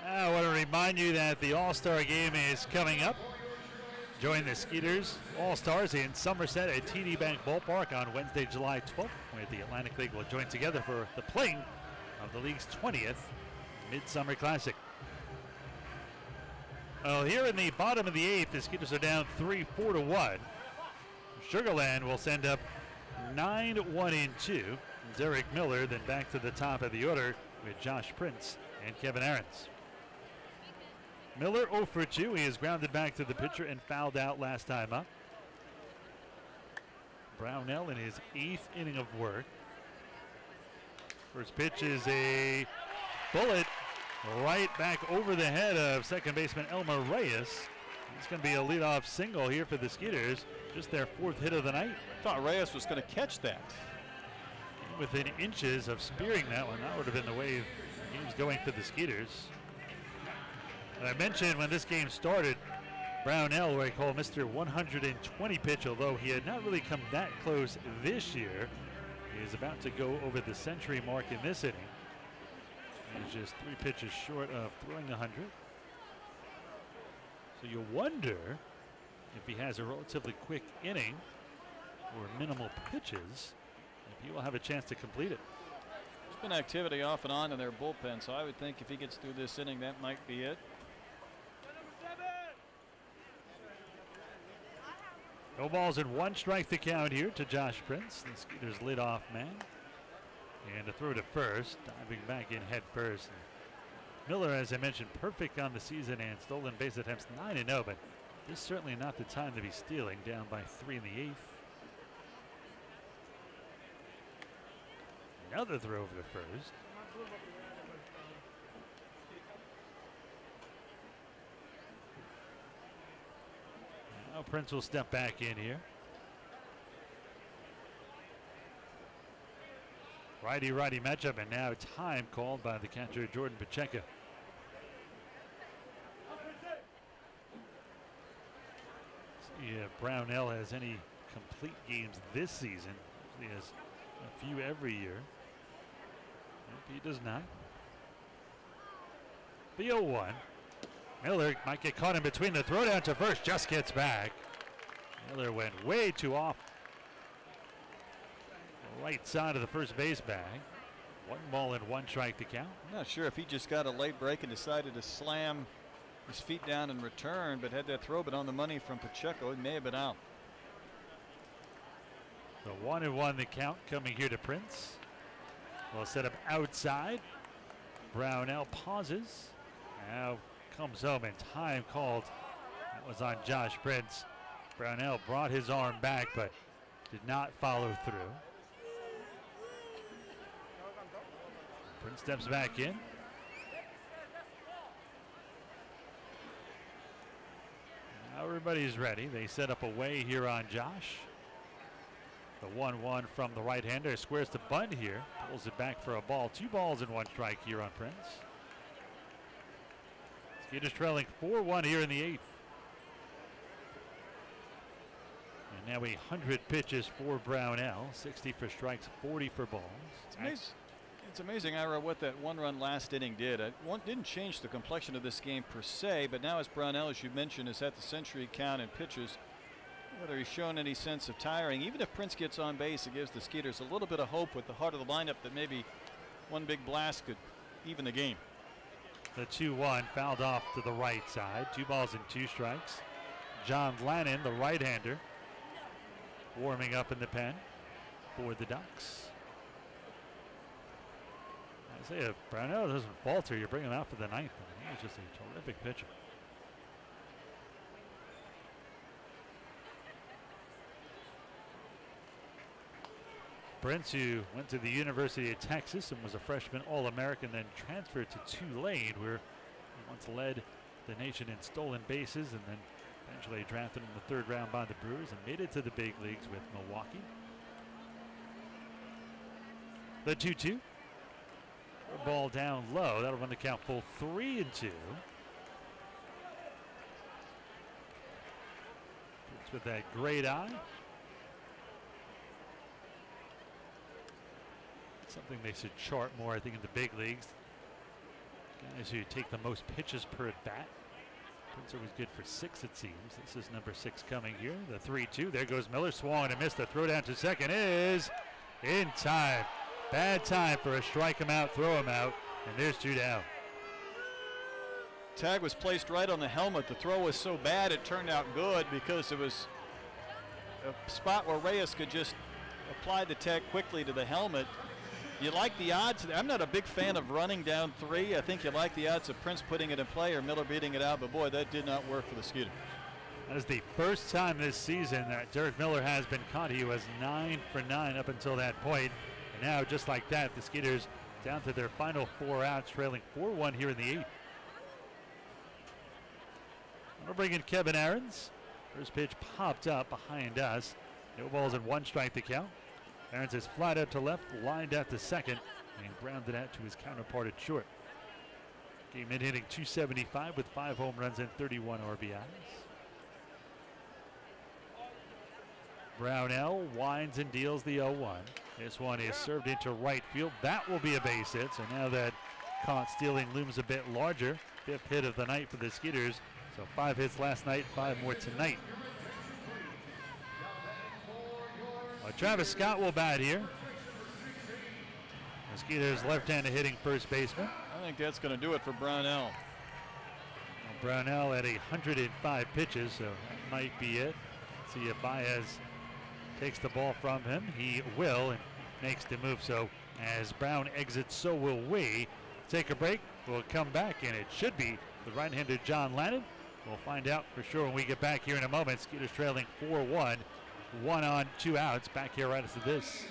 I want to remind you that the All-Star game is coming up. Join the Skeeters All-Stars in Somerset at TD Bank Ballpark on Wednesday, July 12th, where the Atlantic League will join together for the playing of the league's 20th Midsummer Classic. Well, here in the bottom of the 8th, the Skeeters are down 3-4-1. Sugar Land will send up 9-1-2. Eric Miller then back to the top of the order with Josh Prince and Kevin Aarons. Miller 0 for 2. He is grounded back to the pitcher and fouled out last time up. Brownell in his 8th inning of work. First pitch is a bullet right back over the head of second baseman Elmer Reyes. It's going to be a leadoff single here for the Skeeters. Just their 4th hit of the night. I thought Reyes was going to catch that. Within inches of spearing that one. That would have been the way the game's going for the Skeeters. And I mentioned when this game started, Brownell, who I call Mr. 120 pitch, although he had not really come that close this year, he is about to go over the century mark in this inning. He's just 3 pitches short of throwing 100. So you wonder if he has a relatively quick inning or minimal pitches, if he will have a chance to complete it. There's been activity off and on in their bullpen, so I would think if he gets through this inning, that might be it. No balls and one strike the count here to Josh Prince, the Skeeters leadoff man. And a throw to first, diving back in head first. Miller, as I mentioned, perfect on the season and stolen base attempts 9-0, but this is certainly not the time to be stealing, down by 3 in the 8th. Another throw over the first. Now Prince will step back in here. Righty-righty matchup, and now time called by the catcher Jordan Pacheco. See if Brownell has any complete games this season. He has a few every year. Nope, he does not. The 0-1. Miller might get caught in between. The throw down to first, just gets back. Miller went way too off the right side of the first base bag. 1 ball and 1 strike to count. I'm not sure if he just got a late break and decided to slam his feet down in return, but had that throw but on the money from Pacheco. It may have been out. The 1-1 the count coming here to Prince. Well, set up outside. Brownell pauses. Now comes home and time called. That was on Josh Prince. Brownell brought his arm back but did not follow through. Prince steps back in. Now everybody's ready. They set up a way here on Josh. The 1-1 from the right-hander squares to bunt here. Pulls it back for a ball. 2 balls and 1 strike here on Prince. Skeeters trailing 4-1 here in the 8th. And now 100 pitches for Brownell. 60 for strikes, 40 for balls. It's amazing, Ira, what that 1-run last inning did. It didn't change the complexion of this game per se, but now as Brownell, as you mentioned, is at the century count in pitches, whether he's shown any sense of tiring, even if Prince gets on base, it gives the Skeeters a little bit of hope with the heart of the lineup that maybe one big blast could even the game. The 2-1 fouled off to the right side. 2 balls and 2 strikes. John Lannon, the right-hander, warming up in the pen for the Ducks. I say if Brownell doesn't falter, you bring him out for the 9th. He's just a terrific pitcher. Prince, who went to the University of Texas and was a freshman All-American, then transferred to Tulane, where he once led the nation in stolen bases, and then eventually drafted in the 3rd round by the Brewers and made it to the big leagues with Milwaukee. The 2-2. Ball down low. That'll run the count full 3-2. Prince with that great eye. Something they should chart more, I think, in the big leagues. Guys who take the most pitches per at bat. Prince always good for 6, it seems. This is number 6 coming here. The 3-2. There goes Miller. Swung and missed. The throw down to second is in time. Bad time for a strike him out, throw him out, and there's 2 down. Tag was placed right on the helmet. The throw was so bad it turned out good because it was a spot where Reyes could just apply the tag quickly to the helmet. You like the odds. I'm not a big fan of running down 3. I think you like the odds of Prince putting it in play or Miller beating it out, but boy, that did not work for the Skeeters. That is the first time this season that Derek Miller has been caught. He was 9 for 9 up until that point. And now, just like that, the Skeeters down to their final 4 outs, trailing 4-1 here in the 8th. We'll bring in Kevin Aarons. First pitch popped up behind us. No balls and 1 strike to count. Aarons is flat out to left, lined out to second, and grounded out to his counterpart at short. Game in hitting .275 with 5 home runs and 31 RBIs. Brownell winds and deals the 0-1. This one is served into right field. That will be a base hit. So now that caught stealing looms a bit larger. 5th hit of the night for the Skeeters. So 5 hits last night, 5 more tonight. Well, Travis Scott will bat here. The Skeeters left-handed hitting first baseman. I think that's going to do it for Brownell. Well, Brownell at 105 pitches, so that might be it. See if Baez takes the ball from him. He will and makes the move. So as Brown exits, so will we. Take a break. We'll come back, and it should be the right-hander John Lannon. We'll find out for sure when we get back here in a moment. Skeeters trailing 4-1. 1 on, 2 outs. Back here right after this.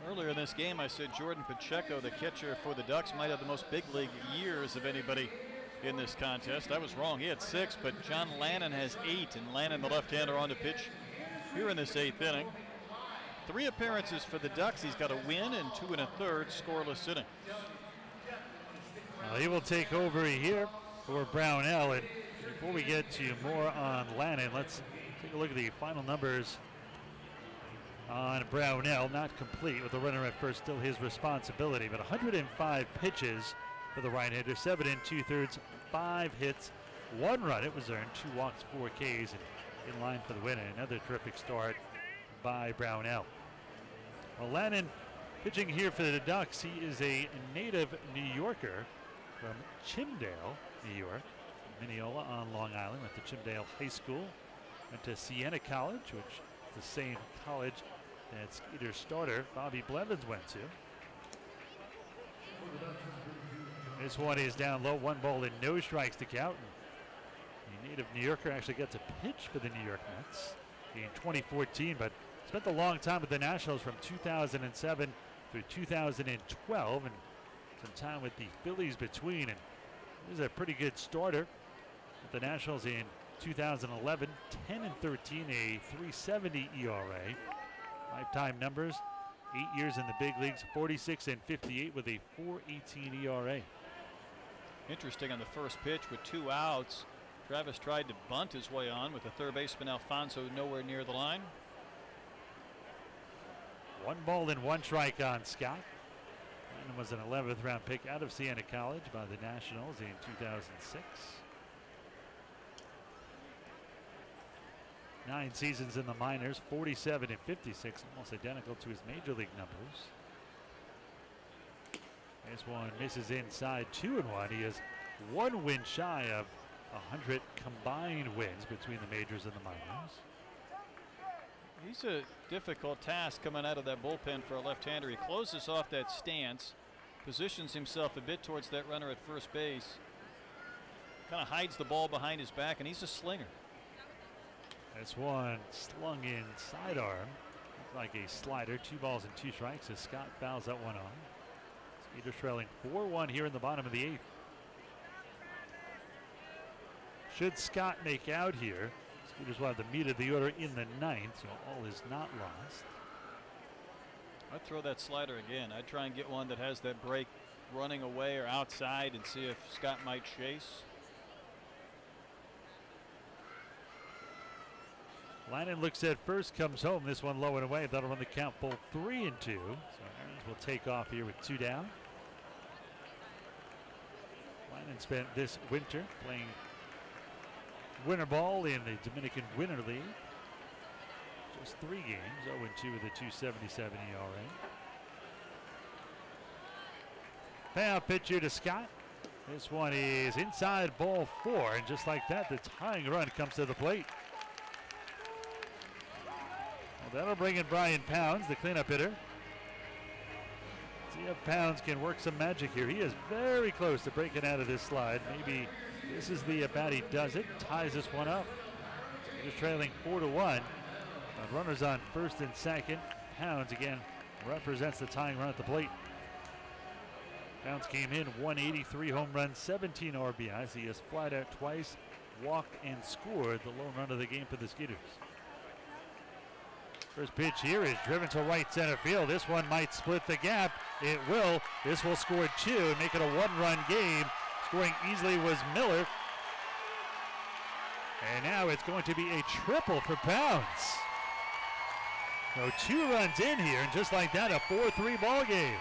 Earlier in this game, I said Jordan Pacheco, the catcher for the Ducks, might have the most big league years of anybody in this contest. I was wrong. He had 6, but John Lannon has 8, and Lannon, the left-hander, on to pitch here in this 8th inning. 3 appearances for the Ducks. He's got a win and 2 1/3 scoreless innings. He will take over here for Brownell. And before we get to more on Lannon, let's take a look at the final numbers on Brownell. Not complete with the runner at first, still his responsibility, but 105 pitches for the right-hander, 7 2/3, 5 hits, 1 run. It was earned, 2 walks, 4 Ks, and in line for the win. And another terrific start by Brownell. Well, Lannon pitching here for the Ducks. He is a native New Yorker from Chimdale, New York, Mineola on Long Island. Went to Chimdale High School, went to Siena College, which is the same college that Skeeters starter Bobby Blevins went to. This one is down low, 1 ball and no strikes to count. And the native New Yorker actually got to pitch for the New York Mets in 2014, but spent a long time with the Nationals from 2007 through 2012, and some time with the Phillies between. And this is a pretty good starter with the Nationals in 2011, 10-13, a 3.70 ERA. Lifetime numbers, 8 years in the big leagues, 46 and 58 with a 4.18 ERA. Interesting on the first pitch with 2 outs. Travis tried to bunt his way on with the third baseman Alfonso nowhere near the line. 1 ball and 1 strike on Scott. And was an 11th round pick out of Siena College by the Nationals in 2006. 9 seasons in the minors, 47 and 56, almost identical to his major league numbers. This one misses inside, 2-1. He is 1 win shy of 100 combined wins between the majors and the minors. He's a difficult task coming out of that bullpen for a left-hander. He closes off that stance, positions himself a bit towards that runner at first base, kind of hides the ball behind his back, and he's a slinger. This one slung in sidearm, like a slider. 2 balls and 2 strikes as Scott fouls that one on. Skeeters trailing 4-1 here in the bottom of the 8th. Should Scott make out here, Skeeters will have the meat of the order in the 9th, so all is not lost. I'd throw that slider again. I'd try and get one that has that break running away or outside and see if Scott might chase. Lynan looks at first, comes home. This one low and away. That'll run the count full 3-2. So Aaron's will take off here with 2 down. Lynan spent this winter playing winter ball in the Dominican Winter League. Just 3 games, 0-2 with a 2.77 ERA. Payout pitch here to Scott. This one is inside, ball 4, and just like that, the tying run comes to the plate. Well, that'll bring in Brian Pounds, the cleanup hitter. See if Pounds can work some magic here. He is very close to breaking out of this slide. Maybe this is the at-bat he does it, ties this one up. Just trailing 4-1. Runners on first and second. Pounds again represents the tying run at the plate. Pounds came in 183 home runs, 17 RBIs. He has flied out twice, walked and scored the lone run of the game for the Skeeters. First pitch here is driven to right center field. This one might split the gap. It will. This will score 2 and make it a 1-run game. Scoring easily was Miller. And now it's going to be a triple for Pounds. So 2 runs in here, and just like that, a 4-3 ball game.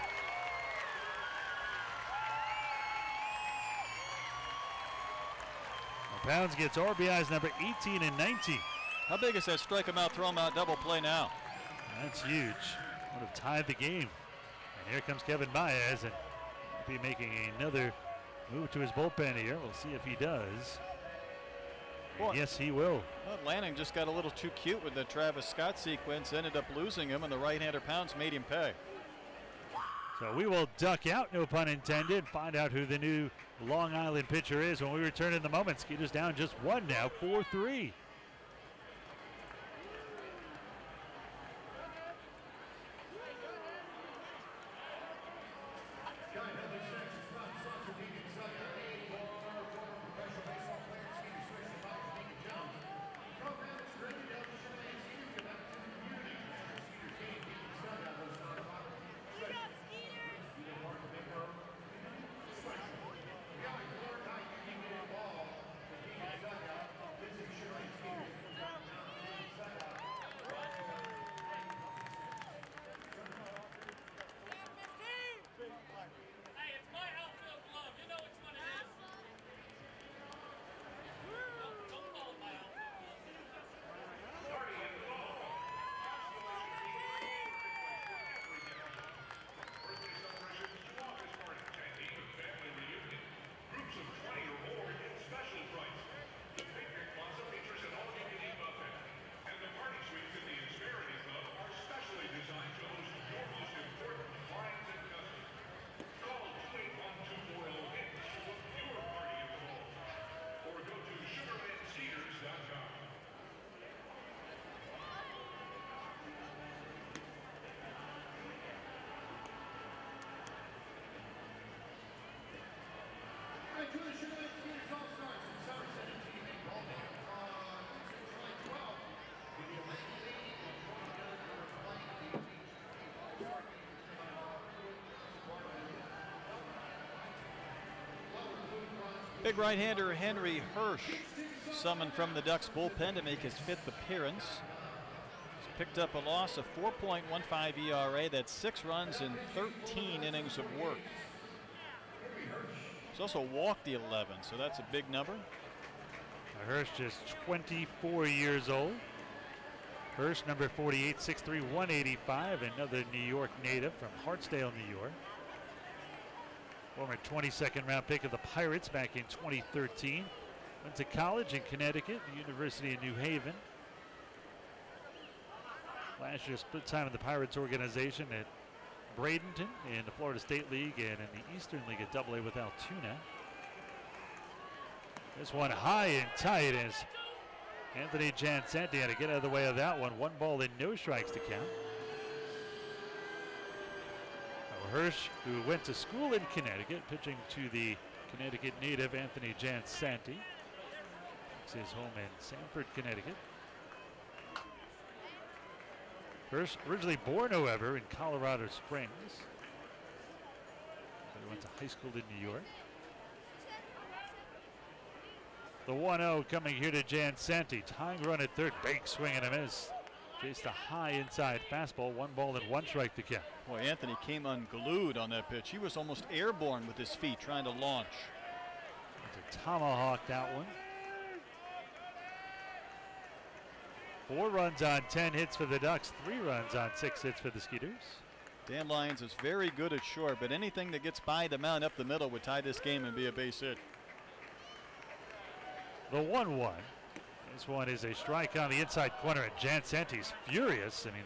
Pounds gets RBIs number 18 and 19. How big is that strike him out, throw him out double play now? That's huge. Would have tied the game. And here comes Kevin Baez, and he'll be making another move to his bullpen here. We'll see if he does. Yes, he will. Well, Lanning just got a little too cute with the Travis Scott sequence, ended up losing him, and the right-hander Pounds made him pay. So we will duck out, no pun intended, find out who the new Long Island pitcher is when we return in the moment. Skeeters down just 1 now, 4-3. Big right-hander Henry Hirsch summoned from the Ducks bullpen to make his 5th appearance. He's picked up a loss of 4.15 ERA. That's 6 runs in 13 innings of work. He's also walked the 11, so that's a big number. Hirsch just 24 years old. Hirsch, number 48, 6'3", 185, another New York native from Hartsdale, New York. Former 22nd round pick of the Pirates back in 2013. Went to college in Connecticut, the University of New Haven. Last year split time in the Pirates organization at Bradenton in the Florida State League and in the Eastern League at AA with Altoona. This one high and tight as Anthony Jansanti had to get out of the way of that one. 1 ball and no strikes to count. Hirsch, who went to school in Connecticut, pitching to the Connecticut native Anthony Jansanti. It's his home in Sanford, Connecticut. Hirsch originally born, however, in Colorado Springs. He went to high school in New York. The 1-0 coming here to Jansanti. Tying run at third. Big swing and a miss. Chased a high inside fastball. 1 ball and 1 strike to count. Boy, Anthony came unglued on that pitch. He was almost airborne with his feet trying to launch. It's a tomahawk, that one. 4 runs on 10 hits for the Ducks. 3 runs on 6 hits for the Skeeters. Dan Lyons is very good at short, but anything that gets by the mound up the middle would tie this game and be a base hit. The 1-1. This one is a strike on the inside corner, and Jansanti's furious. I mean,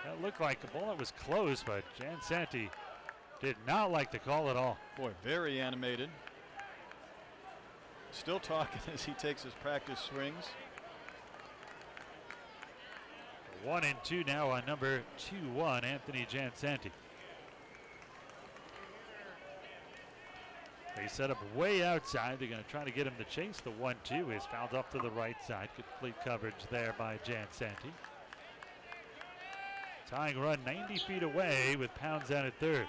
that looked like a ball that was close, but Jansanti did not like the call at all. Boy, very animated. Still talking as he takes his practice swings. 1-2 now on number 2-1, Anthony Jansanti. They set up way outside. They're going to try to get him to chase. The 1-2 is fouled off to the right side. Complete coverage there by Jansanti. Tying run 90 feet away with Pounds down at third.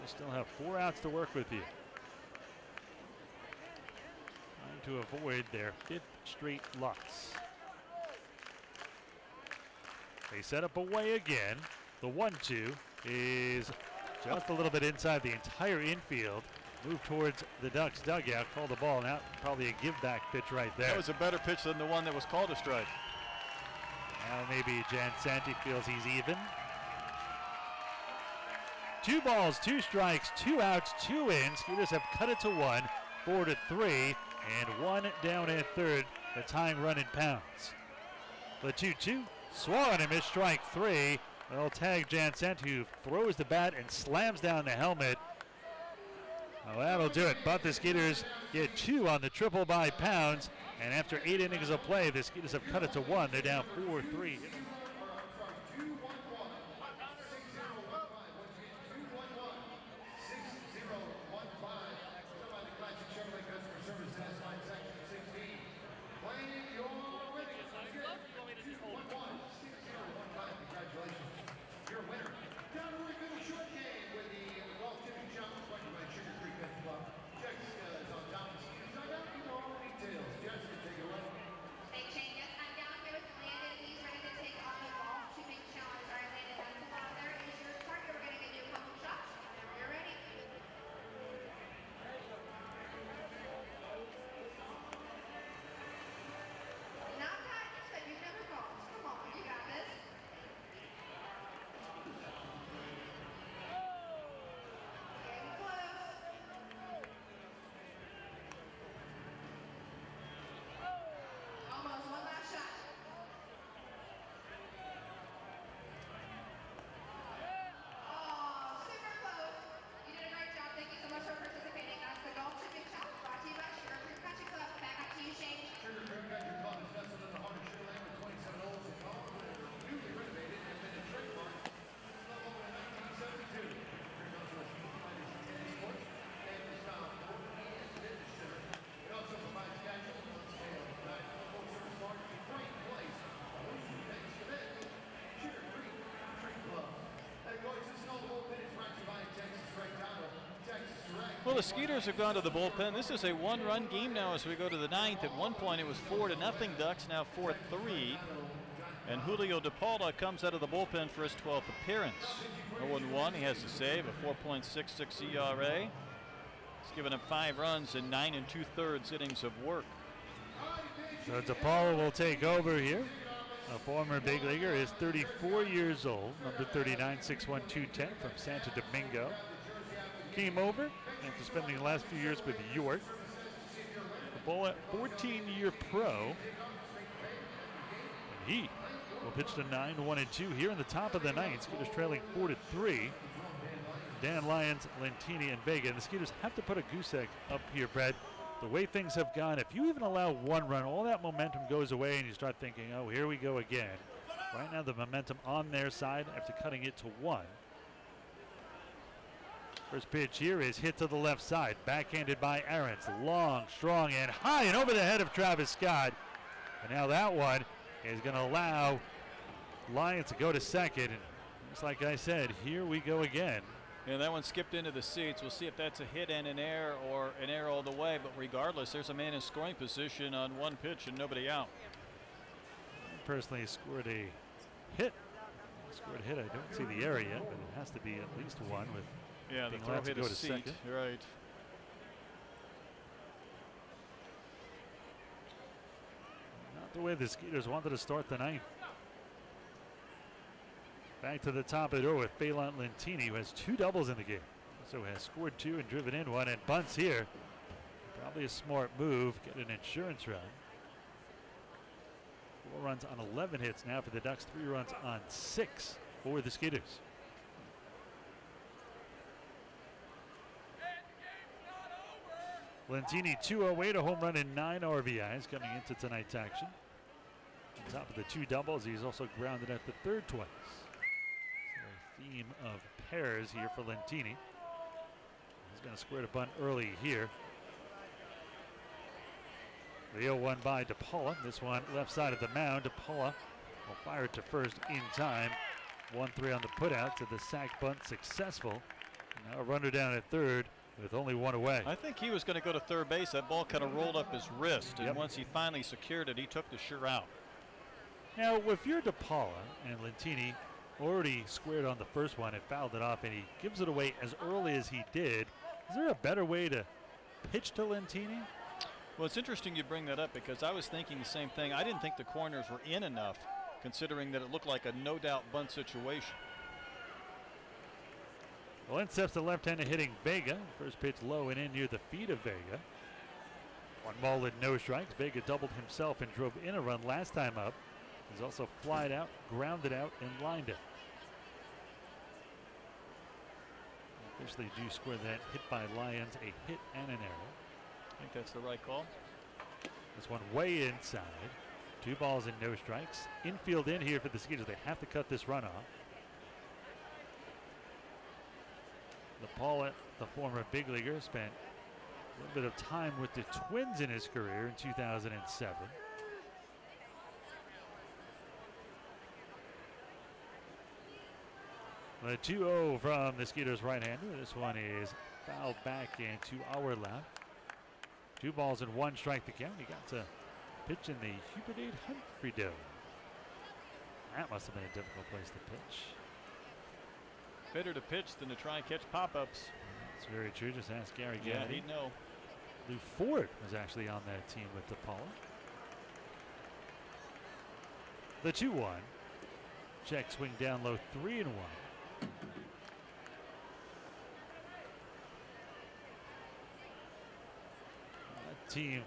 They still have 4 outs to work with here. Trying to avoid their 5th straight loss. They set up away again. The 1-2 is just a little bit inside the entire infield. Move towards the Ducks dugout. Call the ball. Now probably a give back pitch right there. That was a better pitch than the one that was called a strike. Now maybe Jansanti feels he's even. 2 balls, 2 strikes, 2 outs, 2 in. Skeeters have cut it to 1, 4-3, and 1 down at third. The tying run in Pounds. The 2-2. Swung and missed, strike 3. They'll tag Jansanti, who throws the bat and slams down the helmet. Well, that'll do it. But the Skeeters get 2 on the triple by Pounds. And after 8 innings of play, the Skeeters have cut it to 1. They're down 4-3. Well, the Skeeters have gone to the bullpen. This is a 1-run game now as we go to the 9th. At one point it was 4-0 Ducks, now 4-3. And Julio DePaula comes out of the bullpen for his 12th appearance. 0-1, he has to save, a 4.66 ERA. He's given up 5 runs in 9 2/3 innings of work. So DePaula will take over here. A former big leaguer is 34 years old, number 39, 6'1", 210 from Santo Domingo. Came over after spending the last few years with York. DePaula, 14-year pro. And he will pitch to 9, 1-2 here in the top of the 9th. Skeeters trailing 4-3. Dan Lyons, Lentini, and Vega. And the Skeeters have to put a goose egg up here, Brad. The way things have gone, if you even allow 1 run, all that momentum goes away and you start thinking, oh, here we go again. Right now the momentum on their side after cutting it to 1. First pitch here is hit to the left side, backhanded by Aarons. Long, strong, and high and over the head of Travis Scott. And now that one is going to allow Lyons to go to second. And just like I said, here we go again. And that one skipped into the seats. We'll see if that's a hit and an error or an error all the way. But regardless, there's a man in scoring position on one pitch and nobody out. Personally scored a hit. Scored a hit. I don't see the error yet, but it has to be at least one with the being throw allowed to hit go a to seat. second. Right. Not the way the Skeeters wanted to start the ninth. Back to the top of the order with Phelan Lentini, who has 2 doubles in the game. So has scored 2 and driven in 1, and bunts here. Probably a smart move, get an insurance run. 4 runs on 11 hits now for the Ducks, 3 runs on 6 for the Skeeters. Lentini 208, a home run and 9 RBIs coming into tonight's action. On top of the 2 doubles, he's also grounded out the third twice. So a theme of pairs here for Lentini. He's going to square the bunt early here. The 0-1 by DePaula. This one left side of the mound. DePaula will fire it to first in time. 1-3 on the putout, so the sac bunt successful. Now a runner down at third with only 1 away. I think he was going to go to third base. That ball kind of rolled up his wrist, and once he finally secured it, he took the sure out. Now, if you're DePaula and Lentini already squared on the first one and fouled it off, and he gives it away as early as he did, is there a better way to pitch to Lentini? Well, it's interesting you bring that up because I was thinking the same thing. I didn't think the corners were in enough, considering that it looked like a no-doubt bunt situation. Well, in steps the left-hander hitting Vega. First pitch low and in near the feet of Vega. 1 ball and no strikes. Vega doubled himself and drove in a run last time up. He's also flied out, grounded out, and lined it. Officially do score that hit by Lyons, a hit and an error. I think that's the right call. This one way inside. 2 balls and no strikes. Infield in here for the Skeeters. They have to cut this run off. DePaula, the former big leaguer, spent a little bit of time with the Twins in his career in 2007. The 2-0 from the Skeeters right-hander. This one is fouled back and to our left. 2 balls and 1 strike to count. He got to pitch in the Hubert A. Humphrey Dome. That must have been a difficult place to pitch. Better to pitch than to try and catch pop-ups. That's very true. Just ask Gary Yeah, Gaddy. he'd know. Lou Ford was actually on that team with DePaula. The 2-1. Check swing down low, 3-1. That team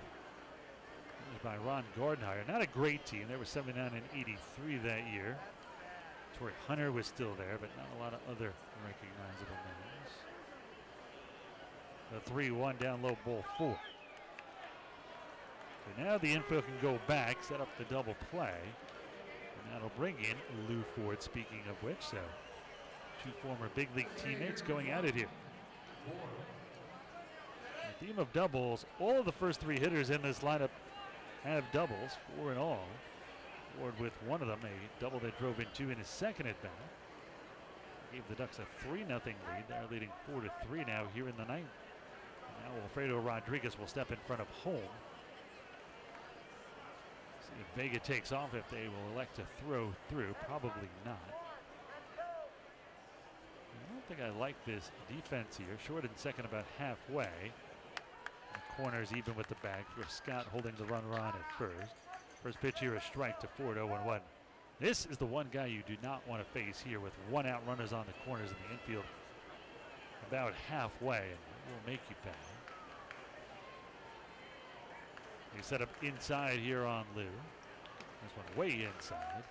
was by Ron Gardenhire. Not a great team. They were 79 and 83 that year. Torrey Hunter was still there, but not a lot of other recognizable names. The 3-1 down low, ball 4. So now the infield can go back, set up the double play. And that'll bring in Lou Ford, speaking of which. So 2 former big league teammates going at it here. The theme of doubles, all of the first 3 hitters in this lineup have doubles, 4 in all. Ford with 1 of them, a double that drove in 2 in his second at bat. Gave the Ducks a 3-0 lead. They're leading 4-3 now here in the ninth. Now Alfredo Rodriguez will step in front of home. See if Vega takes off, if they will elect to throw through. Probably not. I don't think I like this defense here. Short and second about halfway. The corners even with the bag for Scott holding the runner on at first. First pitch here, a strike to Ford, 0-1. This is the one guy you do not want to face here with 1 out, runners on the corners in the infield. About halfway, and will make you pay. They set up inside here on Lou. This one way inside.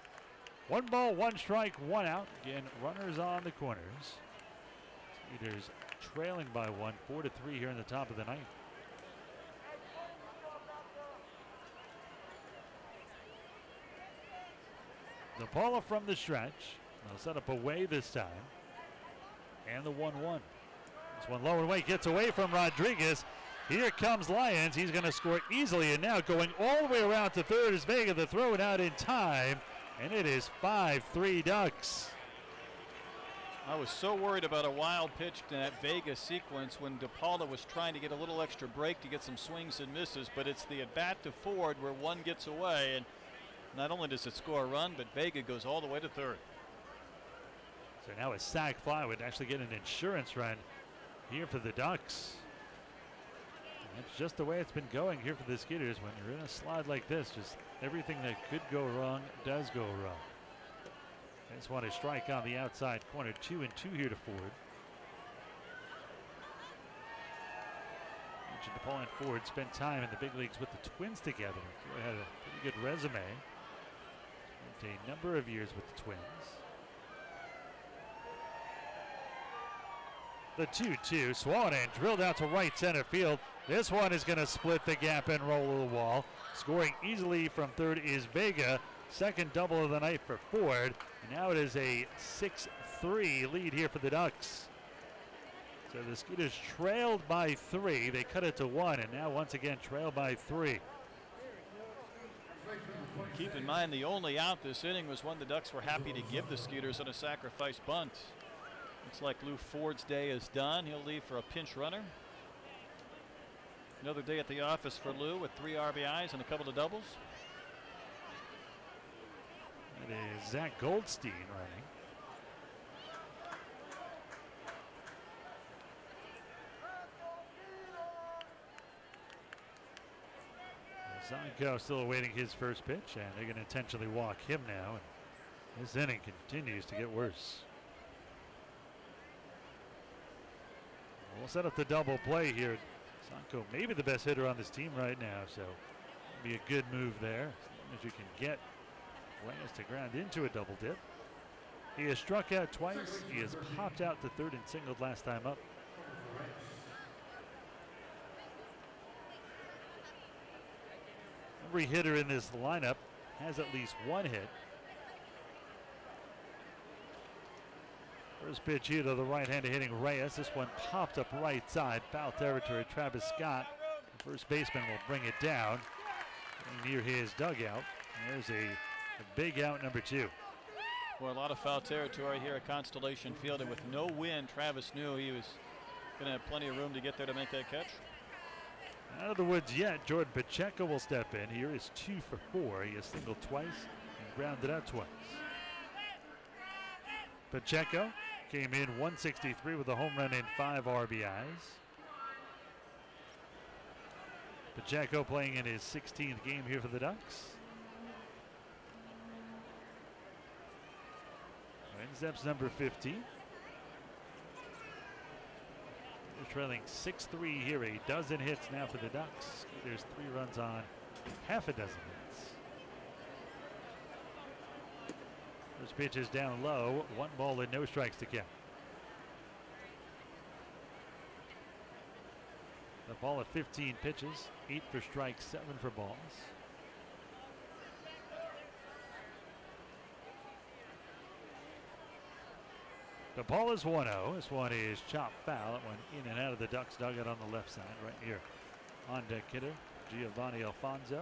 1 ball, 1 strike, 1 out. Again, runners on the corners. Skeeters trailing by 1, 4-3 here in the top of the ninth. DePaula from the stretch. They'll set up away this time. And the 1-1. This one low and away, gets away from Rodriguez. Here comes Lyons. He's going to score easily, and now going all the way around to third is Vega. The throw it out in time, and it is 5-3 Ducks. I was so worried about a wild pitch in that Vegas sequence when DePaula was trying to get a little extra break to get some swings and misses, but it's the at-bat to Ford where one gets away, and not only does it score a run, but Vega goes all the way to third. So now a sac fly would actually get an insurance run here for the Ducks. And that's just the way it's been going here for the Skeeters. When you're in a slide like this, just everything that could go wrong does go wrong. This one is strike on the outside corner. 2-2 here to Ford. Mentioned DePaul and Ford spent time in the big leagues with the Twins together. Ford had a pretty good resume. Spent a number of years with the Twins. The 2-2 swung and drilled out to right center field. This one is going to split the gap and roll the wall. Scoring easily from third is Vega. Second double of the night for Ford. And now it is a 6-3 lead here for the Ducks. So the Skeeters trailed by 3. They cut it to 1, and now once again trail by 3. Keep in mind the only out this inning was one the Ducks were happy to give the Skeeters on a sacrifice bunt. Looks like Lou Ford's day is done. He'll leave for a pinch runner. Another day at the office for Lou with 3 RBIs and a couple of doubles. It is Zach Goldstein running. Zonko still awaiting his first pitch, and they're going to intentionally walk him now. And this inning continues to get worse. We'll set up the double play here. Zonko maybe the best hitter on this team right now, so it'll be a good move there. As long as you can get Reyes to ground into a double dip. He has struck out twice. He has popped out to third and singled last time up. Every hitter in this lineup has at least one hit. First pitch here to the right-hander hitting Reyes. This one popped up right side, foul territory. Travis Scott, the first baseman, will bring it down near his dugout. There's a big out, number 2. Well, a lot of foul territory here at Constellation Field, and with no wind, Travis knew he was going to have plenty of room to get there to make that catch. Out of the woods yet. Jordan Pacheco will step in. Here is 2 for 4. He has singled twice and grounded out twice. Pacheco came in 163 with a home run and 5 RBIs. Pacheco playing in his 16th game here for the Ducks. Steps number 15. They're trailing 6-3 here. A dozen hits now for the Ducks. There's 3 runs on half a dozen hits. First pitch is down low. 1 ball and no strikes to count. The ball at 15 pitches. 8 for strikes, 7 for balls. The ball is 1-0. This one is chopped foul. That one in and out of the Ducks dugout on the left side right here. On deck hitter Giovanni Alfonso.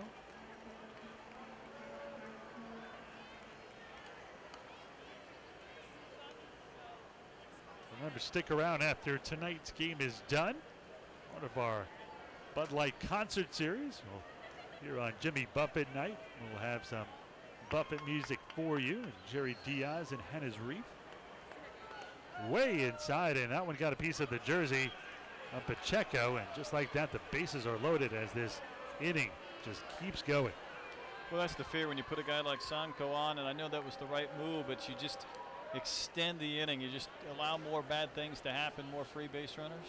Remember, stick around after tonight's game is done. One of our Bud Light concert series. Here on Jimmy Buffett night, we'll have some Buffett music for you. And Jerry Diaz and Hannah's Reef. Way inside, and that one got a piece of the jersey of Pacheco, and just like that, the bases are loaded as this inning just keeps going. Well, that's the fear when you put a guy like Sanko on, and I know that was the right move, but you just extend the inning. You just allow more bad things to happen, more free base runners.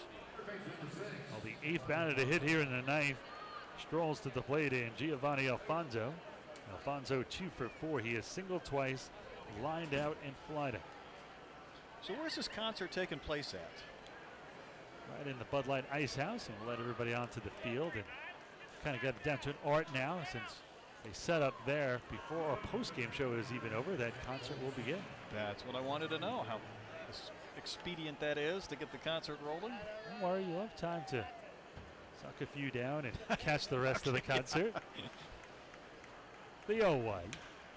Well, the 8th batter to hit here in the 9th strolls to the plate in Giovanni Alfonso. Alfonso 2 for 4. He has singled twice, lined out, and flied out. So where's this concert taking place at? Right in the Bud Light Ice House, and we'll let everybody onto the field, and kind of got it down to an art now since they set up there before our post-game show is even over. That concert will begin. That's what I wanted to know, how expedient that is to get the concert rolling. Don't worry, you'll have time to suck a few down and catch the rest of the concert. The 0-1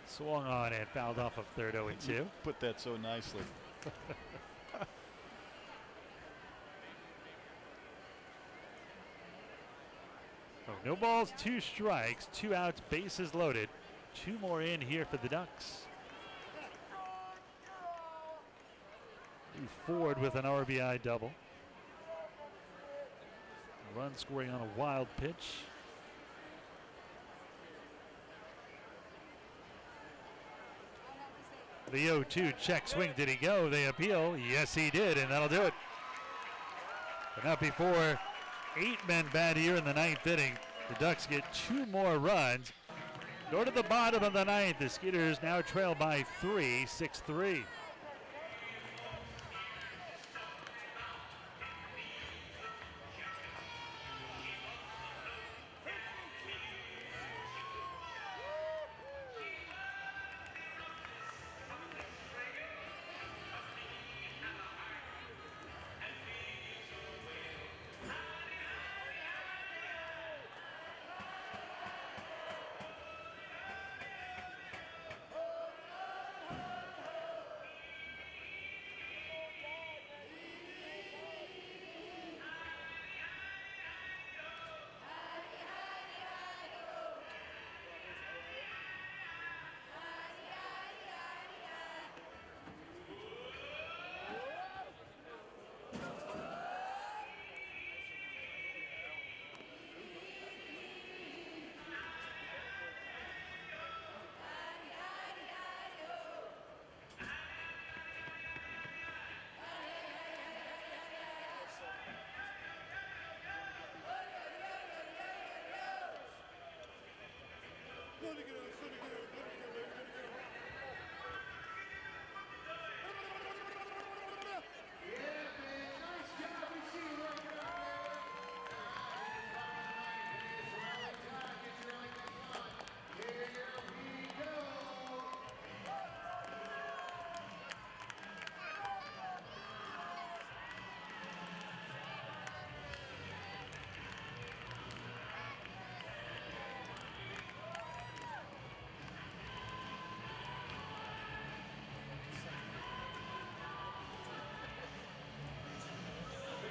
swung on and fouled off of third. 0-2. Put that so nicely. No balls, 2 strikes, 2 outs, bases loaded. 2 more in here for the Ducks. Ford with an RBI double. Run scoring on a wild pitch. The 0-2 check swing. Did he go? They appeal. Yes, he did, and that'll do it. But not before 8 men bat here in the 9th inning. The Ducks get 2 more runs. Go to the bottom of the 9th. The Skeeters now trail by 3, 6-3.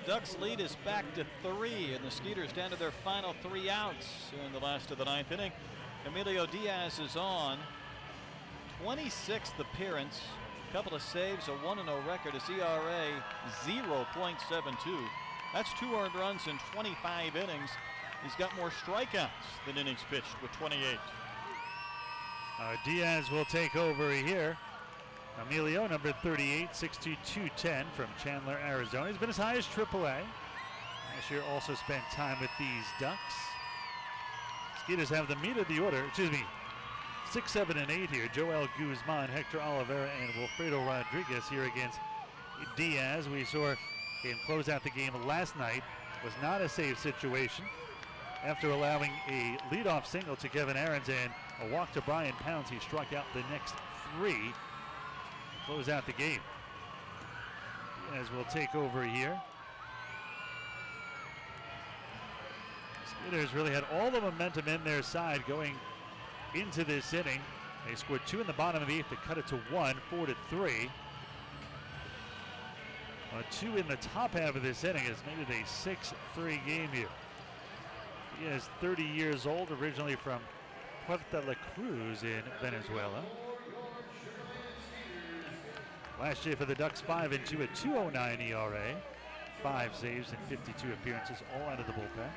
Ducks lead is back to 3, and the Skeeters down to their final 3 outs in the last of the 9th inning. Emilio Diaz is on. 26th appearance, a couple of saves, a 1-0 record, his ERA 0.72. That's 2 earned runs in 25 innings. He's got more strikeouts than innings pitched with 28. Diaz will take over here. Emilio, number 38, 6'2", 210 from Chandler, Arizona. He's been as high as AAA. Last year also spent time with these Ducks. Skeeters have the meat of the order, 6, 7, and 8 here. Joel Guzman, Hector Oliveira, and Wilfredo Rodriguez here against Diaz. We saw him close out the game last night. Was not a save situation. After allowing a leadoff single to Kevin Aarons and a walk to Brian Pounds, he struck out the next 3. Close out the game. Diaz will take over here. Skeeters really had all the momentum in their side going into this inning. They scored 2 in the bottom of the 8th to cut it to 1, 4-3. 2 in the top half of this inning has made it a 6-3 game here. He is 30 years old, originally from Puerto La Cruz in Venezuela. Last year for the Ducks, 5-2, a 2.09 ERA, 5 saves and 52 appearances, all out of the bullpen.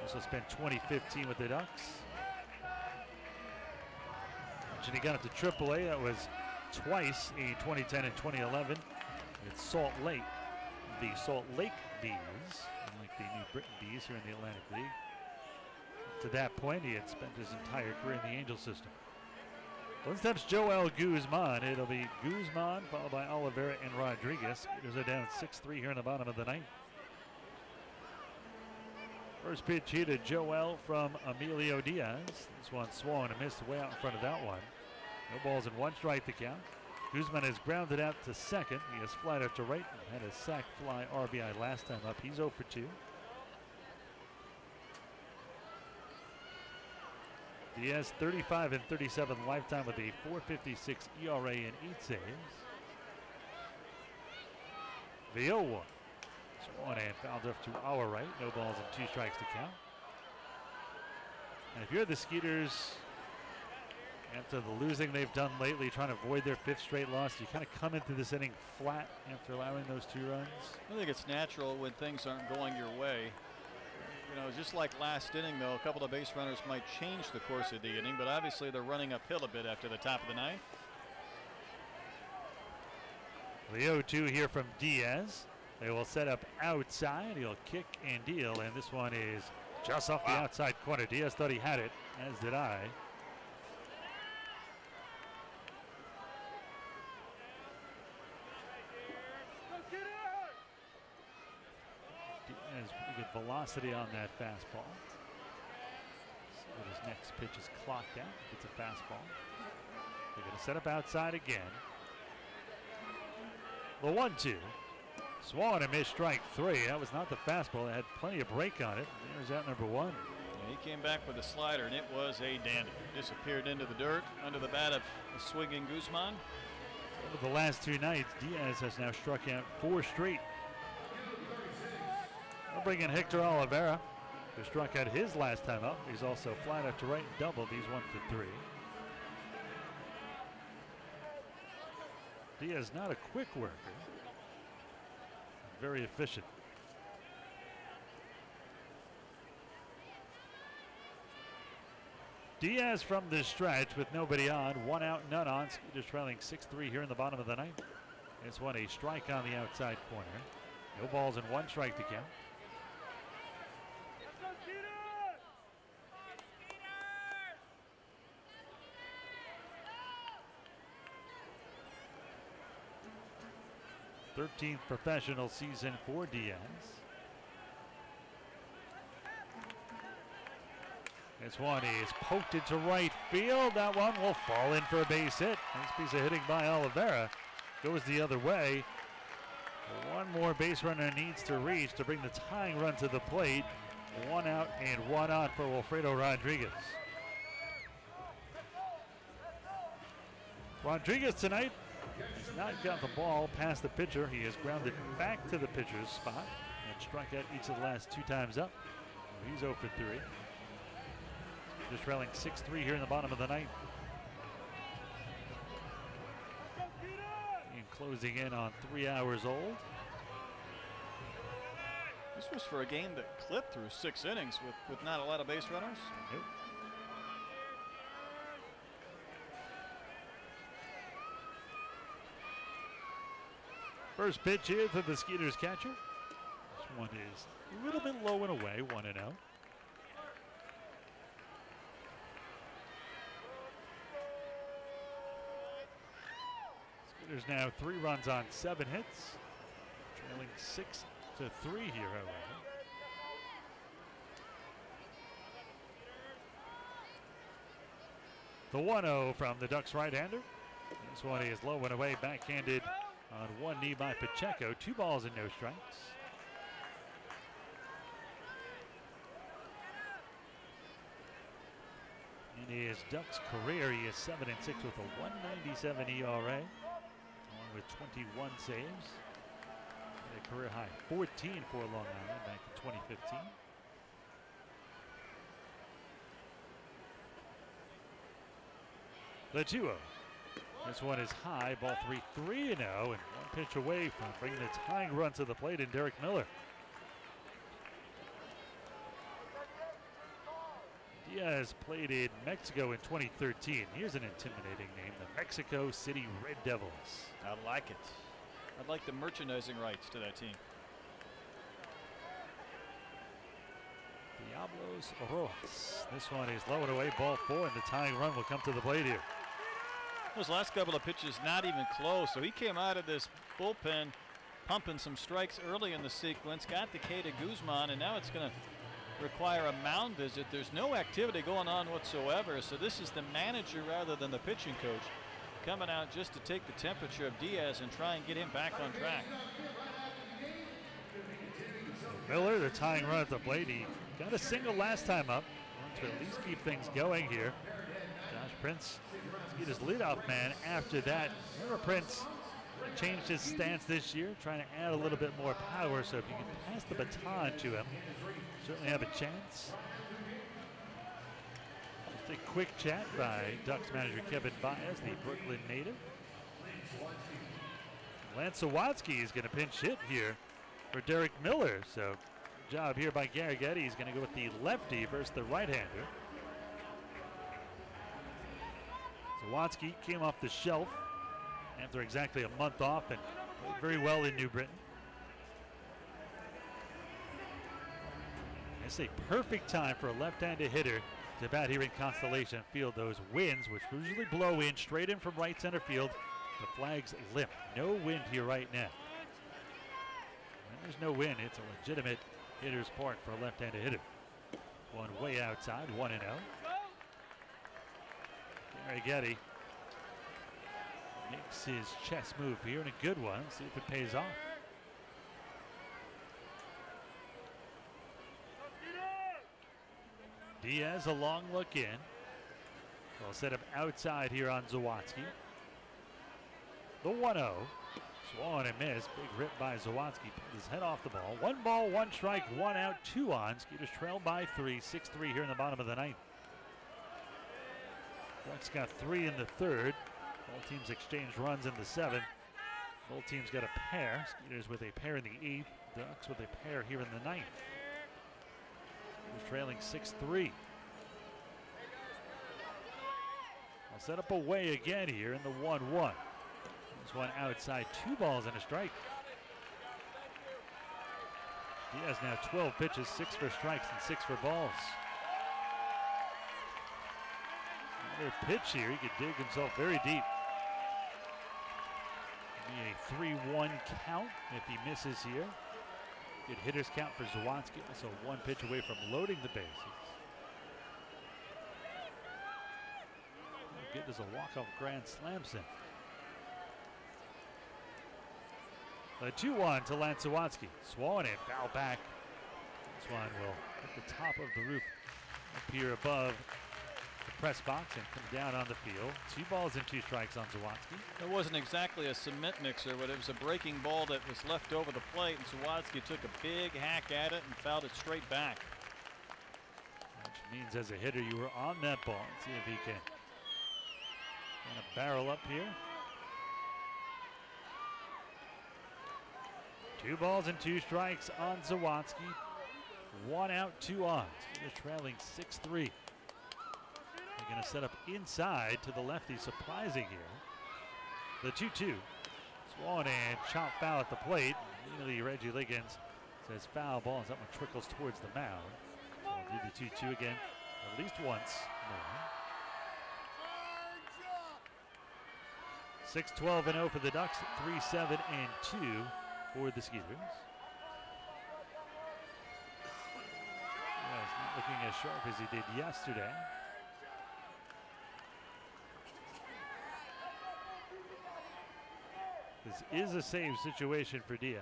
Also spent 2015 with the Ducks. Mentioned he got up to AAA. That was twice in 2010 and 2011 with Salt Lake, the Salt Lake Bees, unlike the New Britain Bees here in the Atlantic League. To that point, he had spent his entire career in the Angel system. One steps Joel Guzman. It'll be Guzman followed by Oliveira and Rodriguez. Skeeters are down 6-3 here in the bottom of the 9th. First pitch here to Joel from Emilio Diaz. This one swung and missed way out in front of that one. No balls and 1 strike to count. Guzman has grounded out to second. He has flied out to right and had a sac fly RBI last time up. He's 0 for 2. Diaz 35 and 37 lifetime with a 4.56 ERA and 8 saves. The 0-1. 1 and fouled off to our right. No balls and 2 strikes to count. And if you're the Skeeters, after the losing they've done lately, trying to avoid their 5th straight loss, you kind of come into this inning flat after allowing those 2 runs. I think it's natural when things aren't going your way. You know, just like last inning, though, a couple of base runners might change the course of the inning, but obviously they're running uphill a bit after the top of the 9th. The 0-2 here from Diaz. They will set up outside. He'll kick and deal, and this one is just off the outside corner. Diaz thought he had it, as did I. Diaz, pretty good velocity on that fastball. See what his next pitch is clocked out. If it's a fastball. They're going to set up outside again. The 1-2. Swung and missed strike 3. That was not the fastball. It had plenty of break on it. There's out number 1. Yeah, he came back with a slider, and it was a dandy. Disappeared into the dirt under the bat of a swinging Guzman. Over the last 2 nights, Diaz has now struck out 4 straight. They'll bring in Hector Olivera, who struck out his last time up. He's also flat out to right and doubled. He's 1 for 3. Diaz not a quick worker. Very efficient. Diaz from the stretch with nobody on. 1 out, none on. Skeeters trailing 6-3 here in the bottom of the 9th. This one a strike on the outside corner. No balls and 1 strike to count. Let's go, Skeeters! 13th professional season for Diaz. This one is poked into right field. That one will fall in for a base hit. Nice piece of hitting by Olivera. Goes the other way. 1 more base runner needs to reach to bring the tying run to the plate. 1 out and 1 on for Wilfredo Rodriguez. Rodriguez tonight has not got the ball past the pitcher. He has grounded back to the pitcher's spot and struck out each of the last 2 times up. He's 0 for 3. Just trailing 6-3 here in the bottom of the 9th. And closing in on 3 hours old. This was for a game that clipped through 6 innings with not a lot of base runners. Nope. First pitch here to the Skeeters catcher. This one is a little bit low and away, 1-0. Skeeters now 3 runs on 7 hits, trailing 6-3 here, however. The 1-0 from the Ducks right-hander. This one is low and away, backhanded on 1 knee by Pacheco. 2 balls and no strikes. In his Ducks career, he is 7-6 with a 1.97 ERA, along with 21 saves. A career high 14 for Long Island back in 2015. The 2-0. This one is high, ball 3-0, and 1 pitch away from bringing the tying run to the plate in Derek Miller. Diaz played in Mexico in 2013. Here's an intimidating name, the Mexico City Red Devils. I like it. I'd like the merchandising rights to that team. Diablos Rojas. This one is low and away, ball 4, and the tying run will come to the plate here. Those last couple of pitches not even close, so he came out of this bullpen pumping some strikes early in the sequence, got the K to Guzman, and now it's going to require a mound visit. There's no activity going on whatsoever, so this is the manager rather than the pitching coach coming out just to take the temperature of Diaz and try and get him back on track. Miller, the tying run at the plate. He got a single last time up. Want to at least keep things going here. Josh Prince, Skeeters leadoff man after that. Remember, Prince changed his stance this year, trying to add a little bit more power, so if you can pass the baton to him, certainly have a chance. A quick chat by Ducks manager Kevin Baez, the Brooklyn native. Lance Sawatsky is going to pinch hit here for Derek Miller. So good job here by Garrigetti. He's going to go with the lefty versus the right-hander. Sawatsky came off the shelf after exactly a month off and played very well in New Britain. It's a perfect time for a left-handed hitter to bat here in Constellation Field. Those winds, which usually blow in straight in from right center field, the flag's limp. No wind here right now. When there's no wind, it's a legitimate hitter's park for a left-handed hitter. One way outside, 1-0. Garrigetti makes his chest move here, and a good one. See if it pays off. Diaz, a long look in. They'll set him outside here on Zawatsky. The 1-0. Swung and missed. Big rip by Zawatsky. Pulled his head off the ball. 1 ball, 1 strike, 1 out, 2 on. Skeeters trail by 3, 6-3 here in the bottom of the ninth. Ducks got 3 in the third. Both teams exchanged runs in the 7th. Both teams got a pair. Skeeters with a pair in the 8th. Ducks with a pair here in the 9th. Skeeters trailing 6-3. I'll set up away again here in the 1-1. This one outside, 2 balls and a strike. Diaz now 12 pitches, 6 for strikes and 6 for balls. Another pitch here, he could dig himself very deep. Be a 3-1 count if he misses here. Good hitters count for Zawatsky, also 1 pitch away from loading the bases. How good does a walk-off grand slam send? The 2-1 to Lance Sawatsky. Swung in, foul back. This one will hit the top of the roof up here above the press box and come down on the field. 2 balls and 2 strikes on Zawatsky. It wasn't exactly a cement mixer, but it was a breaking ball that was left over the plate, and Sawatsky took a big hack at it and fouled it straight back. Which means as a hitter you were on that ball. Let's see if he can kind of barrel up here. 2 balls and 2 strikes on Zawatsky. 1 out, 2 on. They're trailing 6-3. They're going to set up inside to the lefty, surprising here. The 2-2. Swung and chop foul at the plate. Immediately Reggie Liggins says foul ball, and that one trickles towards the mound. So we'll do the 2-2 again at least once more. 6-12-0 for the Ducks. 3-7-2 for the Skeeters. Yeah, he's not looking as sharp as he did yesterday. This is a save situation for Diaz.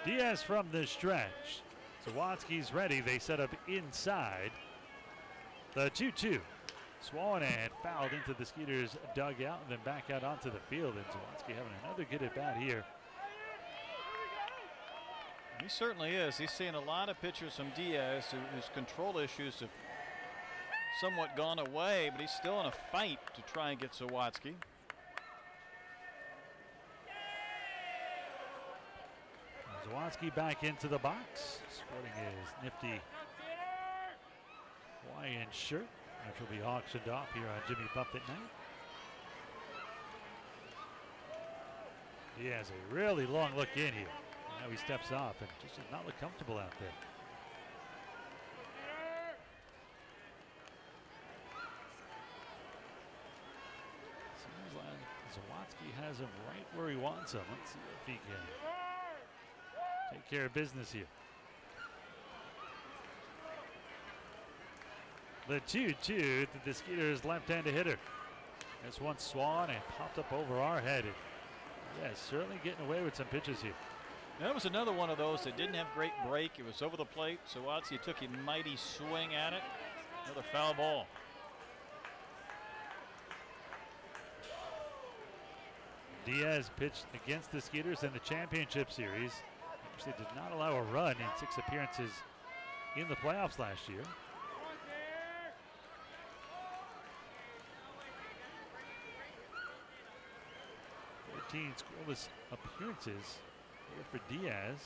Diaz from the stretch. Sawatsky's ready. They set up inside. The 2-2. Swung and fouled into the Skeeters dugout and then back out onto the field. And Zawatsky having another good at bat here. He certainly is. He's seen a lot of pitchers from Diaz whose control issues have somewhat gone away, but he's still in a fight to try and get Zawatsky. Zawatsky back into the box, sporting his nifty Hawaiian shirt, which will be auctioned off here on Jimmy Buffett night. He has a really long look in here. Now he steps off and just does not look comfortable out there. Seems like Zawatsky has him right where he wants him. Let's see if he can take care of business here. The 2-2 to the Skeeters left-handed hitter. This one swung and popped up over our head. Yeah, certainly getting away with some pitches here. That was another one of those that didn't have great break. It was over the plate. Sawatsky took a mighty swing at it. Another foul ball. Diaz pitched against the Skeeters in the championship series Actually did not allow a run in 6 appearances in the playoffs last year. 13 scoreless appearances here for Diaz.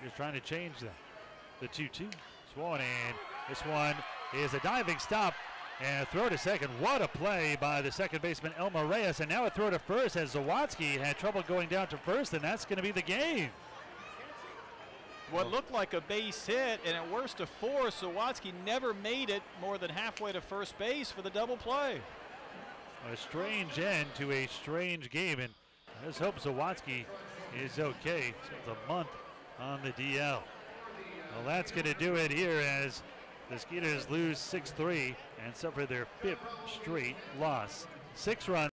He's trying to change the 2-2. Swan, and this one is a diving stop and a throw to second. What a play by the second baseman Elmer Reyes, and now a throw to first as Zawatsky had trouble going down to first, and that's going to be the game. What looked like a base hit, and at worst a 4, Zawatsky never made it more than halfway to first base for the double play. A strange end to a strange game, and let's hope Zawatsky is okay. Spends a month on the DL. Well, that's going to do it here as the Skeeters lose 6-3 and suffer their 5th straight loss. 6 runs.